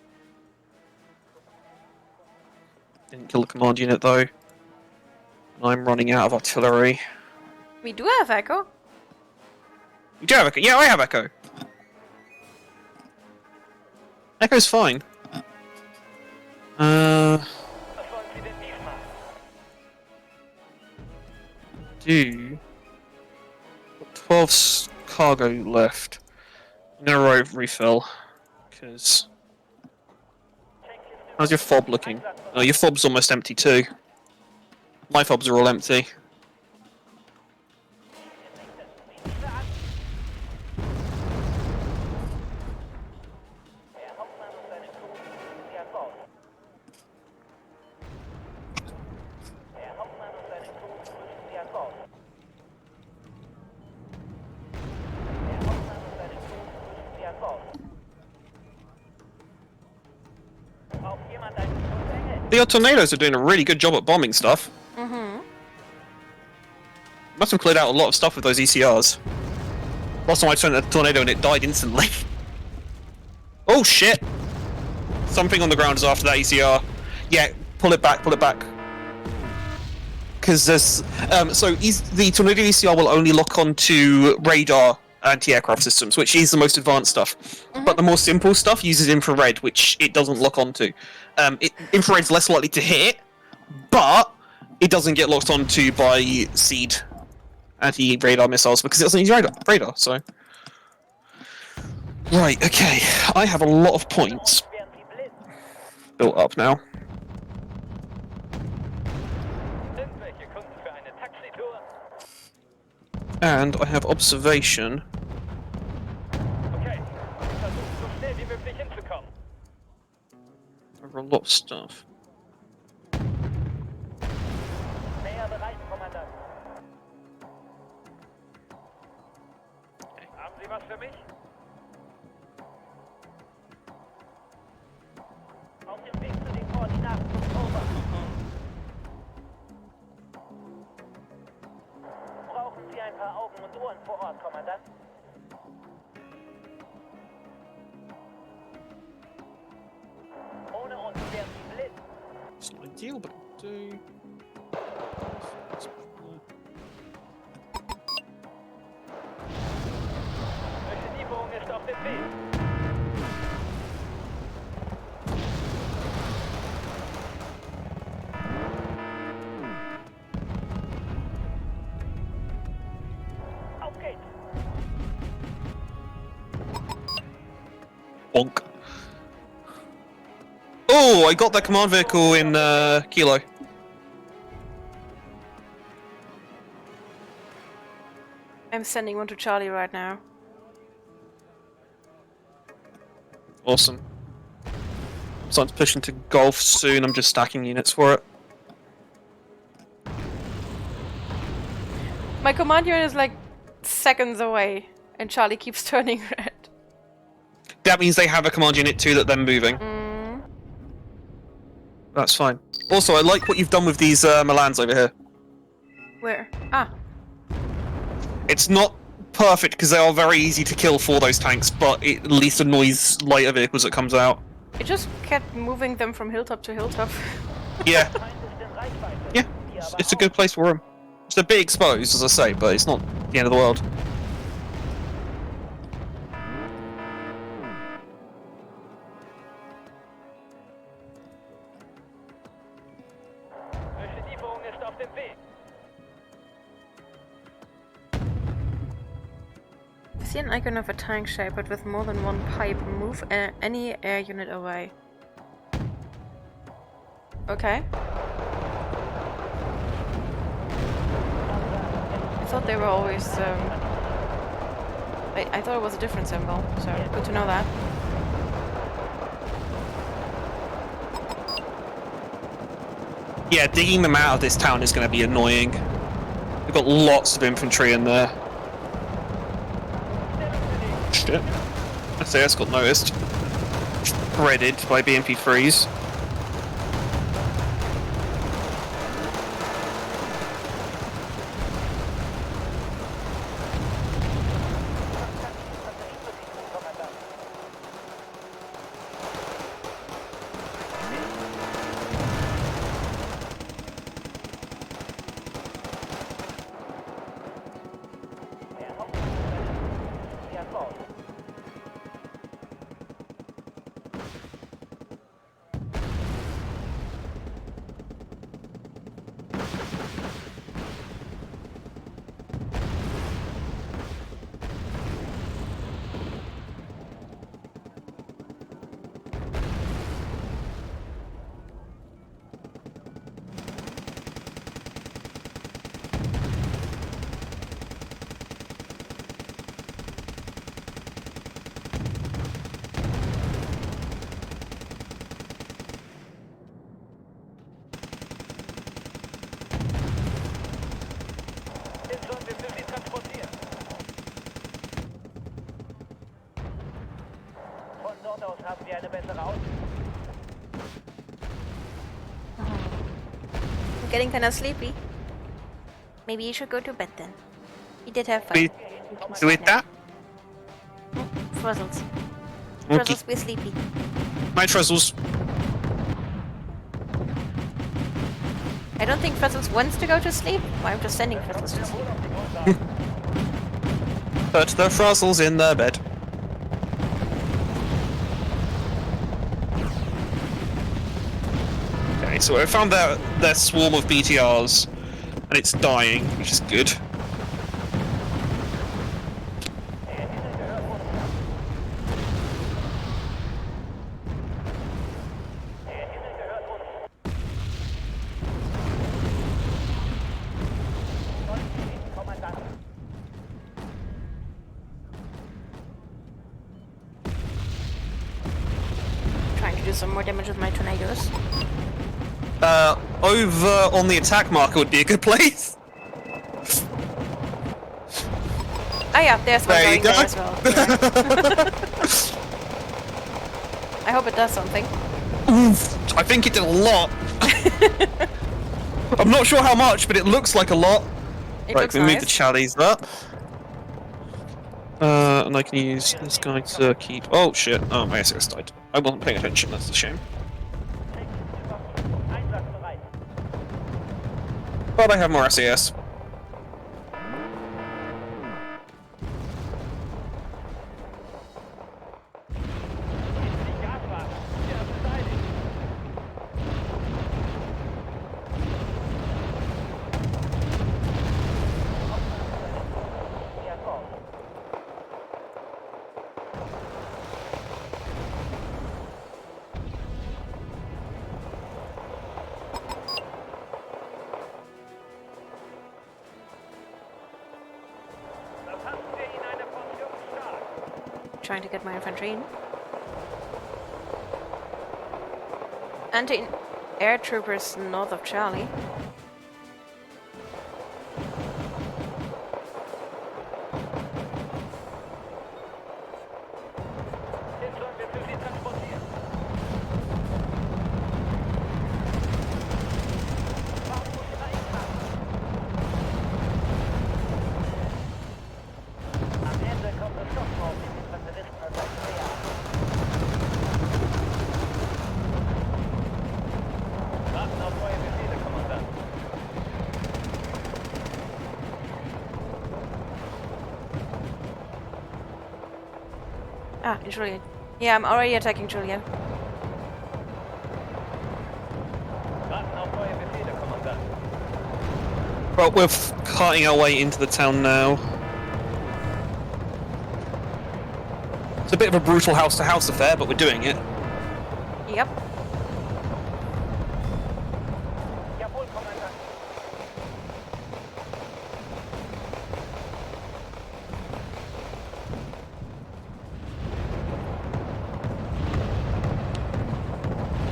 kill the command unit though. I'm running out of artillery. We do have Echo. You do have Echo? Yeah, I have Echo. Echo's fine. Was wollen Sie denn diesmal? Do 12 cargo left. I'm gonna refill because. How's your fob looking? Oh, your fob's almost empty too. My fobs are all empty. Der Hauptmann und seine Crew begrüßen Sie an Bord. Der Hauptmann und seine Crew begrüßen Sie an Bord. the tornadoes are doing a really good job at bombing stuff. Mm-hmm. Must have cleared out a lot of stuff with those ECRs. Last time I turned a tornado and it died instantly. Oh shit! Something on the ground is after that ECR. Yeah, pull it back, pull it back. Because there's... the tornado ECR will only lock onto radar anti-aircraft systems, which is the most advanced stuff. But the more simple stuff uses infrared, which it doesn't lock onto. Infrared's less likely to hit, but it doesn't get locked onto by SEED anti-radar missiles because it doesn't use radar, so... Right, okay. I have a lot of points built up now. Irgendwelche Kunden für eine Taxitour? And I have observation. Okay, versuch so schnell wie möglich hinzukommen. Over a lot of stuff. Näher Bereich, Kommandant. Haben Sie was für mich? Auf dem Weg zu den Koordinaten zum Over. Brauchen Sie ein paar Augen und Ohren vor Ort, Kommandant? Ohne uns wären Sie blind. It's not ideal, but I'll do. Beschädigung ist auf dem Weg. Auf geht's. Bonk. Oh, I got that command vehicle in Kilo. I'm sending one to Charlie right now. Awesome. I'm starting to push into Golf soon. I'm just stacking units for it. My command unit is like seconds away, and Charlie keeps turning red. That means they have a command unit too that they're moving. That's fine. Also, I like what you've done with these Milans over here. Where? Ah. It's not perfect because they are very easy to kill for those tanks, but it at least annoys lighter vehicles that comes out. It just kept moving them from hilltop to hilltop. Yeah. Yeah, it's a good place for them. It's a bit exposed, as I say, but it's not the end of the world. Beschädigung ist auf dem Weg. I see an icon of a tank shape, but with more than one pipe. Move any air unit away. Okay. I thought they were always. I thought it was a different symbol, so good to know that. Yeah, digging them out of this town is going to be annoying. We've got lots of infantry in there. Shit. SAS got noticed. Threaded by BMP3s. Von dort aus haben wir eine bessere Aussicht. I'm getting kind of sleepy. Maybe you should go to bed then. You did have fun. We You can do sleep it now. that? Frizzles. Okay. Frizzles, be sleepy. My truzzles. I don't think Frizzles wants to go to sleep. Well, I'm just sending Frizzles to sleep. Put the Fruzzles in the bed. Okay, so I found their swarm of BTRs, and it's dying, which is good. Trying to do some more damage with my tornadoes. Over on the attack marker would be a good place. Oh yeah, there's one There you going there go. as well. I hope it does something. Oof, I think it did a lot. I'm not sure how much, but it looks like a lot. It Right, looks we move nice. the chalies up. And I can use this guy to keep... Oh shit, oh my SS died. I wasn't paying attention, that's a shame. Einsatzbereit. But I have more SAS. Die Gaswagen. Ja, beteiligt. Ja, komm. Verpassen wir ihnen eine Portion stark. Trying to get my infantry in. Anti-air troopers north of Charlie. Den sollen wir für sie transportieren. Warum muss ich da einpacken? Am Ende kommt es doch drauf, wie die Pazifisten als ein Feuer. Warten auf neue Befehle, Kommandant. Ah, in Julia. Yeah, I'm already attacking Julia. Warten auf neue Befehle, Kommandant. Well, we're cutting our way into the town now. It's a bit of a brutal house-to-house affair, but we're doing it. Yep. Jawohl, Kommandant.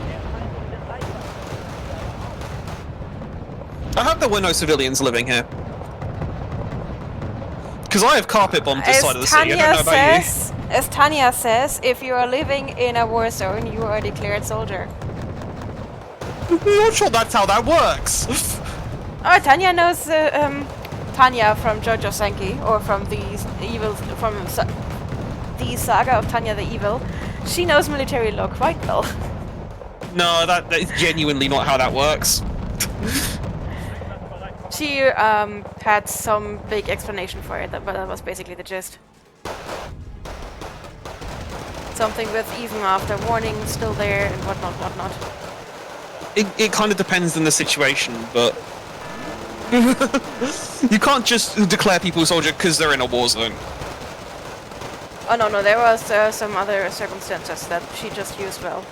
Der Feind ist in Reichweite. I hope there were no civilians living here. Because I have carpet bombed this side of the city, I don't know about you. As Tanya says, if you are living in a war zone, you are a declared soldier. I'm not sure that's how that works. Oh, Tanya knows Tanya from Jojo Senki, or from the saga of Tanya the Evil. She knows military law quite well. No, that is genuinely not how that works. She had some big explanation for it, but that was basically the gist. Something with even after warning still there and whatnot. It kind of depends on the situation, but you can't just declare people a soldier because they're in a war zone. Oh no, there was some other circumstances that she just used well.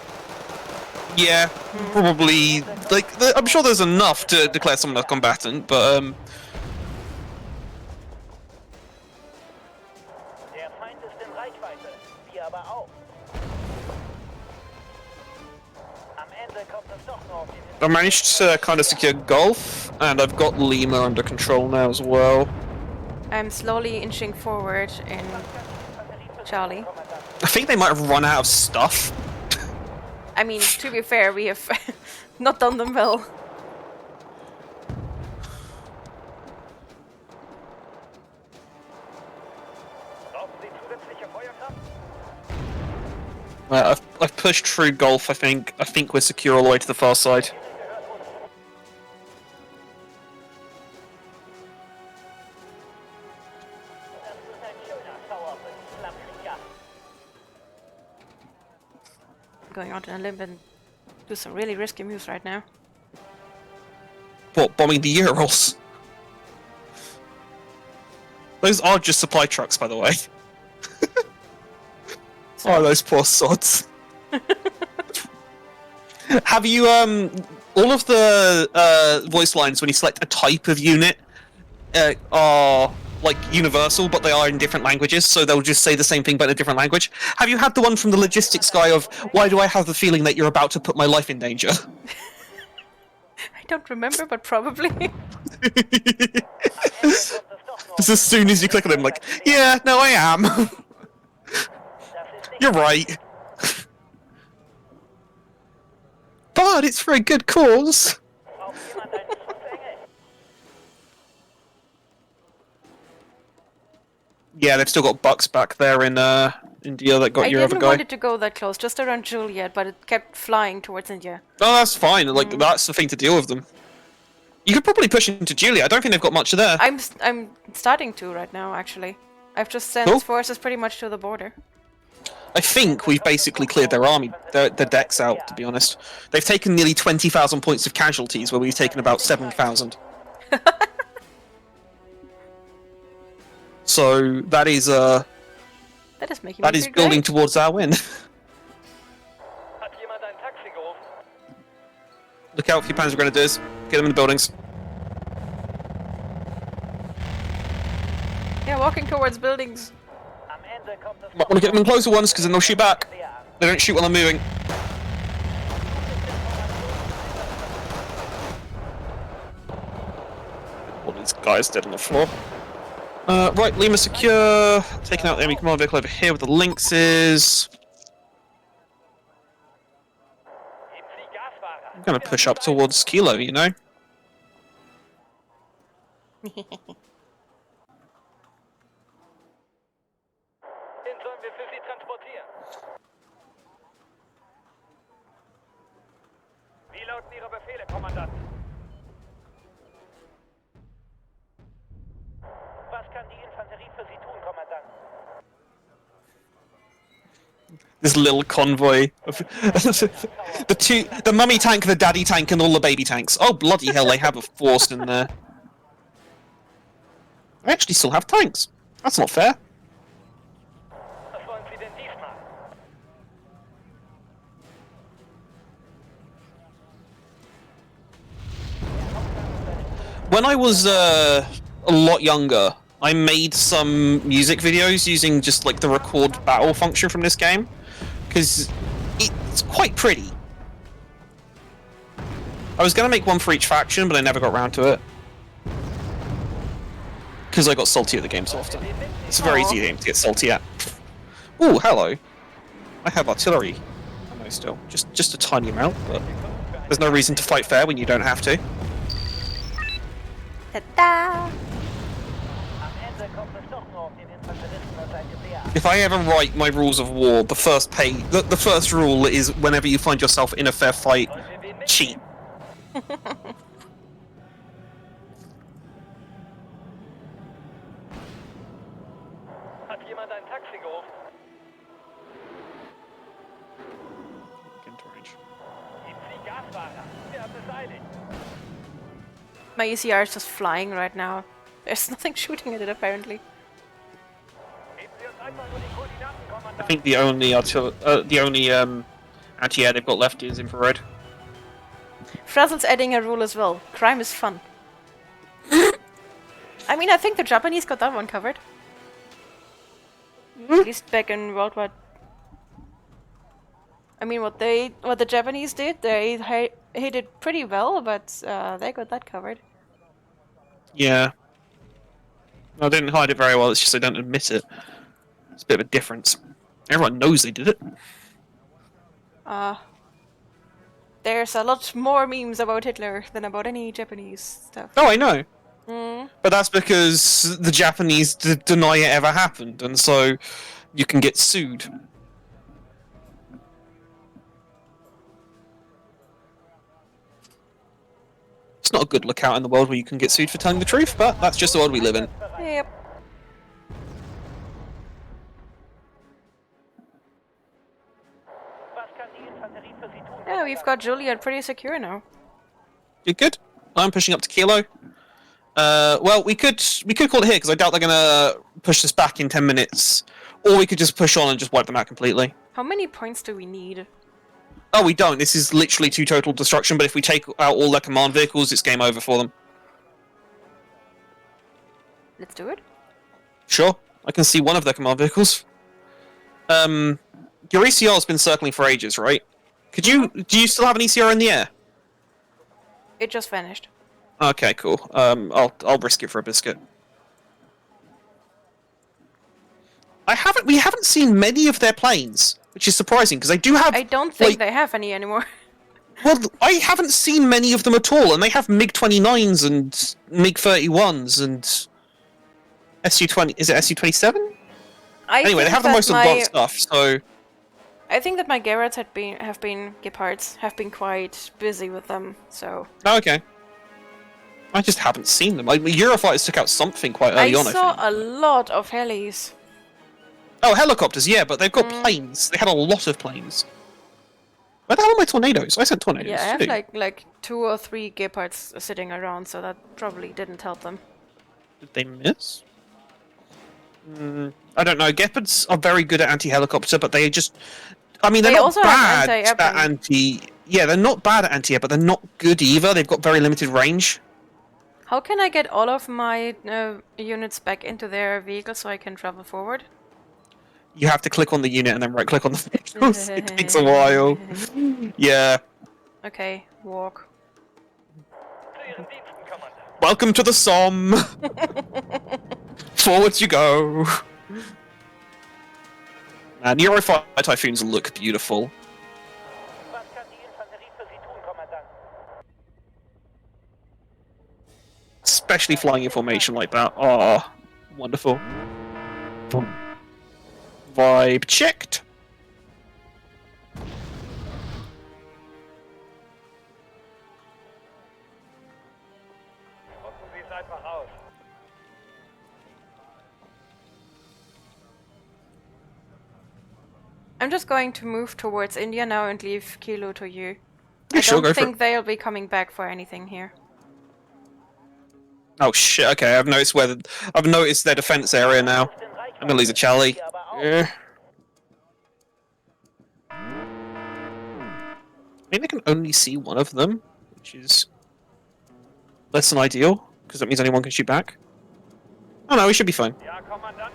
Yeah, probably. Like, I'm sure there's enough to declare someone a combatant, but Der Feind ist in Reichweite. Wir aber auch. Am Ende kommt es doch nur auf die I managed to kind of secure Gulf, and I've got Lima under control now as well. I'm slowly inching forward in Charlie. I think they might have run out of stuff. I mean, to be fair, we have not done them well. I've pushed through Golf. I think we're secure all the way to the far side. Going out on a limb and do some really risky moves right now. What, bombing the Urals? Those are just supply trucks, by the way. Oh, those poor sods. Have you, all of the voice lines when you select a type of unit are, like, universal, but they are in different languages, so they'll just say the same thing but in a different language. Have you had the one from the logistics guy of, why do I have the feeling that you're about to put my life in danger? I don't remember, but probably. Just as soon as you click on him, like, yeah, no, I am. You're right. But it's for a good cause. Yeah, they've still got Bucks back there in India that got your other I didn't guy. want it to go that close, just around Juliet, but it kept flying towards India. Oh, that's fine. Like that's the thing to deal with them. You could probably push into Juliet. I don't think they've got much there. I'm starting to right now, actually. I've just sent Cool. forces pretty much to the border. I think we've basically cleared their army, their decks out. To be honest, they've taken nearly 20,000 points of casualties, where we've taken about 7,000. So that is making that me is feel building great. towards our win. Look out for your Panzer Grenadiers. Get them in the buildings. Yeah, walking towards buildings. Might want to get them in closer ones, because then they'll shoot back. They don't shoot while they're moving. All these guys dead on the floor. Right, Lima secure. Taking out the enemy command vehicle over here with the Lynxes. I'm going to push up towards Kilo, you know? Wie lauten Ihre Befehle, Kommandant? Was kann die Infanterie für Sie tun, Kommandant? This little convoy of the mummy tank, the daddy tank, and all the baby tanks. Oh bloody hell! They have a force in there. I actually still have tanks. That's not fair. Was wollen Sie denn diesmal? When I was a lot younger, I made some music videos using just like the record battle function from this game, because it's quite pretty. I was going to make one for each faction, but I never got around to it. Because I got salty at the game so often. It's a very easy game to get salty at. Ooh, hello. I have artillery ammo still. Just a tiny amount, but there's no reason to fight fair when you don't have to. Ta-da! Am Ende kommt es doch nur den Infanteristen der Seite der. If I ever write my rules of war, the first rule is whenever you find yourself in a fair fight, cheat. Hat jemand ein Taxi gerufen? Geben Sie Gasfahrer. Wir haben es eilig. My ECR is just flying right now. There's nothing shooting at it, apparently. Geben Sie uns einfach nur die Koordinaten, I Kommandant. think the only anti-air they've got left is infrared. Frazzle's adding a rule as well. Crime is fun. I mean, I think the Japanese got that one covered. At least back in World War. I mean, what the Japanese did, they hit it pretty well, but they got that covered. Yeah. I didn't hide it very well, it's just they don't admit it. It's a bit of a difference. Everyone knows they did it. There's a lot more memes about Hitler than about any Japanese stuff. Oh, I know. Mm. But that's because the Japanese deny it ever happened, and so you can get sued. It's not a good lookout in the world where you can get sued for telling the truth, but that's just the world we live in. Yep. Was kann die Infanterie für Sie tun? Yeah, we've got Juliet pretty secure now. You good? I'm pushing up to Kilo. Well, we could call it here because I doubt they're gonna push this back in 10 minutes, or we could just push on and just wipe them out completely. How many points do we need? Oh, we don't. This is literally 2 total destruction. But if we take out all their command vehicles, it's game over for them. Let's do it. Sure, I can see one of their command vehicles. Your ECR has been circling for ages, right? Do you still have an ECR in the air? It just vanished. Okay, cool. I'll risk it for a biscuit. We haven't seen many of their planes, which is surprising because they do have. I don't think they have any anymore. Well, I haven't seen many of them at all, and they have MiG-29s and MiG-31s and Su-20. Is it Su-27? Anyway, they have the most advanced stuff, so. I think that my Garretts Gepards have been quite busy with them, so. Oh, okay. I just haven't seen them. Eurofighters took out something quite early on, I saw think. a lot of helis. Oh, helicopters, yeah, but they've got planes. They had a lot of planes. Where the hell are my tornadoes? I sent tornadoes. Yeah, I have too. like 2 or 3 Gepards sitting around, so that probably didn't help them. Did they miss? I don't know. Gepards are very good at anti-helicopter, but they just... I mean, they're They not also have bad at anti-airplane. anti... Yeah, they're not bad at anti-air, but they're not good either. They've got very limited range. How can I get all of my units back into their vehicle so I can travel forward? You have to click on the unit and then right-click on the vehicles. It takes a while. Yeah. Okay, walk. Zu Ihren Diensten, Kommandant. Welcome to the Somme. Forwards you go. Man, Eurofighter Typhoons look beautiful. Was kann die Infanterie für Sie tun, Kommandant? Especially flying in formation like that. Oh, wonderful. Vibe checked. Drucken Sie es einfach aus. I'm just going to move towards India now and leave Kilo to you. Yeah, I sure, don't go for think it. they'll be coming back for anything here. Oh shit! Okay, I've noticed their defense area now. I'm gonna lose a Charlie. Yeah. I mean, they can only see one of them, which is less than ideal because that means only one can shoot back. Oh no, we should be fine. Ja, Kommandant.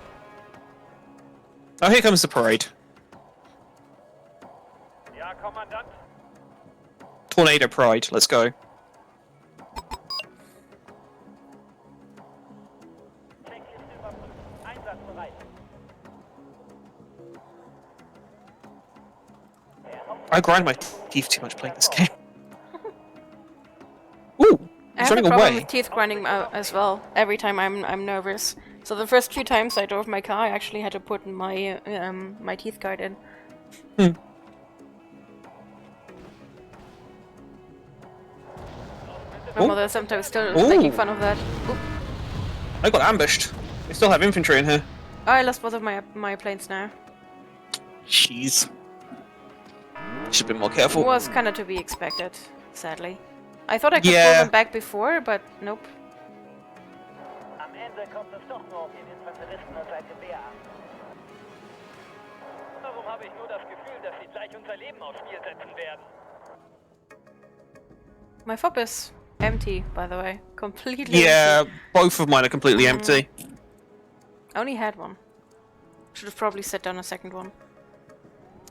Oh, here comes the parade. Ja, Kommandant. Tornado Pride. Let's go. Checkliste überprüft. Einsatzbereit. I grind my teeth too much playing this game. Ooh, I he's have a running problem away. with teeth grinding as well. Every time I'm nervous. So the first few times I drove my car, I actually had to put my my teeth guard in. My Oh. mother sometimes still Ooh. making fun of that. Oop. I got ambushed. They still have infantry in here. Oh, I lost both of my planes now. Jeez. Should have been more It careful. was kind of to be expected, sadly. I thought I could pull Yeah. them back before, but nope. Am Ende kommt es doch nur auf den Infanteristen und sein Gewehr an. Warum habe ich nur das Gefühl, dass sie gleich unser Leben aufs Spiel setzen werden? My fob is empty, by the way. Completely Yeah, empty. both of mine are completely empty. I only had one. Should have probably set down a second one.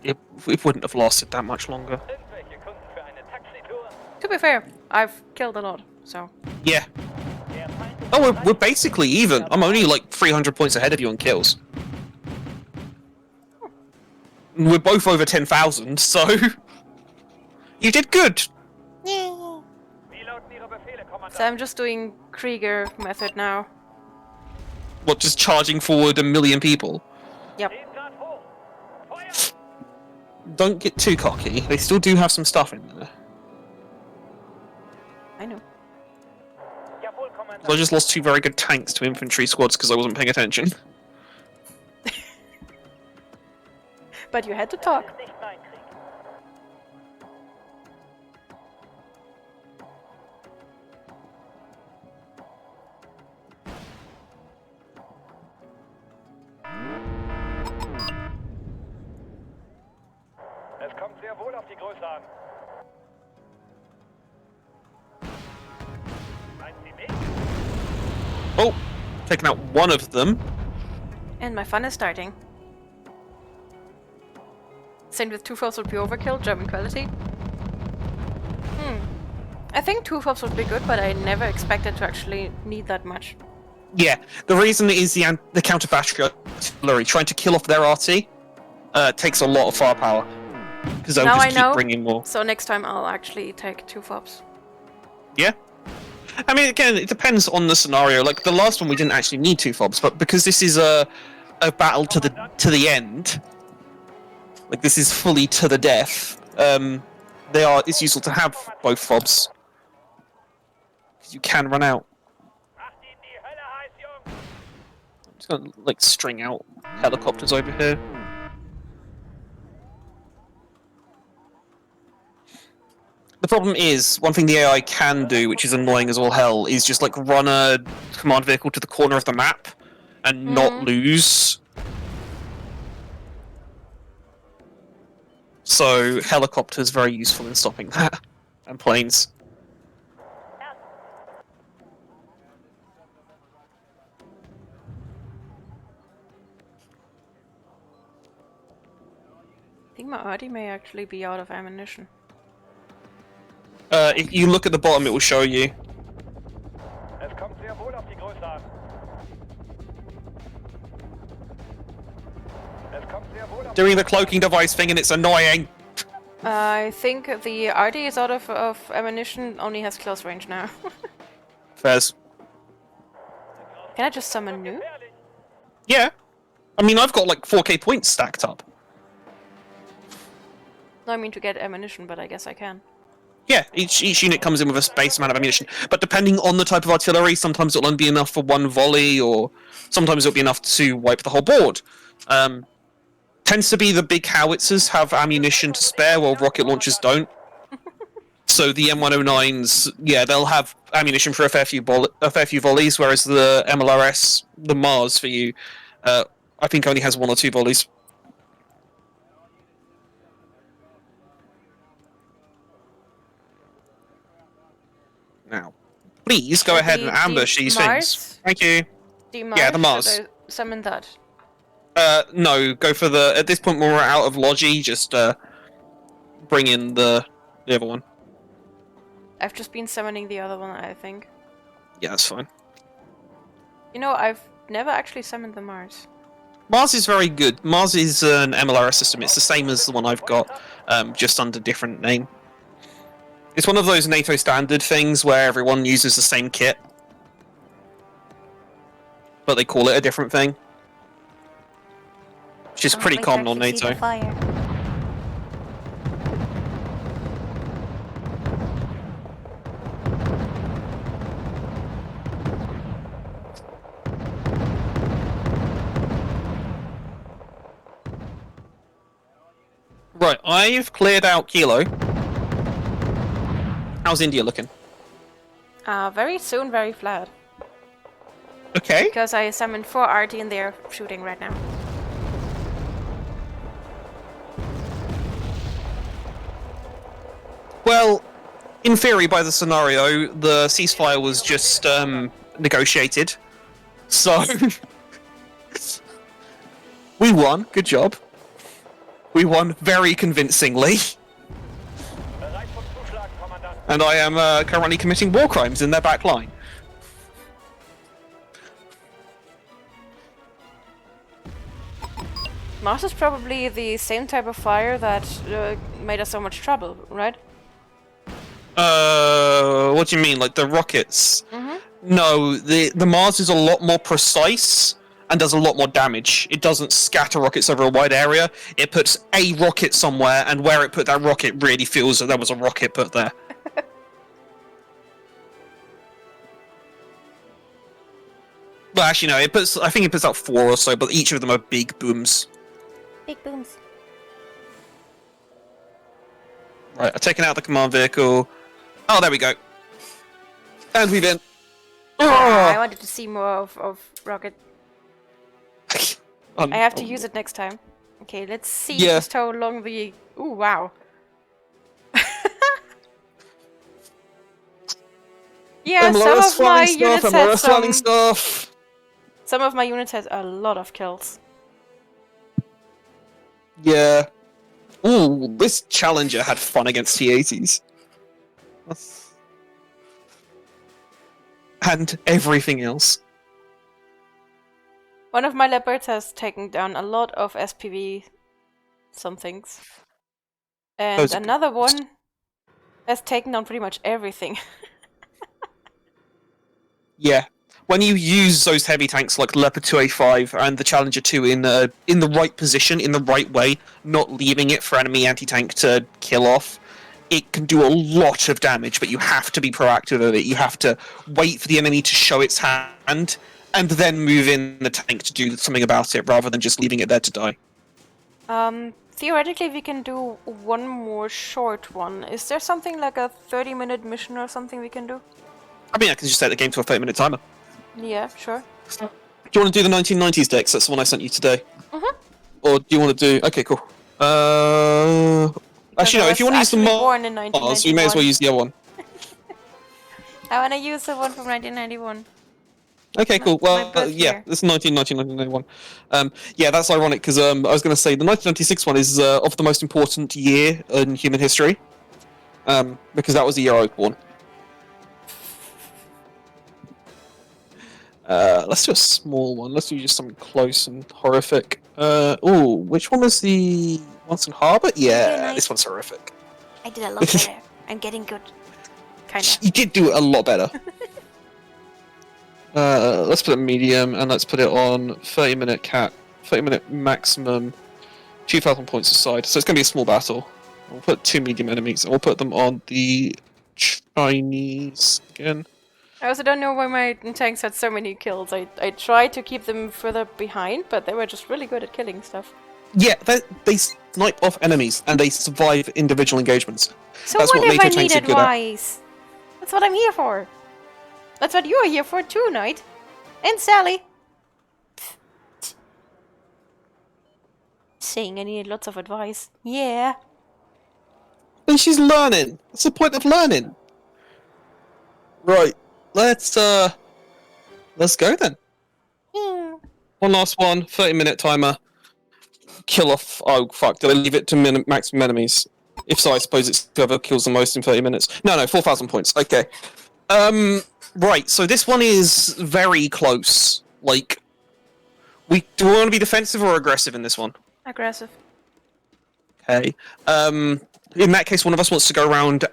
It wouldn't have lasted that much longer. Irgendwelche Kunden für eine Taxitour? To be fair, I've killed a lot, so... Yeah. Der Feind ist Oh, we're basically even. I'm only like 300 points ahead of you on kills. We're both over 10,000, so... You did good! Wie lauten Ihre Befehle, Kommandant? So I'm just doing Krieger method now. What, just charging forward a million people? Yep. 10 Grad hoch. Feuer! Don't get too cocky. They still do have some stuff in there. I know. I just lost 2 very good tanks to infantry squads because I wasn't paying attention. But you had to talk. Nicht mein Krieg. Es kommt sehr wohl auf die Größe an. Meinen Sie mich? Oh, taking out one of them. And my fun is starting. Same with 2 foes would be overkill, German quality. I think 2 foes would be good, but I never expected to actually need that much. Yeah, the reason is the counter battery artillery trying to kill off their RT takes a lot of firepower because they'll Now just I keep know. bringing more. So next time I'll actually take 2 fobs. Yeah. I mean, again, it depends on the scenario. Like the last one, we didn't actually need 2 fobs, but because this is a battle to the end, like this is fully to the death. It's useful to have both fobs because you can run out. Macht Ihnen die Hölle heiß, Jungs! I'm just gonna like string out helicopters over here. The problem is, one thing the AI can do, which is annoying as all hell, is just like run a command vehicle to the corner of the map and not lose. So helicopters very useful in stopping that, and planes. I think my Artie may actually be out of ammunition. If you look at the bottom, it will show you. Es kommt sehr wohl auf die Größe an. Es kommt sehr wohl auf Doing the cloaking device thing, and it's annoying. I think the Artie is out of ammunition, only has close range now. Fairs. Can I just summon new? gefährlich. Yeah. I mean, I've got like 4k points stacked up. No, I mean to get ammunition, but I guess I can. Yeah, each unit comes in with a base amount of ammunition, but depending on the type of artillery, sometimes it'll only be enough for 1 volley, or sometimes it'll be enough to wipe the whole board. Tends to be the big howitzers have ammunition to spare, while rocket launchers don't. So the M109s, yeah, they'll have ammunition for a fair few volleys, whereas the MLRS, the Mars for you, I think only has 1 or 2 volleys. Now, please go ahead and ambush these Mars? things. Thank you. The Mars? Yeah, the Mars. Should I summon that? No, go for the. At this point, when we're out of Logi, just bring in the other one. I've just been summoning the other one, I think. Yeah, that's fine. You know, I've never actually summoned the Mars. Mars is very good. Mars is an MLRS system. It's the same as the one I've got, just under different name. It's one of those NATO standard things where everyone uses the same kit, but they call it a different thing, which is pretty common on NATO. Right, I've cleared out Kilo. How's India looking? Very soon, very flat. Okay. Because I summoned 4 RT and they're shooting right now. Well, in theory, by the scenario, the ceasefire was just negotiated. So we won. Good job. We won very convincingly. Bereit zum Zuschlag, Kommandant. And I am currently committing war crimes in their back line. Mars is probably the same type of fire that made us so much trouble, right? What do you mean? Like the rockets? No, the Mars is a lot more precise and does a lot more damage. It doesn't scatter rockets over a wide area. It puts a rocket somewhere, and where it put that rocket really feels that there was a rocket put there. Well, actually, no. I think it puts out 4 or so, but each of them are big booms. Big booms. Right, I've taken out the command vehicle. Oh, there we go. And we've been. I Oh! wanted to see more of Rocket. I have to use it next time. Okay, let's see Yeah. just how long the... Ooh, wow. Yeah, some MLS of my flying stuff, units had MLS flying some... stuff. Some of my units had a lot of kills. Yeah. Ooh, this Challenger had fun against T-80s. And everything else. One of my Leopards has taken down a lot of SPV somethings. And Those are another one has taken down pretty much everything. Yeah. When you use those heavy tanks like Leopard 2A5 and the Challenger 2 in the right position, in the right way, not leaving it for enemy anti-tank to kill off, it can do a lot of damage, but you have to be proactive with it. You have to wait for the enemy to show its hand, and then move in the tank to do something about it, rather than just leaving it there to die. Theoretically, we can do one more short one. Is there something like a 30-minute mission or something we can do? I mean, I can just set the game to a 30-minute timer. Yeah, sure. Do you want to do the 1990s decks? That's the one I sent you today. Or do you want to do... Okay, cool. Actually, no, if you want to use the born in Mars, you may as well 1991. use the other one. I want to use the one from 1991. Okay, cool. My Well, birth yeah, year. it's 1991. Yeah, that's ironic because I was going to say the 1996 one is of the most important year in human history, because that was the year I was born. Let's do a small one. Let's do just something close and horrific. Ooh, which one was the Once in Harbour? Yeah, this one's horrific. I did a lot better. I'm getting good. Kinda. You did do it a lot better. Let's put it medium and let's put it on 30-minute cap, 30-minute maximum, 2,000 points aside. So it's going to be a small battle. We'll put 2 medium enemies and we'll put them on the Chinese again. I also don't know why my tanks had so many kills. I tried to keep them further behind, but they were just really good at killing stuff. Yeah, they snipe off enemies and they survive individual engagements. So That's what what if I NATO need tanks are good at. advice? That's what I'm here for. That's what you're here for too, Knight. And Sally. Saying I needed lots of advice. Yeah. And she's learning. That's the point of learning. Right, let's go then. One last one, 30-minute timer. Kill off. Oh fuck! Did I leave it to maximum enemies? If so, I suppose it's whoever kills the most in 30 minutes. No, 4,000 points. Okay. Right. So this one is very close. Like, do we want to be defensive or aggressive in this one? Aggressive. Okay. In that case, one of us wants to go around.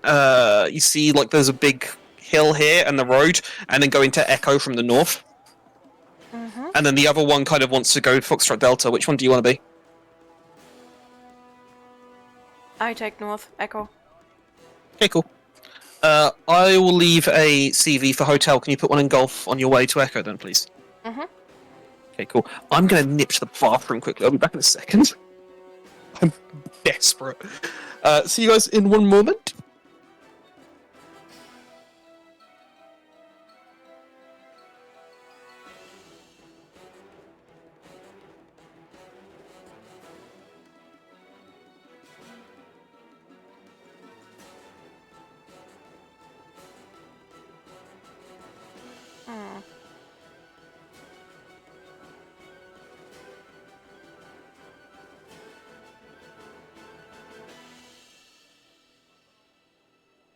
You see, like, there's a big hill here and the road, and then go into Echo from the north. And then the other one kind of wants to go Foxtrot Delta. Which one do you want to be? I take North. Echo. Okay, cool. I will leave a CV for hotel. Can you put one in golf on your way to Echo then, please? Okay, cool. I'm gonna nip to the bathroom quickly. I'll be back in a second. I'm desperate. See you guys in one moment.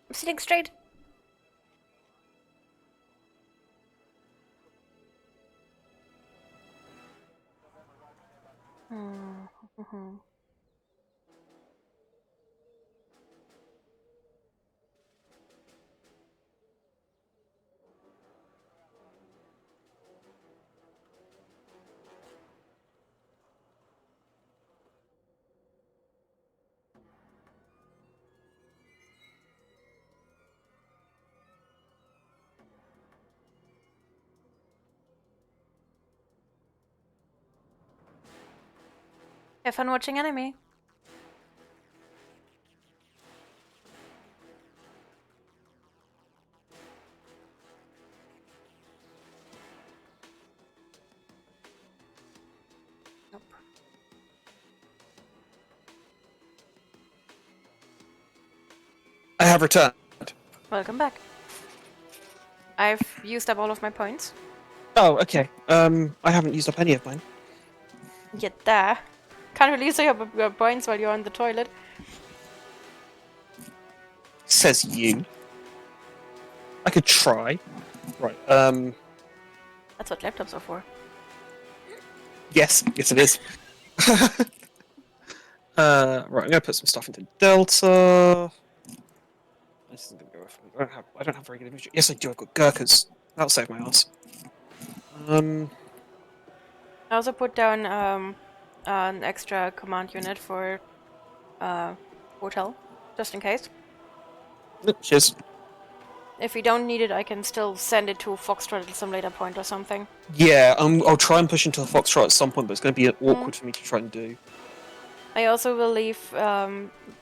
I'm sitting straight. Have fun watching anime. Nope. I have returned. Welcome back. I've used up all of my points. Oh, okay. I haven't used up any of mine. Get there. Can't really use up your points while you're on the toilet. Says you. I could try. Right. That's what laptops are for. Yes, yes it is. Right, I'm gonna put some stuff into Delta. This isn't gonna go off. I don't have very good imagery. Yes, I do. I've got Gurkhas. That'll save my ass. I also put down an extra command unit for hotel, just in case. Cheers. If we don't need it, I can still send it to Foxtrot at some later point or something. Yeah, I'll try and push into the Foxtrot at some point, but it's going to be awkward for me to try and do. I also will leave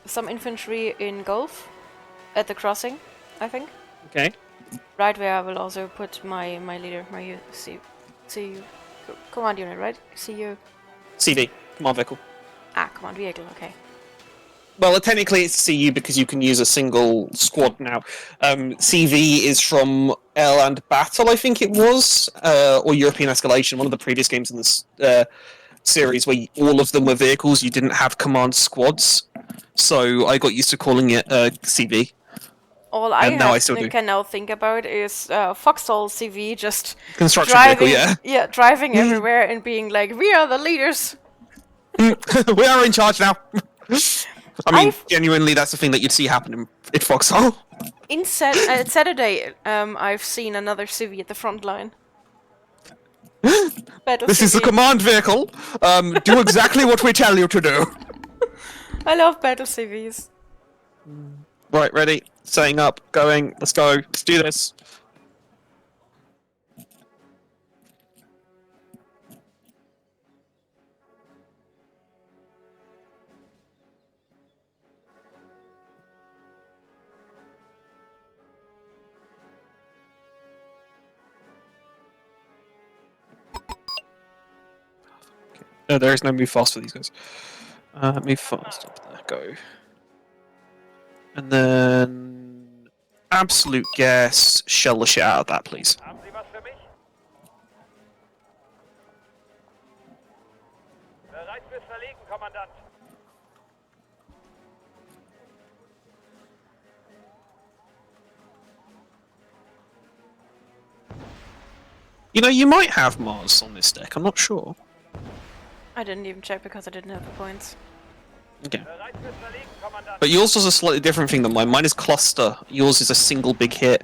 some infantry in Gulf at the crossing, I think. Okay. Right where I will also put my leader, my command unit, right? CU. CV, command vehicle. Ah, command vehicle, okay. Well, technically it's CU because you can use a single squad now. CV is from L and Battle, I think it was, or European Escalation, one of the previous games in this series where all of them were vehicles, you didn't have command squads. So I got used to calling it CV. All can now think about is Foxhole CV just Construction driving, vehicle, yeah. driving everywhere and being like, we are the leaders. We are in charge now. I mean, genuinely, that's the thing that you'd see happen in Foxhole. At Saturday, I've seen another CV at the front line. This is the command vehicle. Do exactly what we tell you to do. I love battle CVs. Right, ready, setting up, going. Let's go. Let's do this. No, there is no move fast for these guys. Move fast up there. Go. And then absolute guess. Shell the shit out of that, please. Haben Sie was für mich? Bereit fürs Verlegen, Kommandant. You know, you might have Mars on this deck. I'm not sure. I didn't even check because I didn't have the points. Okay. Bereit fürs Verlegen, Kommandant. But yours is a slightly different thing than mine. Mine is cluster. Yours is a single big hit.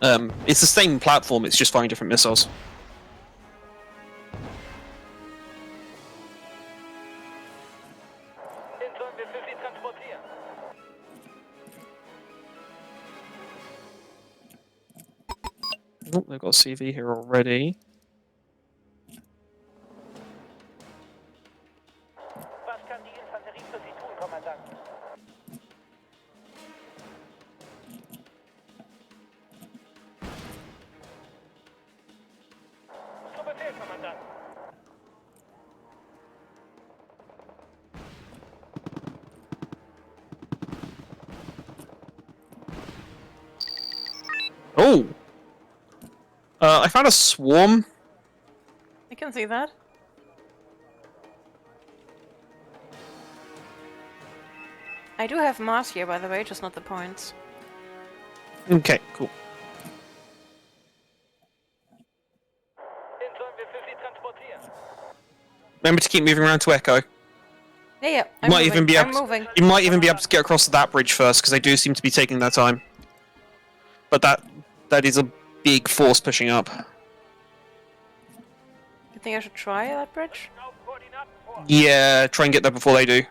It's the same platform. It's just firing different missiles. Den sollen wir für Sie transportieren. Oh, they've got a CV here already. Was kann die Infanterie für Sie tun, Kommandant? Zu Befehl, Kommandant. Oh! I found a swarm. I can see that. I do have Mars here, by the way, just not the points. Okay, cool. Den sollen wir für Sie transportieren. Remember to keep moving around to Echo. Yeah, You might even be I'm able. moving. You might even be able to get across that bridge first because they do seem to be taking their time. But that is a big force pushing up. You think I should try that bridge? Auf Koordinaten vor. Yeah, try and get there before they do.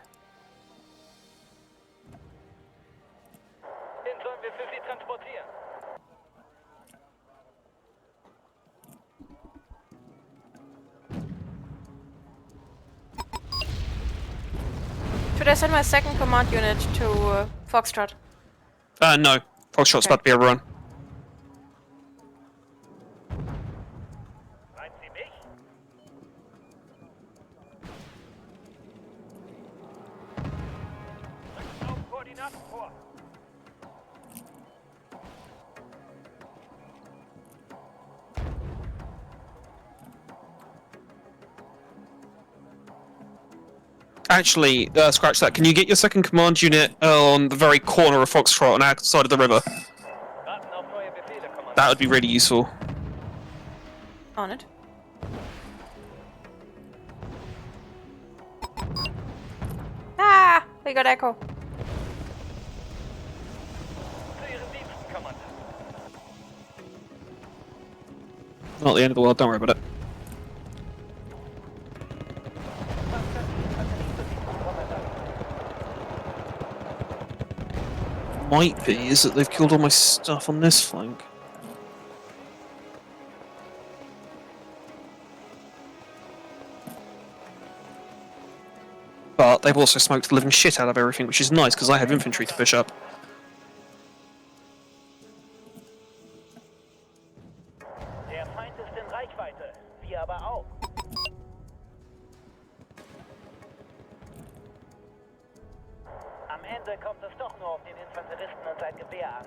Den sollen wir für Sie transportieren. Should I send my second command unit to Foxtrot? No. Foxtrot's about to be overrun. Meinen Sie mich? Rücken auf Koordinaten vor. Actually, scratch that. Can you get your second command unit on the very corner of Foxtrot on our side of the river? Warten auf neue Befehle, Kommandant. That would be really useful. On it. Ah! We got Echo. Zu Ihren Diensten, Kommandant. Not the end of the world, don't worry about it. Might be, is that they've killed all my stuff on this flank. But they've also smoked the living shit out of everything, which is nice, because I have infantry to push up. Der Feind ist in Reichweite. Wir aber auch. Am Ende kommt es doch nur auf den Infanteristen und sein Gewehr an.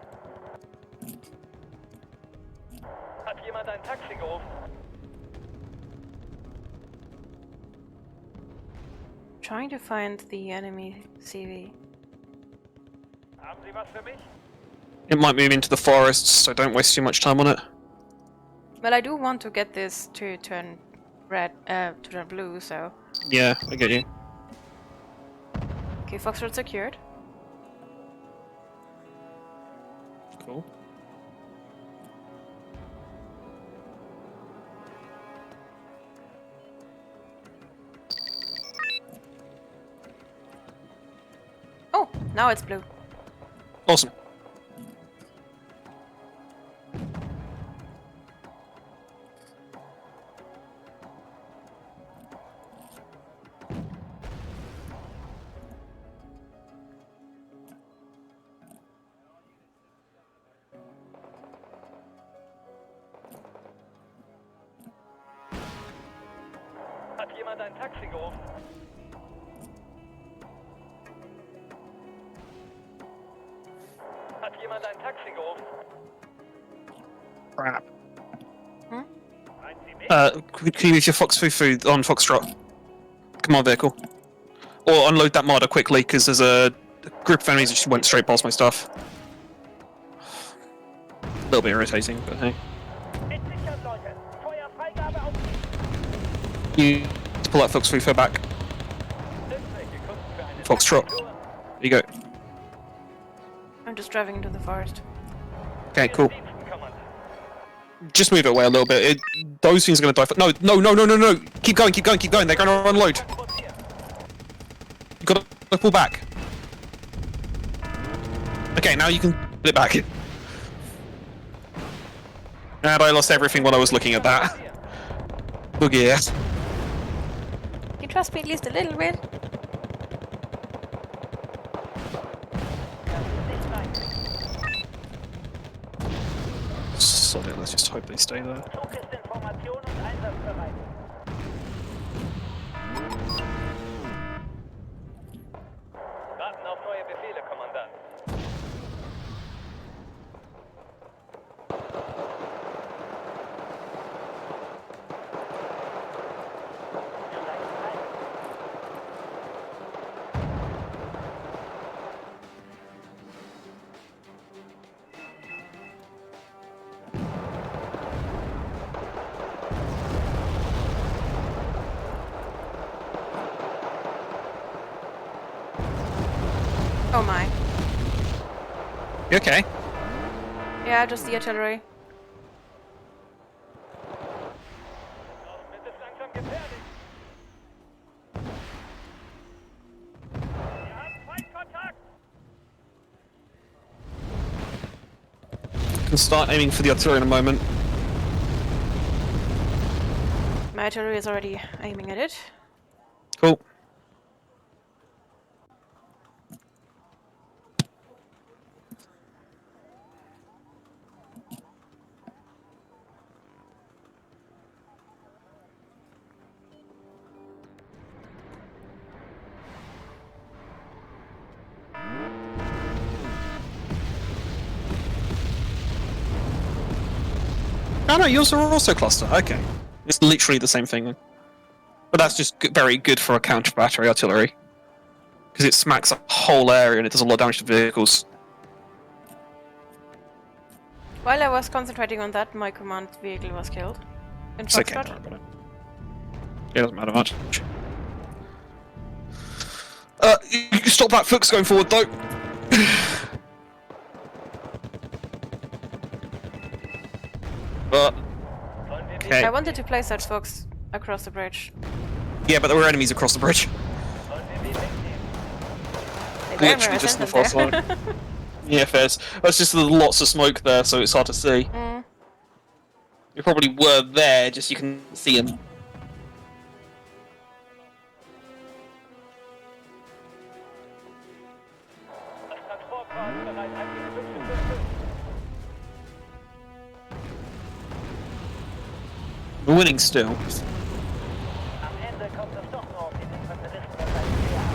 Hat jemand ein Taxi gerufen? Trying to find the enemy CV. Haben Sie was für mich? It might move into the forests, so don't waste too much time on it. Well, I do want to get this to turn red, to turn blue, so... Yeah, I get you. Okay, Foxtrot secured. Cool. Oh, now it's blue. Awesome. Hat jemand ein Taxi gerufen? Hat jemand ein Taxi gerufen? Crap. Meinen Sie mich? Can you use your Fox Fufu on Foxtrot? Come on, vehicle. Or unload that marder quickly, because there's a group of enemies that just went straight past my stuff. A little bit irritating, but hey. Entsichern, Leute! Feuerfreigabe auf You pull that Fox Fufu back. Nützliche Kunden für eine Foxtrot. Taxitour. There you go. I'm just driving into the forest. Okay, cool. Diensten, Kommandant. Just move it away a little bit. Those things are going to die. No, no, no, no, no, no! Keep going, keep going, keep going. They're going to unload. Transportieren. You've got to pull back. Okay, now you can put it back. And I lost everything while I was looking at that. Boogie ass. You trust me at least a little bit? Sorry, let's just hope they stay there. Zug ist in Formation und einsatzbereit. Warten auf neue Befehle, Kommandant. Oh my. You okay? Yeah, just the artillery. Draußen wird es langsam gefährlich. Wir haben Feindkontakt. Can start aiming for the artillery in a moment. My artillery is already aiming at it. Cool. Oh no, yours are also cluster. Okay. It's literally the same thing. But that's just very good for a counter-battery artillery. Because it smacks a whole area and it does a lot of damage to vehicles. While I was concentrating on that, my command vehicle was killed. In It's okay, Foxtrot. don't worry about it. It doesn't matter much. You can stop that Fuchs going forward though. But okay. I wanted to place that Fox across the bridge. Yeah, but there were enemies across the bridge. They were Literally just in the resistant fast line. Yeah, fairs. There's just lots of smoke there, so it's hard to see. Mm. You probably were there, just you can see them. Das Transportfahren ist bereit, eingeschützt zu füllen. We're winning still. Am Ende kommt es doch nur auf den Infanteristen und seinen Speer an.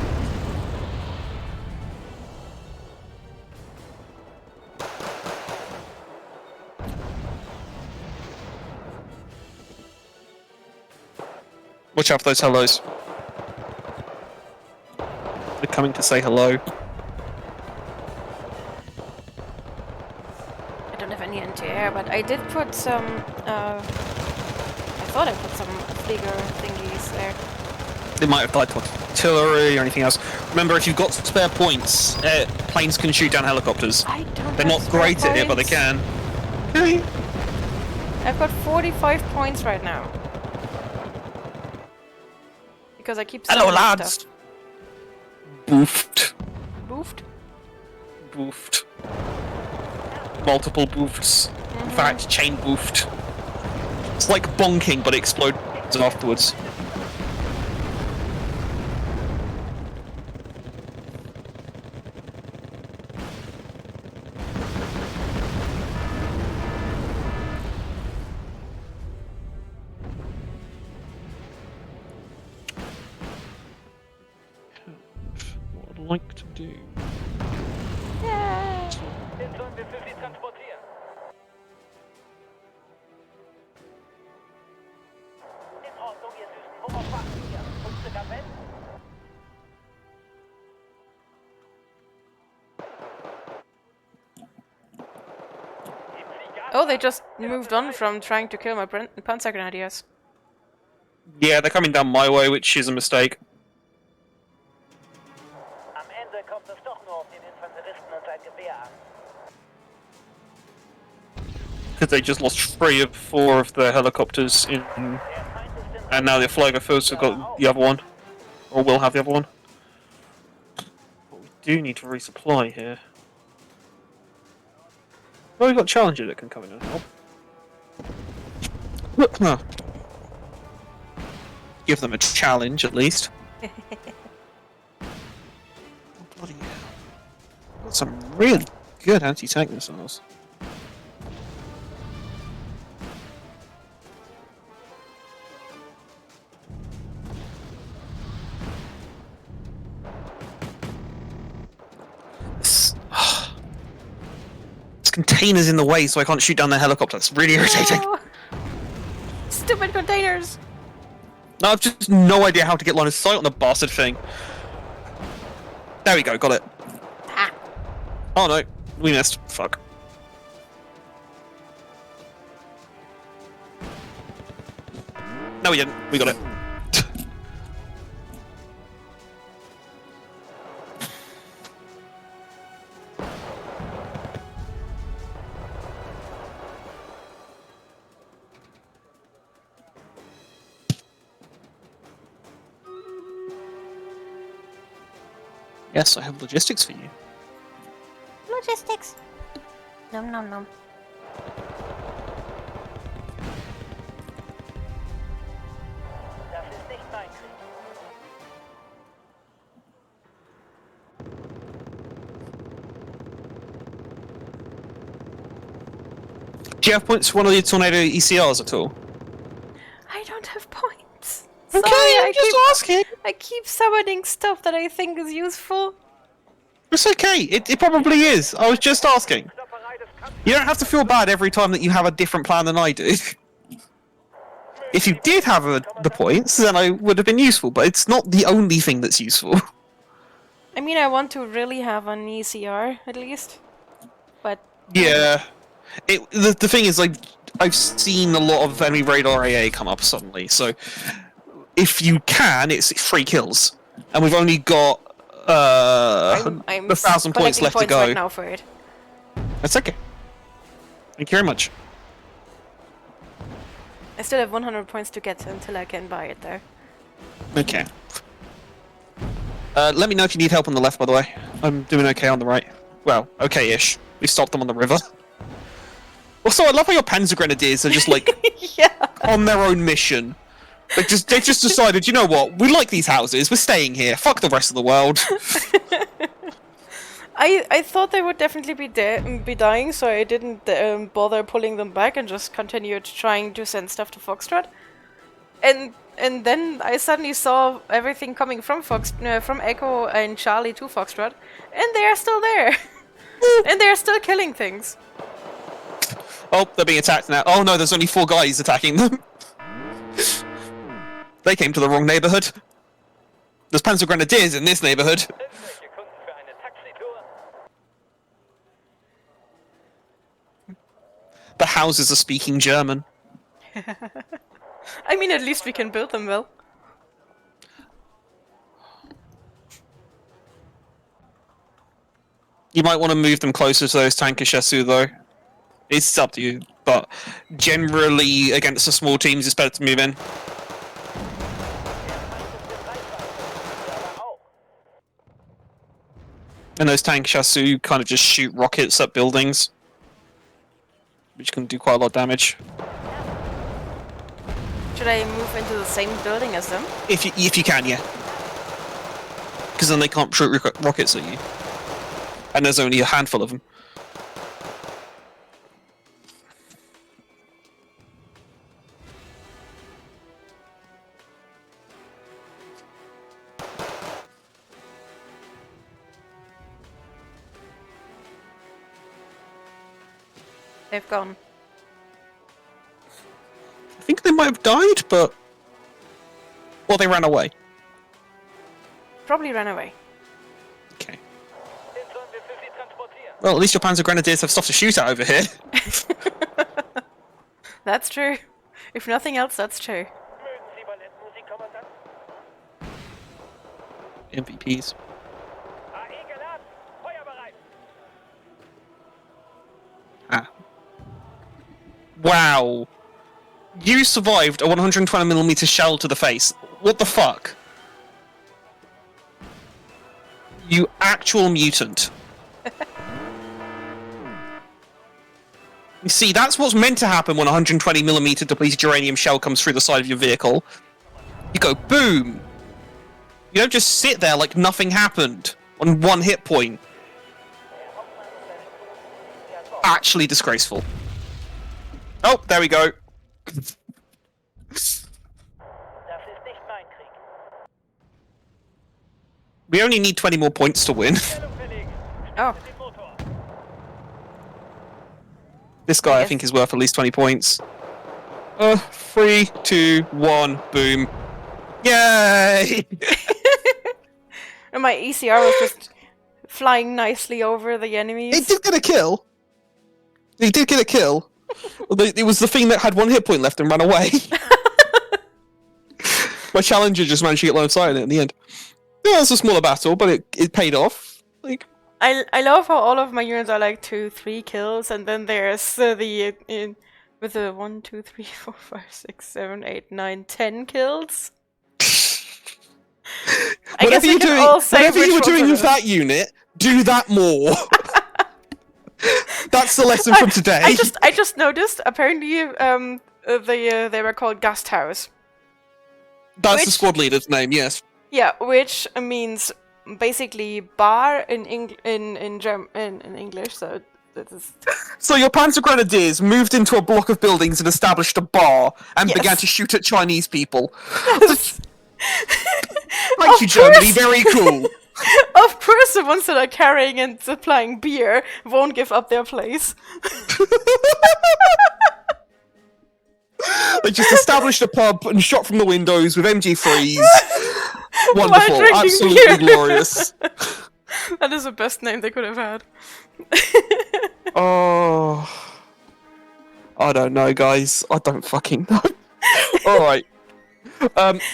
Watch out for those hellos. They're coming to say hello. I don't have any anti-air, but I did put some. I thought I put some bigger thingies there. They might have died to artillery or anything else. Remember, if you've got spare points, planes can shoot down helicopters. I don't. They're have not spare great at it, but they points. can. Okay. I've got 45 points right now. Because I keep Hello, sending lads. stuff. Boofed. Boofed? Boofed. Multiple boofs. In fact, chain boofed. It's like bonking, but it explodes afterwards. What I'd like to do. Yeah. Den sollen wir für Sie transportieren. In Ordnung, ihr Süßen. Worauf warten wir? Unsere Kapelle? Oh, they just moved on from trying to kill my Panzer Grenadiers. Yeah, they're coming down my way, which is a mistake. Am Ende kommt es doch nur auf den Infanteristen und sein Gewehr an. Because they just lost 3 of 4 of their helicopters in, Der Feind ist in and now the Flieger Force have got the other one, or will have the other one. But we do need to resupply here. Well, we've got Challenger that can come in and help. Huh. Give them a challenge at least. Oh, bloody hell. Got some really good anti-tank missiles. There's containers in the way, so I can't shoot down their helicopter. It's really irritating. No. Stupid containers! No, I've just no idea how to get line of sight on the bastard thing. There we go, got it. Ah. Oh no, we missed. Fuck. No, we didn't. We got it. Yes, I have logistics for you. Logistics. Nom nom nom. Das ist nicht mein Krieg. Do you have points for one of the Tornado ECRs at all? I don't have points. Okay, Sorry, I'm just asking. I keep summoning stuff that I think is useful. It's okay. It probably is. I was just asking. Stoppereites You don't have to feel bad every time that you have a different plan than I do. If you did have the points, then I would have been useful, but it's not the only thing that's useful. I mean, I want to really have an ECR, at least. But... Yeah. The thing is, like, I've seen a lot of enemy radar AA come up suddenly, so... If you can, it's 3 kills. And we've only got, I'm 1,000 points left to go. right now for it. That's okay. Thank you very much. I still have 100 points to get until I can buy it, though. Okay. Let me know if you need help on the left, by the way. I'm doing okay on the right. Well, okay-ish. We stopped them on the river. Also, I love how your Panzer Grenadiers are just, like, Yeah. on their own mission. They just decided, you know what? We like these houses. We're staying here. Fuck the rest of the world. I thought they would definitely be dying, so I didn't bother pulling them back and just continued trying to send stuff to Foxtrot. And then I suddenly saw everything coming from from Echo and Charlie to Foxtrot, and they are still there, and they are still killing things. Oh, they're being attacked now. Oh no, there's only 4 guys attacking them. They came to the wrong neighborhood. There's Panzer Grenadiers in this neighborhood. Irgendwelche Kunden für eine Taxitour? The houses are speaking German. I mean, at least we can build them well. You might want to move them closer to those tanker chassis, though. It's up to you, but generally against the small teams, it's better to move in. And those tank chassis kind of just shoot rockets at buildings, which can do quite a lot of damage. Should I move into the same building as them? If you can, yeah. Because then they can't shoot rockets at you. And there's only a handful of them. They've gone. I think they might have died, but... Or they ran away. Probably ran away. Okay. Den sollen wir für Sie transportieren. Well, at least your Panzer Grenadiers have stuff to shoot at over here. That's true. If nothing else, that's true. Mögen Sie Ballettmusik, Kommandant? MVPs. AE geladen. Feuerbereit. Ah. Wow. You survived a 120mm shell to the face. What the fuck? You actual mutant. You see, that's what's meant to happen when a 120mm depleted uranium shell comes through the side of your vehicle. You go boom! You don't just sit there like nothing happened on 1 hit point. Actually disgraceful. Oh, there we go. Das ist nicht mein Krieg. We only need 20 more points to win. Stellung verlegen. Oh, Den Motor. This guy, I think, is worth at least 20 points. 3, 2, 1, boom. Yay! and my ECR was just flying nicely over the enemies. It did get a kill. He did get a kill. It was the thing that had 1 hit point left and ran away. My challenger just managed to get line of sight on it in the end. Yeah, it's a smaller battle, but it paid off. Like, I love how all of my units are like 2-3 kills, and then there's with the 1, 2, 3, 4, 5, 6, 7, 8, 9, 10 kills. I guess we can all say whatever you were which doing ones with are that unit, do that more. That's the lesson from today. I just noticed. Apparently, they were called Gasthaus. That's the squad leader's name. Yes. Yeah, which means basically bar in English. So that is. So your Panzer Grenadiers moved into a block of buildings and established a bar and Yes. began to shoot at Chinese people. Yes. Thank you, Germany. Very cool. Of course, the ones that are carrying and supplying beer won't give up their place. They just established a pub and shot from the windows with MG3s. While Wonderful, drinking absolutely beer. glorious. That is the best name they could have had. Oh, I don't know, guys. I don't fucking know. All right.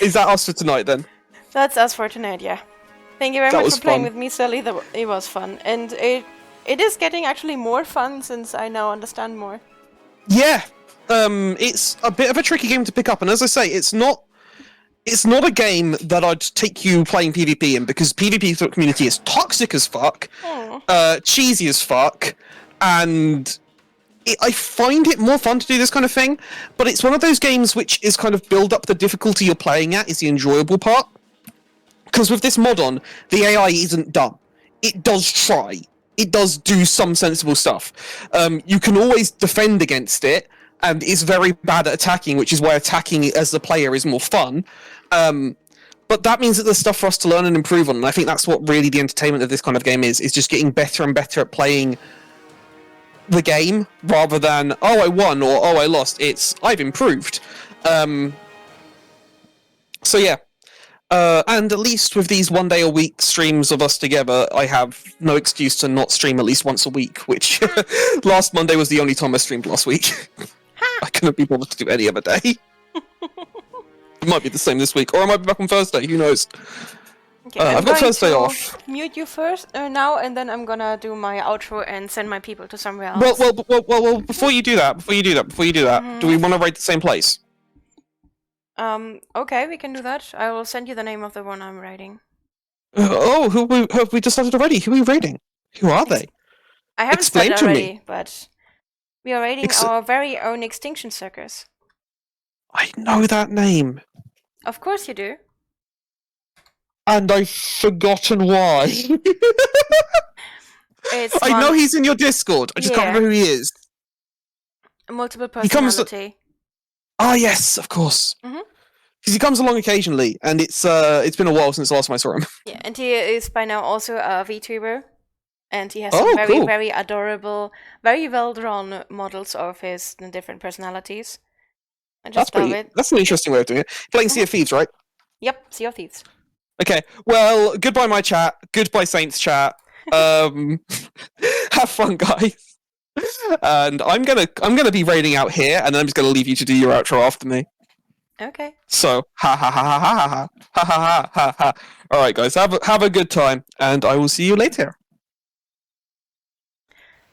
Is that us for tonight then? That's us for tonight, yeah. Thank you very That much was for playing fun. with me, Sally. It was fun. And it is getting actually more fun since I now understand more. Yeah. It's a bit of a tricky game to pick up, and as I say, it's not a game that I'd take you playing PvP in, because PvP community is toxic as fuck, cheesy as fuck, and I find it more fun to do this kind of thing, but it's one of those games which is kind of build up the difficulty you're playing at is the enjoyable part. Because with this mod on, the AI isn't dumb. It does try. It does do some sensible stuff. You can always defend against it, and it's very bad at attacking, which is why attacking as the player is more fun. But that means that there's stuff for us to learn and improve on, and I think that's what really the entertainment of this kind of game is just getting better and better at playing the game, rather than, oh, I won, or oh, I lost. It's, I've improved. So yeah. And at least with these 1 day a week streams of us together, I have no excuse to not stream at least once a week, which last Monday was the only time I streamed last week. I couldn't be bothered to do any other day. It might be the same this week, or I might be back on Thursday, who knows. Okay, I've got Thursday off. Mute you first now, and then I'm gonna do my outro and send my people to somewhere else. Well, before you do that, do we want to rate the same place? Okay, we can do that. I will send you the name of the one I'm writing. Who have we decided already? Who are we rating? Who are they? I haven't Explain said to me. already, but we are rating our very own Extinction Circus. I know that name. Of course you do. And I've forgotten why. I know he's in your Discord. I just can't remember who he is. Multiple personality. Ah, yes, of course. Because he comes along occasionally, and it's been a while since the last time I saw him. Yeah, and he is by now also a VTuber, and he has some very, very adorable, very well-drawn models of his different personalities. I just love it. That's an interesting way of doing it. Playing Sea of Thieves, right? Yep, Sea of Thieves. Okay, well, goodbye my chat. Goodbye Saints chat. Have fun, guys. And I'm gonna be raiding out here, and then I'm just gonna leave you to do your outro after me. Okay. So ha ha ha ha ha ha ha ha ha ha ha. All right, guys, have a good time, and I will see you later.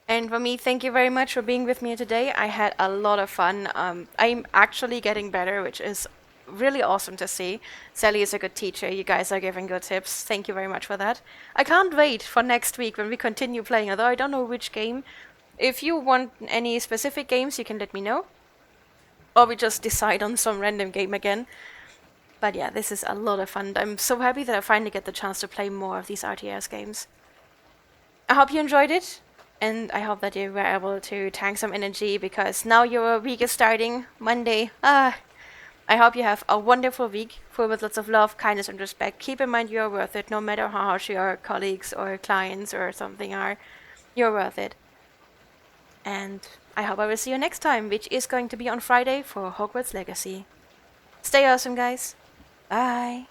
And for me, thank you very much for being with me today. I had a lot of fun. I'm actually getting better, which is really awesome to see. Sally is a good teacher. You guys are giving good tips. Thank you very much for that. I can't wait for next week when we continue playing, although I don't know which game. If you want any specific games, you can let me know. Or we just decide on some random game again. But yeah, this is a lot of fun. I'm so happy that I finally get the chance to play more of these RTS games. I hope you enjoyed it. And I hope that you were able to tank some energy, because now your week is starting Monday. I hope you have a wonderful week full with lots of love, kindness, and respect. Keep in mind you are worth it, no matter how harsh your colleagues or clients or something are. You're worth it. And I hope I will see you next time, which is going to be on Friday for Hogwarts Legacy. Stay awesome, guys. Bye.